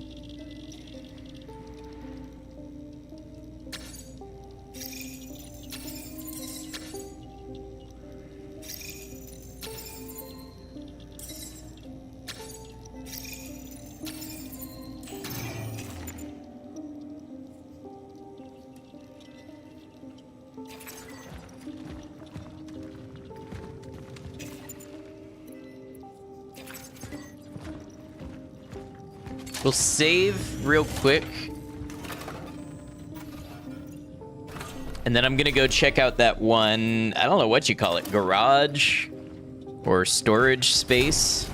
Speaker 1: We'll save real quick. And then I'm gonna go check out that one, I don't know what you call it, garage or storage space.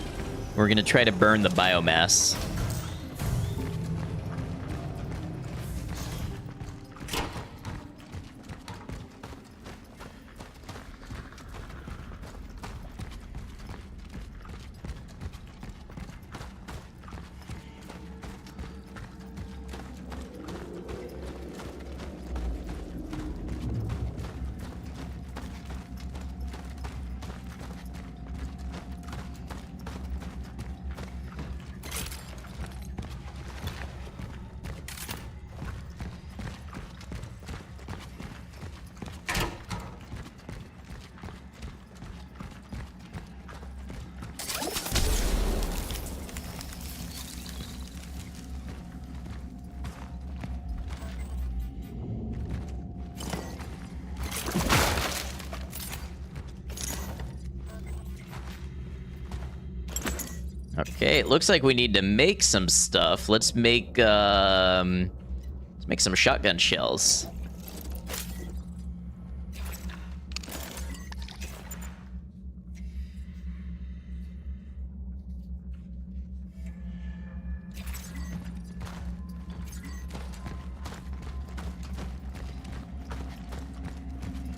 Speaker 1: We're gonna try to burn the biomass. Okay, it looks like we need to make some stuff. Let's make Make some shotgun shells.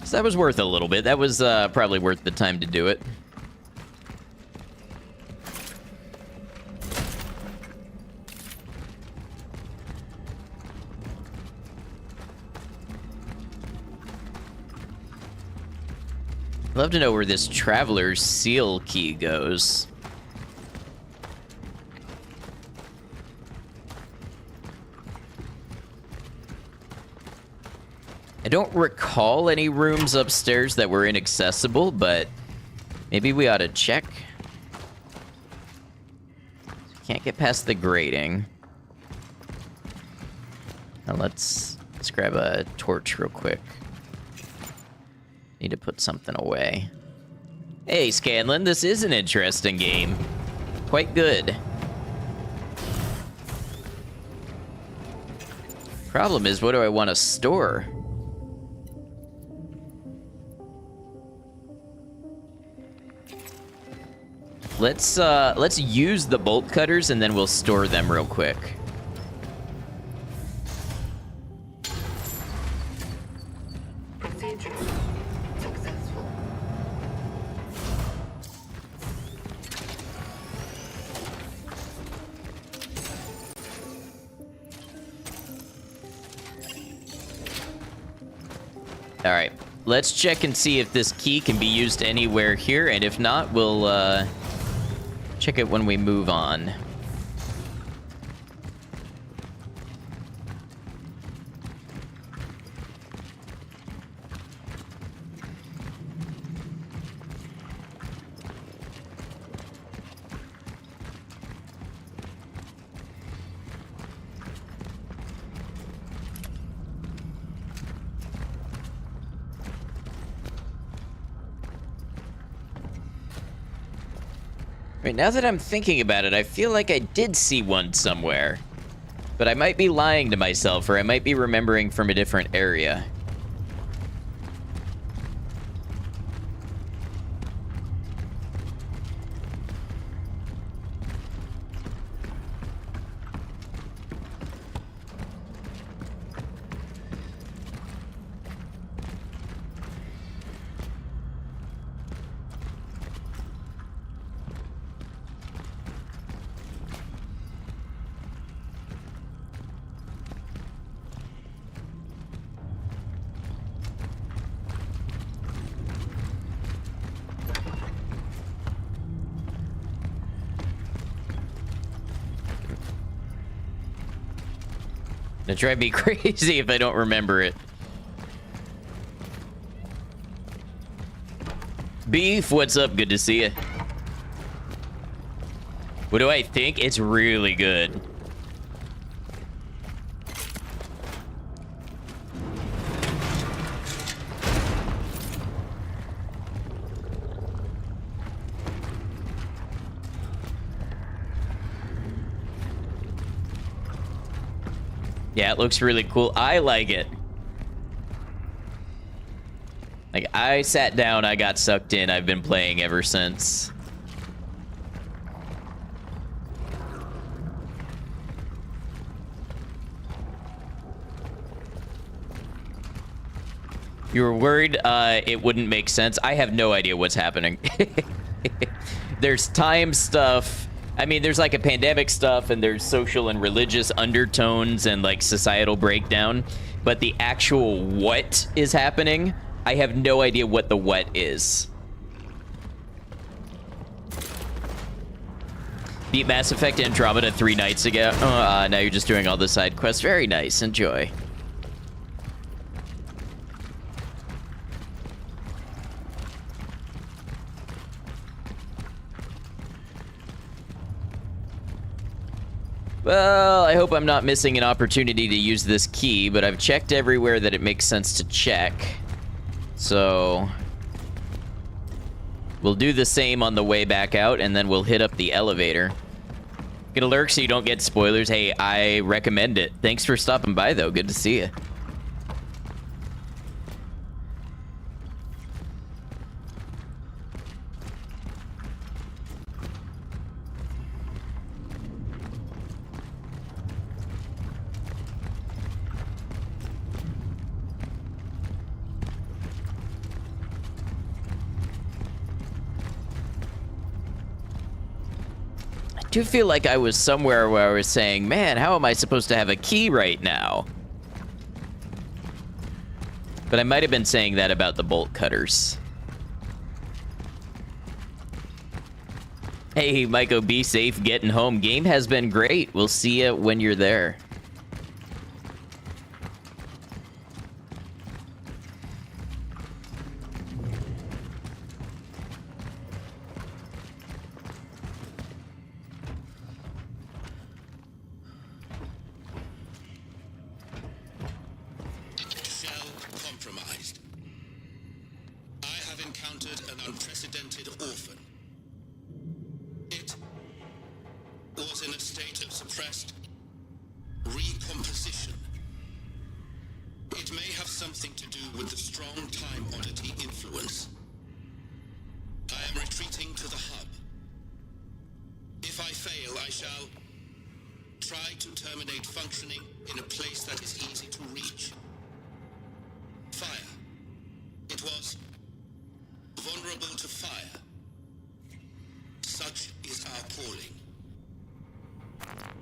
Speaker 1: So that was worth a little bit. That was probably worth the time to do it. I'd love to know where this Traveler's Seal key goes. I don't recall any rooms upstairs that were inaccessible, but maybe we ought to check. Can't get past the grating. Now let's grab a torch real quick. Need to put something away. Hey, Scanlan, this is an interesting game. Quite good. Problem is, what do I want to store? Let's use the bolt cutters and then we'll store them real quick.
Speaker 4: Procedure successful.
Speaker 1: All right, let's check and see if this key can be used anywhere here, and if not, we'll check it when we move on. Right, now that I'm thinking about it, I feel like I did see one somewhere. But I might be lying to myself, or I might be remembering from a different area. It'll drive me crazy if I don't remember it. Beef, what's up? Good to see you. What do I think? It's really good. Yeah, it looks really cool. I like it. Like, I sat down, I got sucked in. I've been playing ever since. You were worried it wouldn't make sense? I have no idea what's happening. There's time stuff. I mean, there's like a pandemic stuff, and there's social and religious undertones and like societal breakdown. But the actual what is happening, I have no idea what the what is. Beat Mass Effect Andromeda 3 nights ago. Now you're just doing all the side quests. Very nice. Enjoy. Well, I hope I'm not missing an opportunity to use this key, but I've checked everywhere that it makes sense to check. So we'll do the same on the way back out, and then we'll hit up the elevator. Get a lurk so you don't get spoilers. Hey, I recommend it. Thanks for stopping by, though. Good to see you. I do feel like I was somewhere where I was saying, man, how am I supposed to have a key right now? But I might have been saying that about the bolt cutters. Hey, Maiko, be safe getting home. Game has been great. We'll see you when you're there.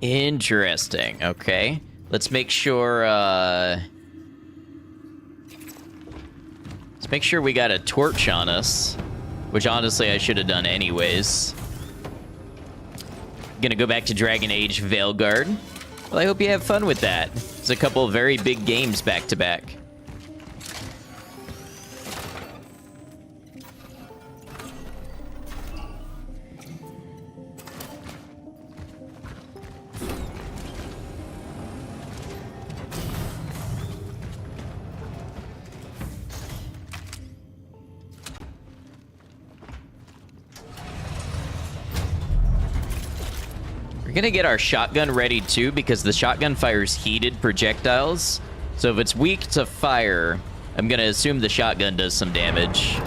Speaker 1: Interesting. Okay. Let's make sure, let's make sure we got a torch on us, which honestly I should have done anyways. Gonna go back to Dragon Age Veilguard. Well, I hope you have fun with that. It's a couple of very big games back to back. We're gonna get our shotgun ready too, because the shotgun fires heated projectiles. So if it's weak to fire, I'm gonna assume the shotgun does some damage.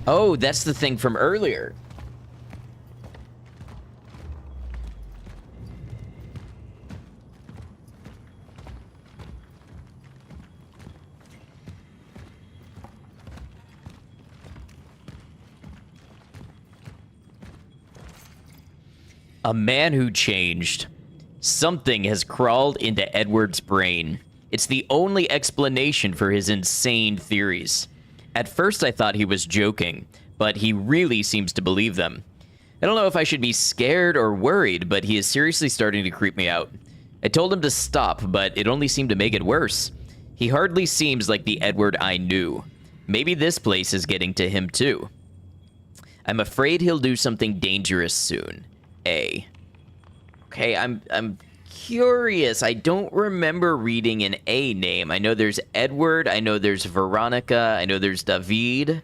Speaker 1: Oh, that's the thing from earlier. A man who changed. Something has crawled into Edward's brain. It's the only explanation for his insane theories. At first I thought he was joking, but he really seems to believe them. I don't know if I should be scared or worried, but he is seriously starting to creep me out. I told him to stop, but it only seemed to make it worse. He hardly seems like the Edward I knew. Maybe this place is getting to him too. I'm afraid he'll do something dangerous soon. A. Okay, I'm curious. I don't remember reading an A name. I know there's Edward. I know there's Veronica. I know there's David.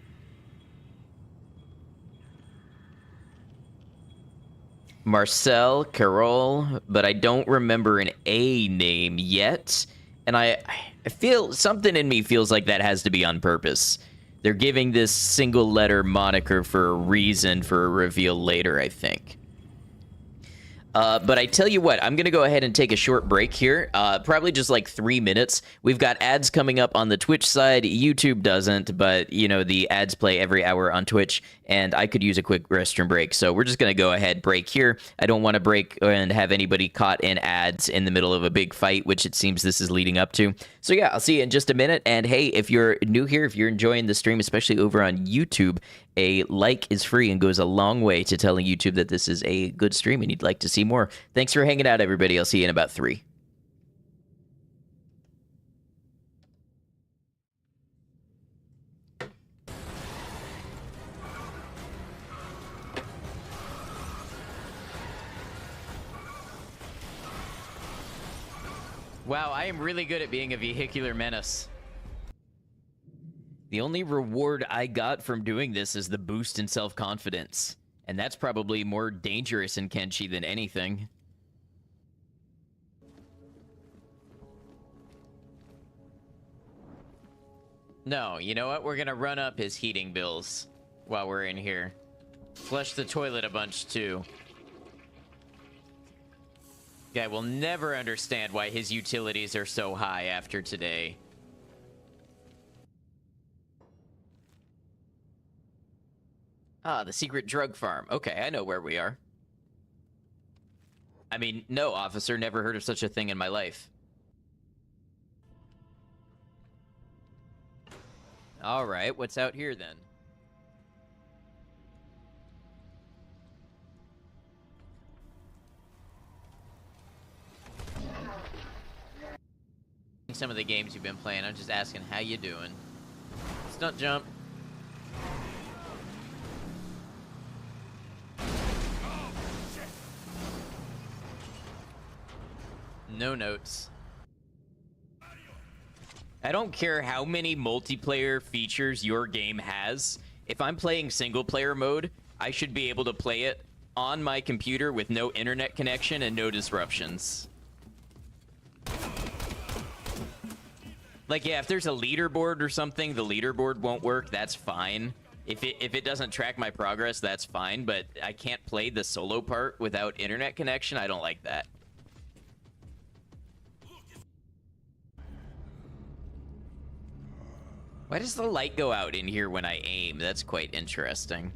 Speaker 1: Marcel, Carol, but I don't remember an A name yet. And I feel something in me feels like that has to be on purpose. They're giving this single letter moniker for a reason, for a reveal later, I think. But I tell you what, I'm going to go ahead and take a short break here, probably just like 3 minutes. We've got ads coming up on the Twitch side. YouTube doesn't, but, you know, the ads play every hour on Twitch, and I could use a quick restroom break. So we're just going to go ahead, break here. I don't want to break and have anybody caught in ads in the middle of a big fight, which it seems this is leading up to. So yeah, I'll see you in just a minute. And hey, if you're new here, if you're enjoying the stream, especially over on YouTube, a like is free and goes a long way to telling YouTube that this is a good stream and you'd like to see more. Thanks for hanging out, everybody. I'll see you in about 3. Wow, I am really good at being a vehicular menace. The only reward I got from doing this is the boost in self-confidence. And that's probably more dangerous in Kenshi than anything. No, you know what? We're gonna run up his heating bills while we're in here. Flush the toilet a bunch, too. Guy will never understand why his utilities are so high after today. Ah, the secret drug farm. Okay, I know where we are. I mean, no, officer, never heard of such a thing in my life. Alright, what's out here then? Some of the games you've been playing, I'm just asking how you doing. Stunt jump. No notes. I don't care how many multiplayer features your game has. If I'm playing single player mode, I should be able to play it on my computer with no internet connection and no disruptions. Like, yeah, if there's a leaderboard or something, the leaderboard won't work, that's fine. If it doesn't track my progress, that's fine, but I can't play the solo part without internet connection. I don't like that. Why does the light go out in here when I aim? That's quite interesting.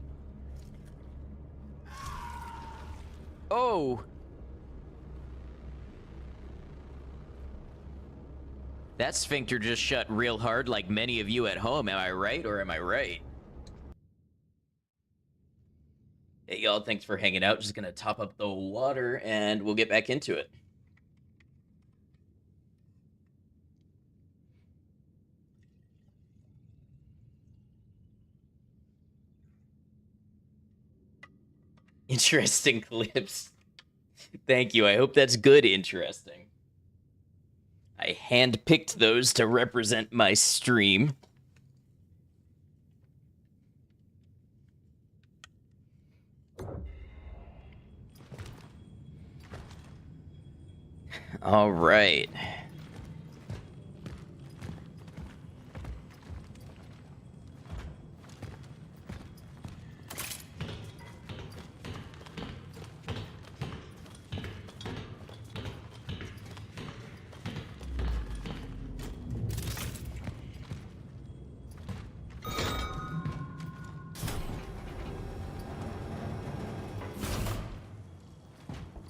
Speaker 1: Oh! That sphincter just shut real hard like many of you at home. Am I right or am I right? Hey, y'all, thanks for hanging out. Just gonna top up the water and we'll get back into it. Interesting clips. Thank you. I hope that's good interesting. I handpicked those to represent my stream. All right.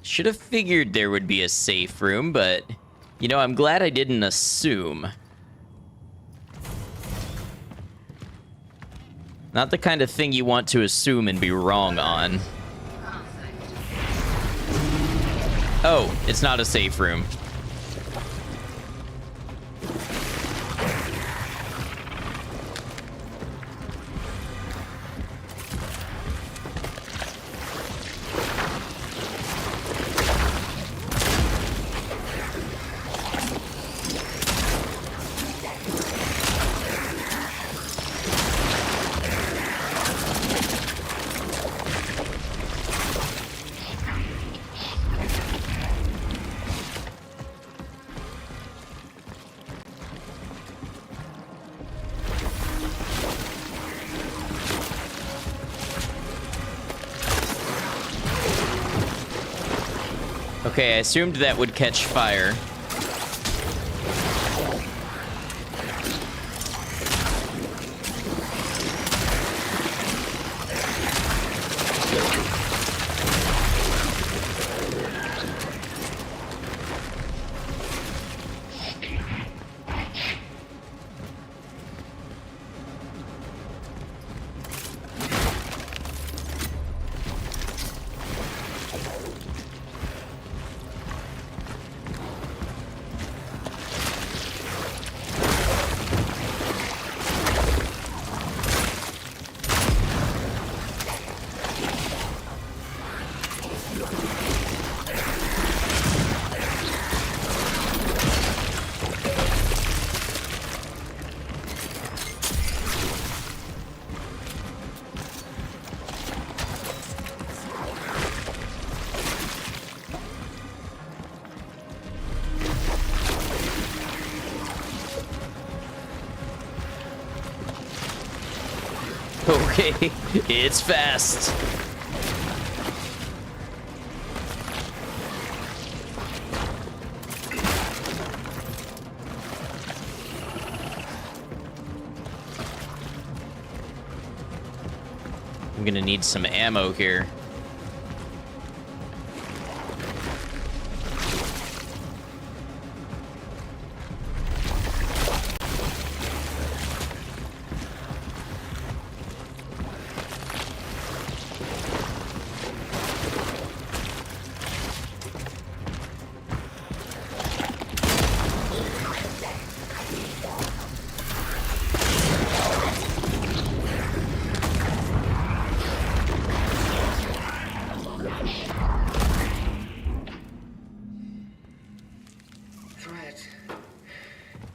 Speaker 1: Should have figured there would be a safe room, but, you know, I'm glad I didn't assume. Not the kind of thing you want to assume and be wrong on. Oh, it's not a safe room. Okay, I assumed that would catch fire. Okay, it's fast. I'm gonna need some ammo here.
Speaker 4: Threat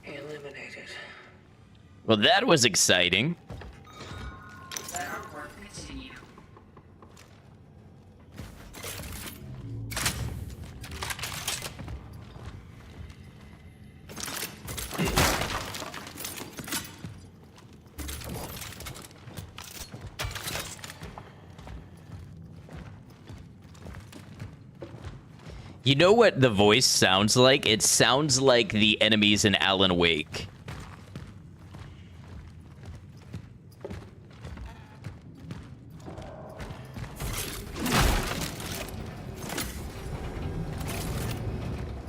Speaker 4: eliminated.
Speaker 1: Well, that was exciting.
Speaker 3: Let our work continue.
Speaker 1: You know what the voice sounds like? It sounds like the enemies in Alan Wake.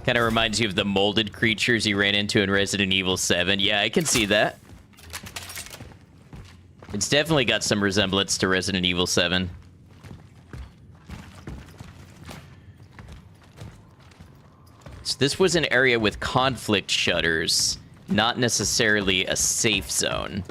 Speaker 1: Kind of reminds you of the molded creatures you ran into in Resident Evil 7. Yeah, I can see that. It's definitely got some resemblance to Resident Evil 7. So this was an area with conflict shutters, not necessarily a safe zone.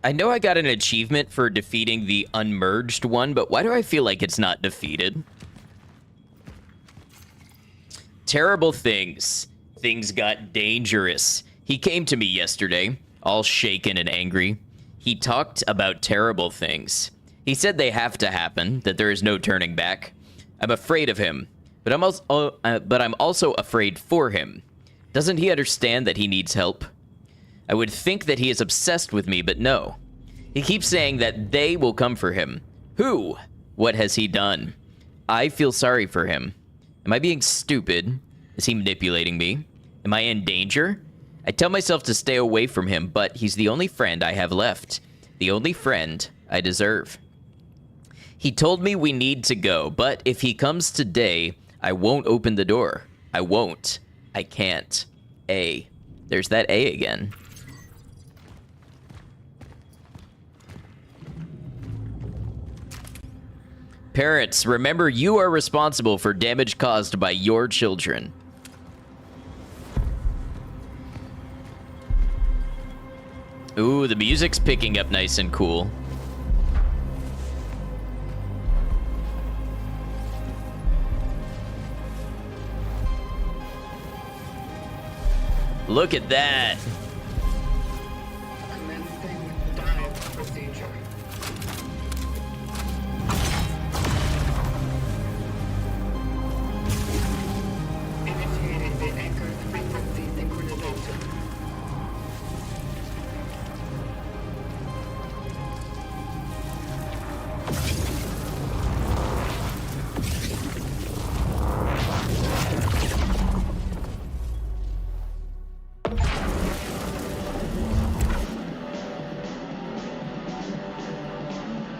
Speaker 1: I know I got an achievement for defeating the unmerged one, but why do I feel like it's not defeated? Terrible things. Things got dangerous. He came to me yesterday, all shaken and angry. He talked about terrible things. He said they have to happen, that there is no turning back. I'm afraid of him, but I'm also afraid for him. Doesn't he understand that he needs help? I would think that he is obsessed with me, but no. He keeps saying that they will come for him. Who? What has he done? I feel sorry for him. Am I being stupid? Is he manipulating me? Am I in danger? I tell myself to stay away from him, but he's the only friend I have left. The only friend I deserve. He told me we need to go, but if he comes today, I won't open the door. I won't. I can't. A. There's that A again. Parents, remember you are responsible for damage caused by your children. Ooh, the music's picking up nice and cool. Look at that.
Speaker 4: Commencing dive procedure. Initiating the anchor frequency synchronization.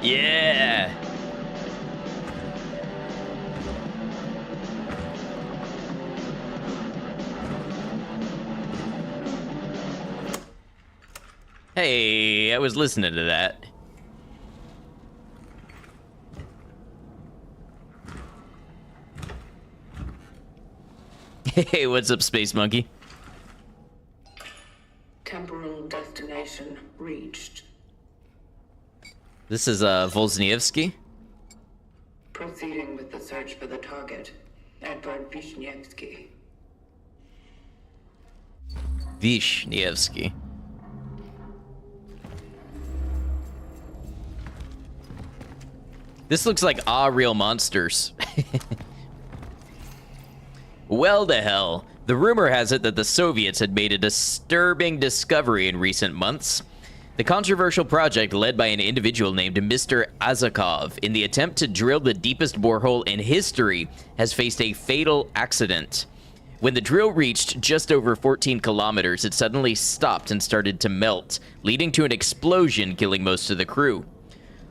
Speaker 1: Yeah. Hey, I was listening to that. Hey, what's up, Space Monkey?
Speaker 4: Temporal destination reached.
Speaker 1: This is Volzniewski.
Speaker 4: Proceeding with the search for the target, Edward Vishnievsky.
Speaker 1: Vishnievsky. This looks like real monsters. Well to hell. The rumor has it that the Soviets had made a disturbing discovery in recent months. The controversial project led by an individual named Mr. Azakov in the attempt to drill the deepest borehole in history has faced a fatal accident. When the drill reached just over 14 kilometers, it suddenly stopped and started to melt, leading to an explosion killing most of the crew.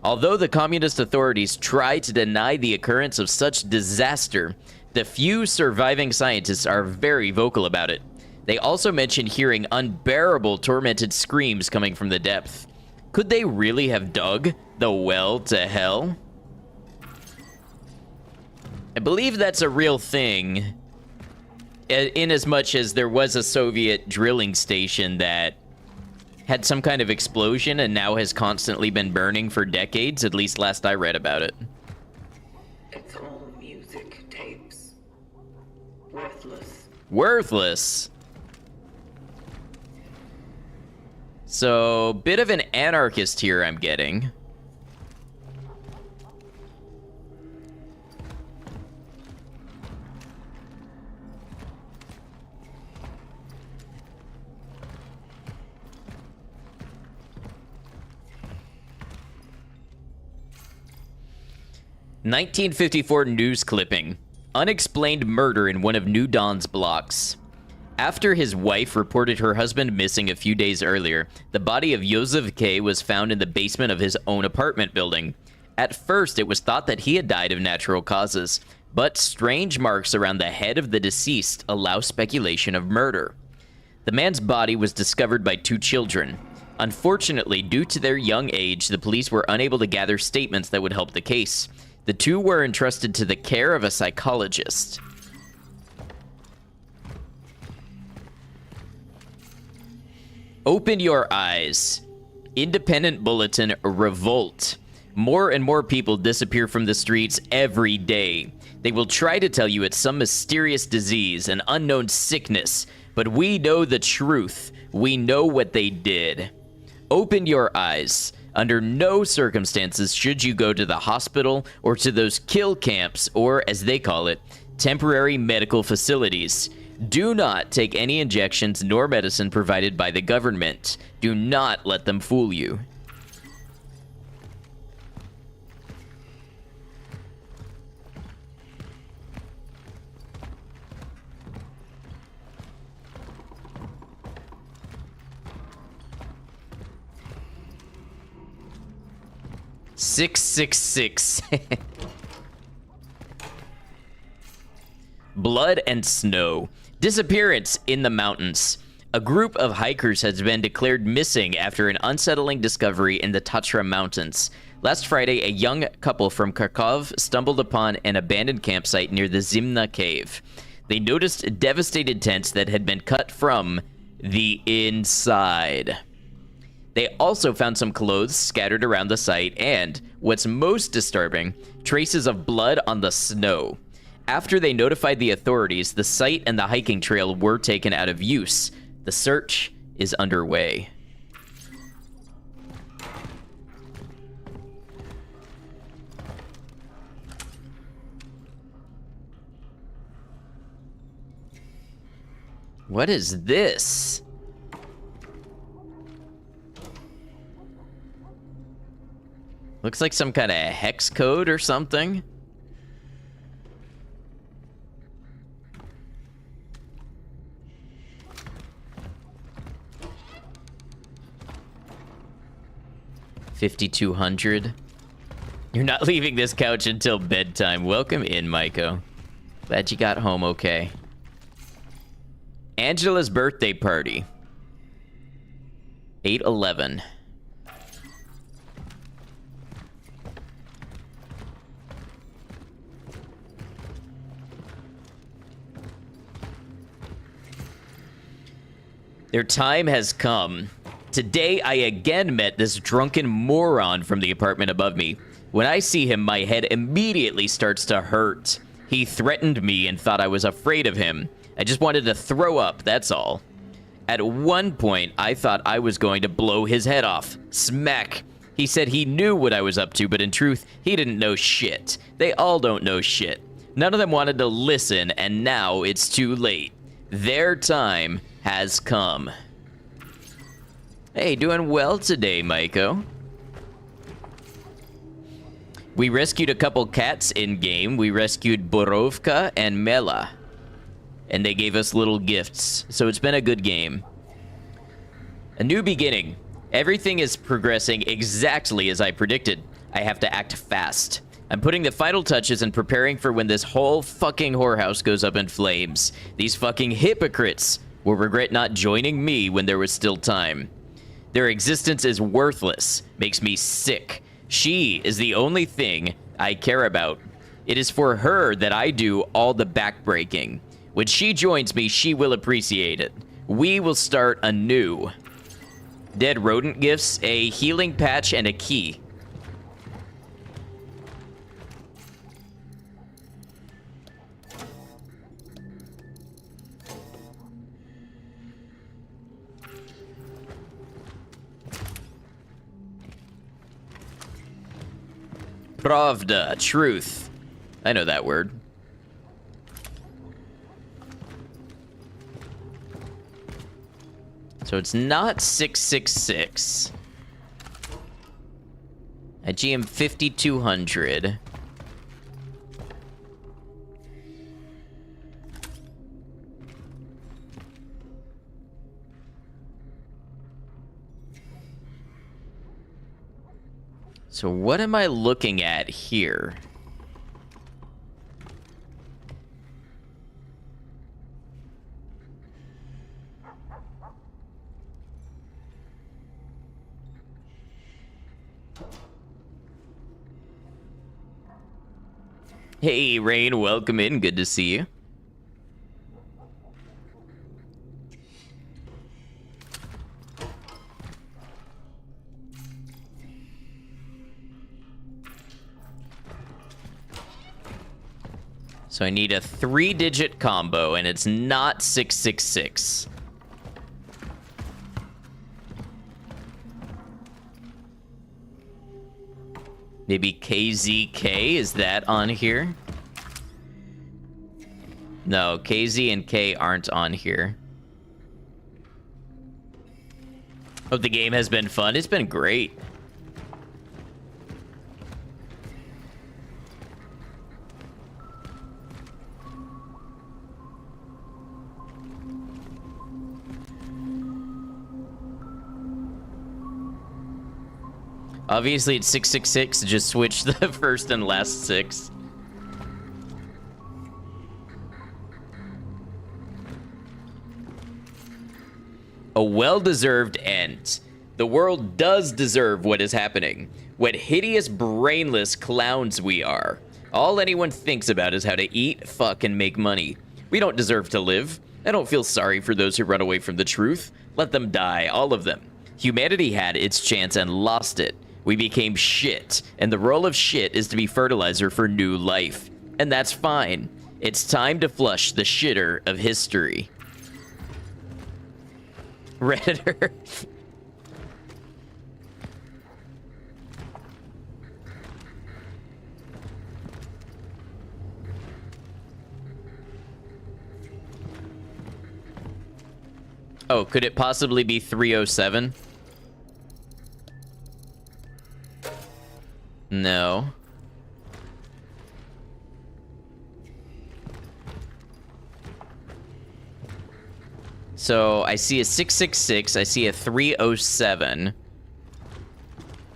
Speaker 1: Although the communist authorities try to deny the occurrence of such disaster, the few surviving scientists are very vocal about it. They also mention hearing unbearable tormented screams coming from the depth. Could they really have dug the well to hell? I believe that's a real thing, in as much as there was a Soviet drilling station that had some kind of explosion and now has constantly been burning for decades, at least last I read about it.
Speaker 4: It's all music tapes. Worthless.
Speaker 1: Worthless. So, bit of an anarchist here I'm getting. "1954 news clipping. Unexplained murder in one of New Dawn's blocks. After his wife reported her husband missing a few days earlier, the body of Yosef K. was found in the basement of his own apartment building. At first, it was thought that he had died of natural causes, but strange marks around the head of the deceased allow speculation of murder. The man's body was discovered by two children. Unfortunately, due to their young age, the police were unable to gather statements that would help the case. The two were entrusted to the care of a psychologist." Open your eyes. Independent Bulletin Revolt. More and more people disappear from the streets every day. They will try to tell you it's some mysterious disease, an unknown sickness, but we know the truth. We know what they did. Open your eyes. Under no circumstances should you go to the hospital or to those kill camps, or as they call it, temporary medical facilities. Do not take any injections nor medicine provided by the government. Do not let them fool you. "666. Blood and snow. Disappearance in the mountains. A group of hikers has been declared missing after an unsettling discovery in the Tatra Mountains. Last Friday, a young couple from Kharkov stumbled upon an abandoned campsite near the Zimna cave. They noticed devastated tents that had been cut from the inside. They also found some clothes scattered around the site and, what's most disturbing, traces of blood on the snow. After they notified the authorities, the site and the hiking trail were taken out of use. The search is underway. What is this? Looks like some kind of hex code or something. $5,200. You're not leaving this couch until bedtime. Welcome in, Maiko. Glad you got home okay. Angela's birthday party. 8/11. Their time has come. Today, I again met this drunken moron from the apartment above me. When I see him, my head immediately starts to hurt. He threatened me and thought I was afraid of him. I just wanted to throw up, that's all. At one point, I thought I was going to blow his head off. Smack. He said he knew what I was up to, but in truth, he didn't know shit. They all don't know shit. None of them wanted to listen, and now it's too late. Their time has come. Hey, doing well today, Maiko. We rescued a couple cats in-game. We rescued Borovka and Mela. And they gave us little gifts, so it's been a good game. A new beginning. Everything is progressing exactly as I predicted. I have to act fast. I'm putting the final touches and preparing for when this whole fucking whorehouse goes up in flames. These fucking hypocrites will regret not joining me when there was still time. Their existence is worthless, makes me sick. She is the only thing I care about. It is for her that I do all the backbreaking. When she joins me, she will appreciate it. We will start anew. Dead rodent gifts, a healing patch, and a key. Pravda, truth. I know that word. So it's not 666. At GM 5200. So what am I looking at here? Hey, Rain, welcome in. Good to see you. So I need a 3-digit combo, and it's not 666. Maybe KZK, is that on here? No, KZ and K aren't on here. Hope the game has been fun. It's been great. Obviously, it's 666. Just switch the first and last 6. A well-deserved end. The world does deserve what is happening. What hideous, brainless clowns we are. All anyone thinks about is how to eat, fuck, and make money. We don't deserve to live. I don't feel sorry for those who run away from the truth. Let them die, all of them. Humanity had its chance and lost it. We became shit, and the role of shit is to be fertilizer for new life. And that's fine. It's time to flush the shitter of history. Redditor. Oh, could it possibly be 307? No. So I see a 666, I see a 307.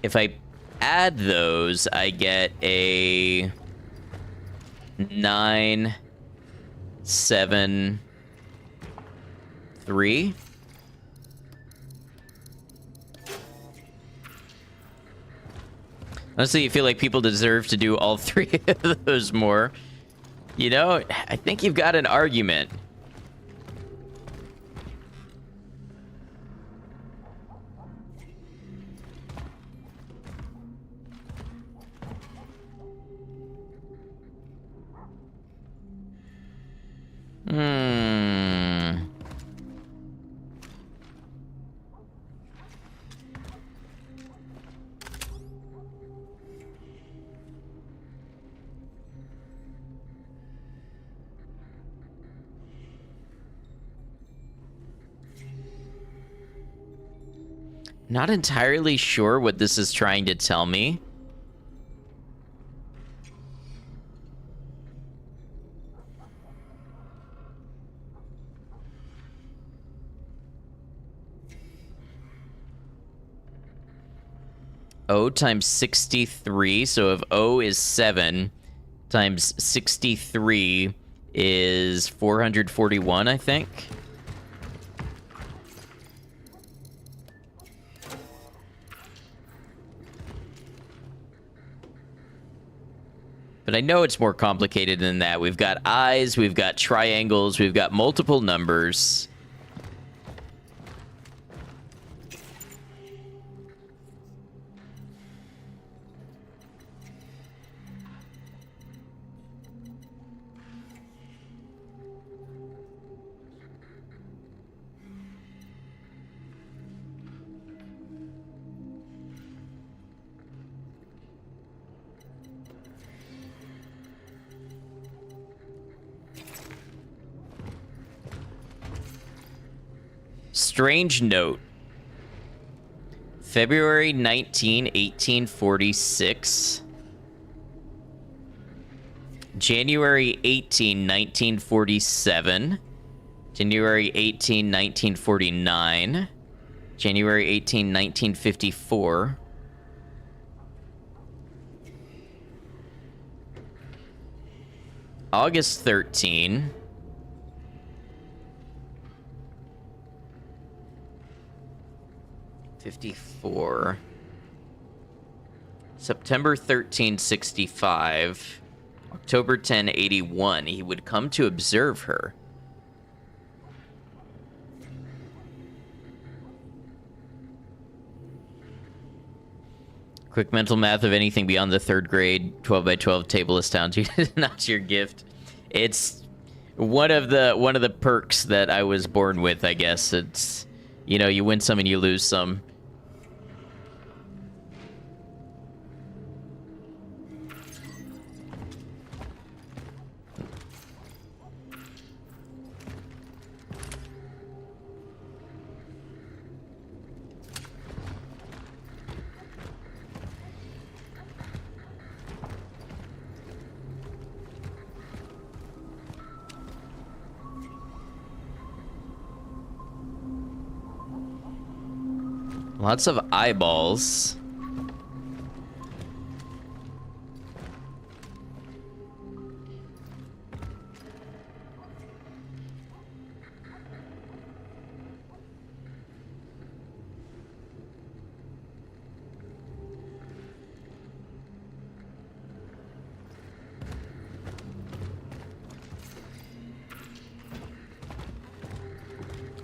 Speaker 1: If I add those, I get a 973. Honestly, you feel like people deserve to do all three of those more. You know, I think you've got an argument. Not entirely sure what this is trying to tell me. O times 63, so if O is 7 times 63 is 441, I think. But I know it's more complicated than that. We've got eyes, we've got triangles, we've got multiple numbers. Strange note. February 19, 1846. January 18, 1947. January 18, 1949. January 18, 1954. August 13. '54. September 13, 65. October 10, 81. He would come to observe her. Quick mental math of anything beyond the 3rd grade 12 by 12 table is down to not your gift. It's one of the perks that I was born with, I guess. It's, you know, you win some and you lose some. Lots of eyeballs.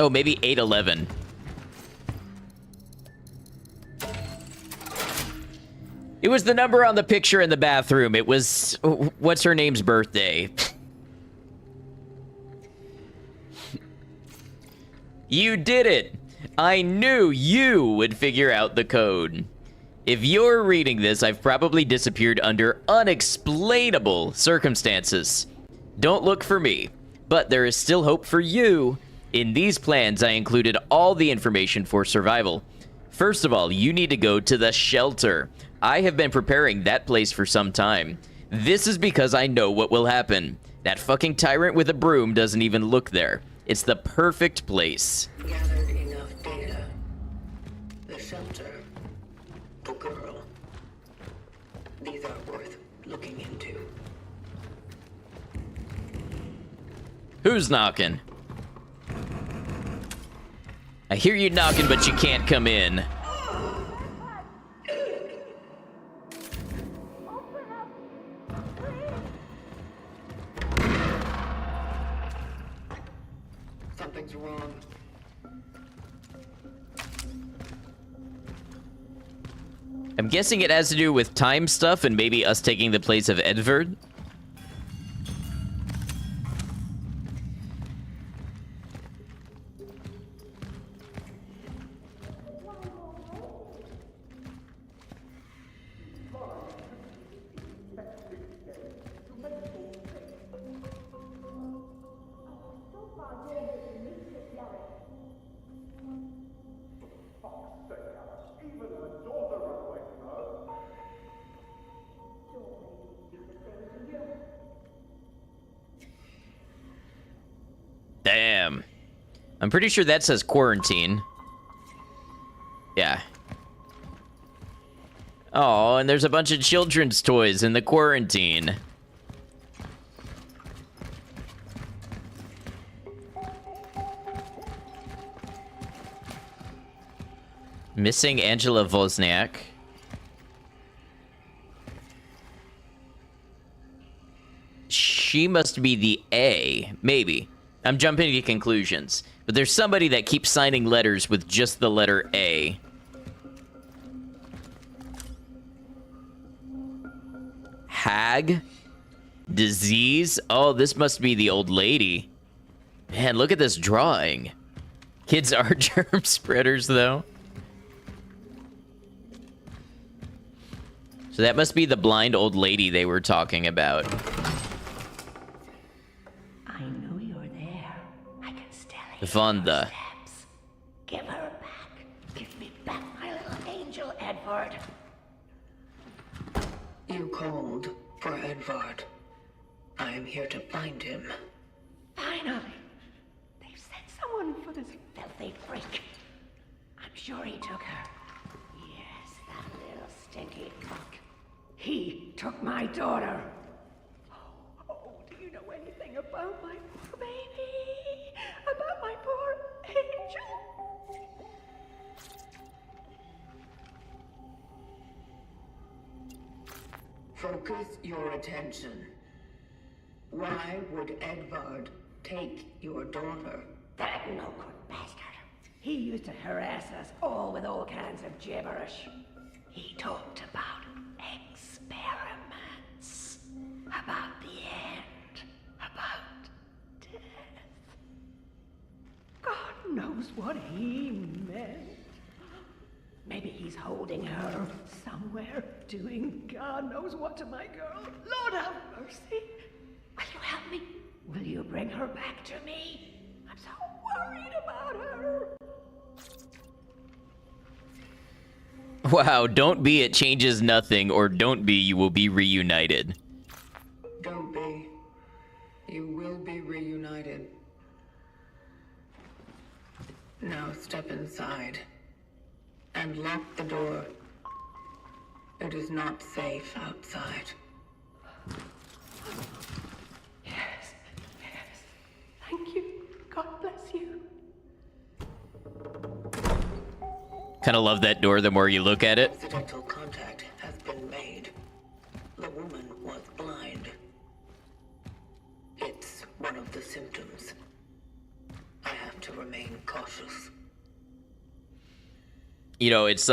Speaker 1: Oh, maybe 811. It was the number on the picture in the bathroom. It was... what's her name's birthday? You did it! I knew you would figure out the code. If you're reading this, I've probably disappeared under unexplainable circumstances. Don't look for me, but there is still hope for you. In these plans, I included all the information for survival. First of all, you need to go to the shelter. I have been preparing that place for some time. This is because I know what will happen. That fucking tyrant with a broom doesn't even look there. It's the perfect place.
Speaker 4: Gathered enough data. The shelter. The girl. These are worth looking into.
Speaker 1: Who's knocking? I hear you knocking, but you can't come in.
Speaker 4: Something's wrong.
Speaker 1: I'm guessing it has to do with time stuff and maybe us taking the place of Edvard. Damn. I'm pretty sure that says quarantine. Yeah. Oh, and there's a bunch of children's toys in the quarantine. Missing Angela Wozniak. She must be the A. Maybe. I'm jumping to conclusions. But there's somebody that keeps signing letters with just the letter A. Hag? Disease? Oh, this must be the old lady. Man, look at this drawing. Kids are germ spreaders, though. So that must be the blind old lady they were talking about.
Speaker 8: I know you're there. I can still hear
Speaker 1: Vonda.
Speaker 8: your steps. Give her back. Give me back my little angel, Edward.
Speaker 4: You called for Edvard. I am here to find him.
Speaker 8: Finally. They've sent someone for this filthy freak. I'm sure he took her. Yes, that little stinky fuck. He took my daughter. Oh, do you know anything about my poor baby? About my poor angel?
Speaker 4: Focus your attention. Why would Edvard take your daughter?
Speaker 8: That no good bastard. He used to harass us all with all kinds of gibberish. He talked about experiments, about the end, about death. God knows what he meant. Maybe he's holding her somewhere, doing God knows what to my girl. Lord have mercy. Will you help me? Will you bring her back to me? I'm so worried about her.
Speaker 1: Wow, don't be it changes nothing, or don't be you will be reunited.
Speaker 4: Don't be. You will be reunited. Now step inside and lock the door. It is not safe outside.
Speaker 8: Yes, yes. Thank you. God bless you.
Speaker 1: Kind of love that door the more you look at it.
Speaker 4: Accidental contact has been made. The woman was blind. It's one of the symptoms. I have to remain cautious.
Speaker 1: You know, it's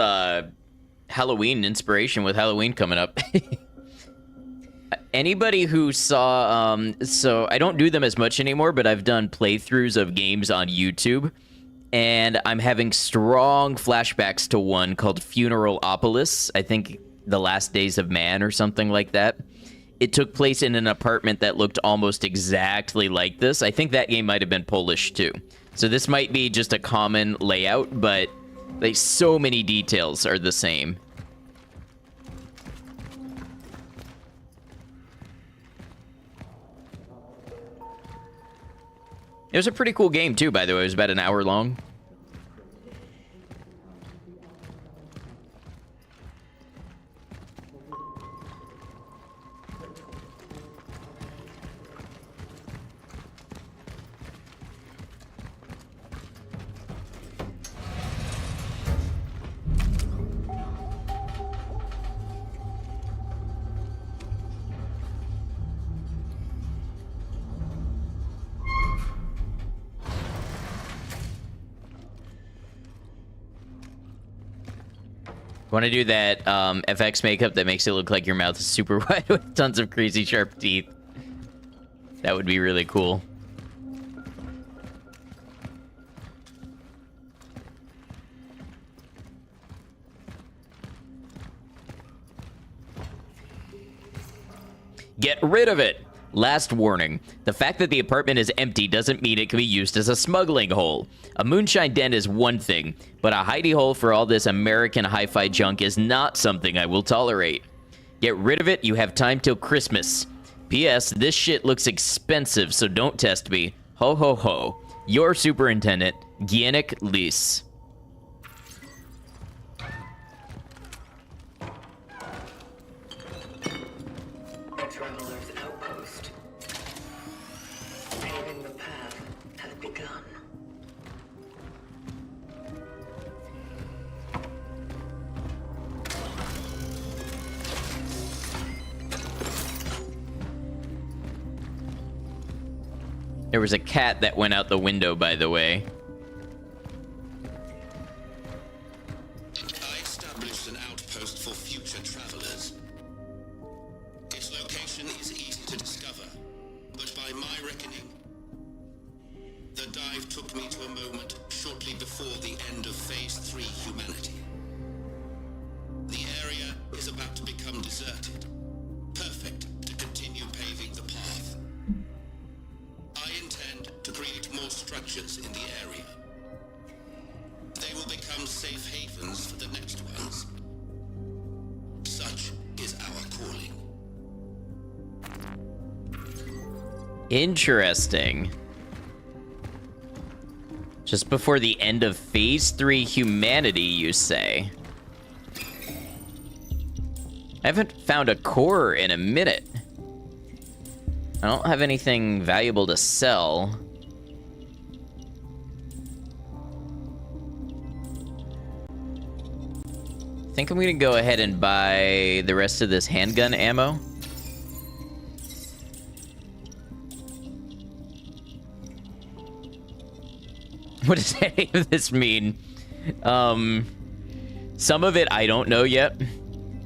Speaker 1: Halloween inspiration with Halloween coming up. Anybody who saw, so I don't do them as much anymore, but I've done playthroughs of games on YouTube, and I'm having strong flashbacks to one called Funeralopolis. I think The Last Days of Man or something like that. It took place in an apartment that looked almost exactly like this. I think that game might have been Polish too. So this might be just a common layout, but like so many details are the same. It was a pretty cool game too, by the way. It was about an hour long. Want to do that FX makeup that makes it look like your mouth is super wide with tons of crazy sharp teeth? That would be really cool. Get rid of it! Last warning. The fact that the apartment is empty doesn't mean it can be used as a smuggling hole. A moonshine den is one thing, but a hidey hole for all this American hi-fi junk is not something I will tolerate. Get rid of it, you have time till Christmas. P.S. This shit looks expensive, so don't test me. Ho ho ho. Your superintendent, Gienik Lis.
Speaker 4: Traveler's outpost. Paving the path has begun.
Speaker 1: There was a cat that went out the window, by the way.
Speaker 5: I established an outpost for future travelers. Its location is easy to discover, but by my reckoning, the dive took me to a moment shortly before the end of Phase 3 humanity. The area is about to become deserted, perfect to continue paving the path. I intend to create more structures in the area. They will become safe havens for the next ones. Such is our calling.
Speaker 1: Interesting. Just before the end of Phase 3 humanity, you say? I haven't found a core in a minute. I don't have anything valuable to sell. I think I'm gonna go ahead and buy the rest of this handgun ammo. What does any of this mean? Some of it I don't know yet.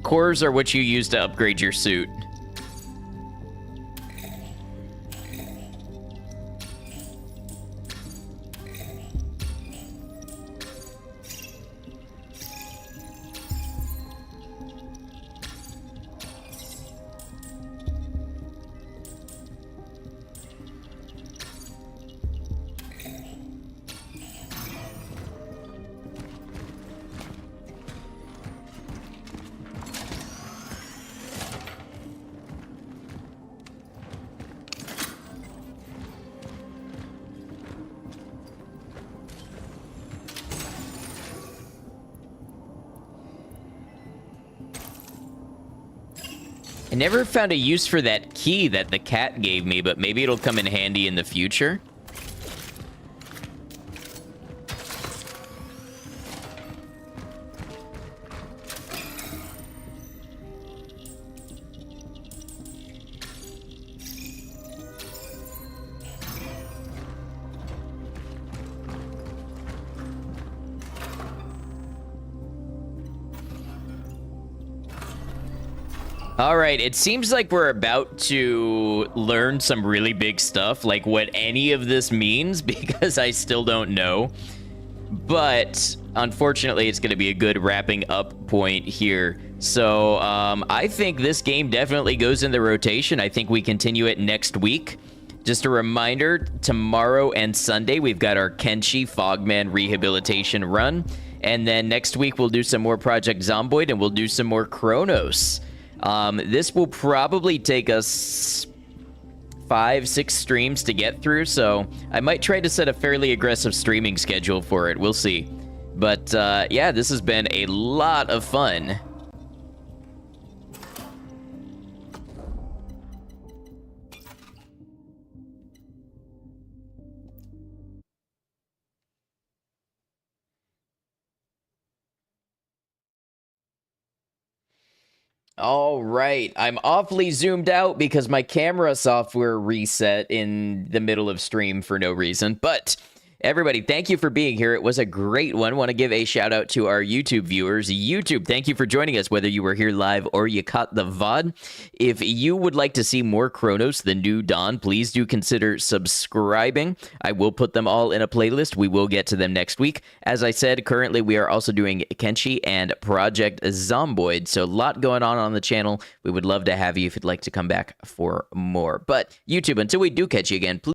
Speaker 1: Cores are what you use to upgrade your suit. I never found a use for that key that the cat gave me, but maybe it'll come in handy in the future. All right, it seems like we're about to learn some really big stuff, like what any of this means, because I still don't know. But unfortunately, it's going to be a good wrapping up point here. So I think this game definitely goes in the rotation. I think we continue it next week. Just a reminder, tomorrow and Sunday, we've got our Kenshi Fogman rehabilitation run. And then next week, we'll do some more Project Zomboid, and we'll do some more Cronos. This will probably take us 5-6 streams to get through, so I might try to set a fairly aggressive streaming schedule for it. We'll see. But yeah, this has been a lot of fun. All right, I'm awfully zoomed out because my camera software reset in the middle of stream for no reason. But everybody, thank you for being here. It was a great one. Want to give a shout out to our YouTube viewers. YouTube, thank you for joining us, whether you were here live or you caught the VOD. If you would like to see more Cronos, The New Dawn, please do consider subscribing. I will put them all in a playlist. We will get to them next week. As I said, currently we are also doing Kenshi and Project Zomboid, so a lot going on the channel. We would love to have you if you'd like to come back for more. But YouTube, until we do catch you again, please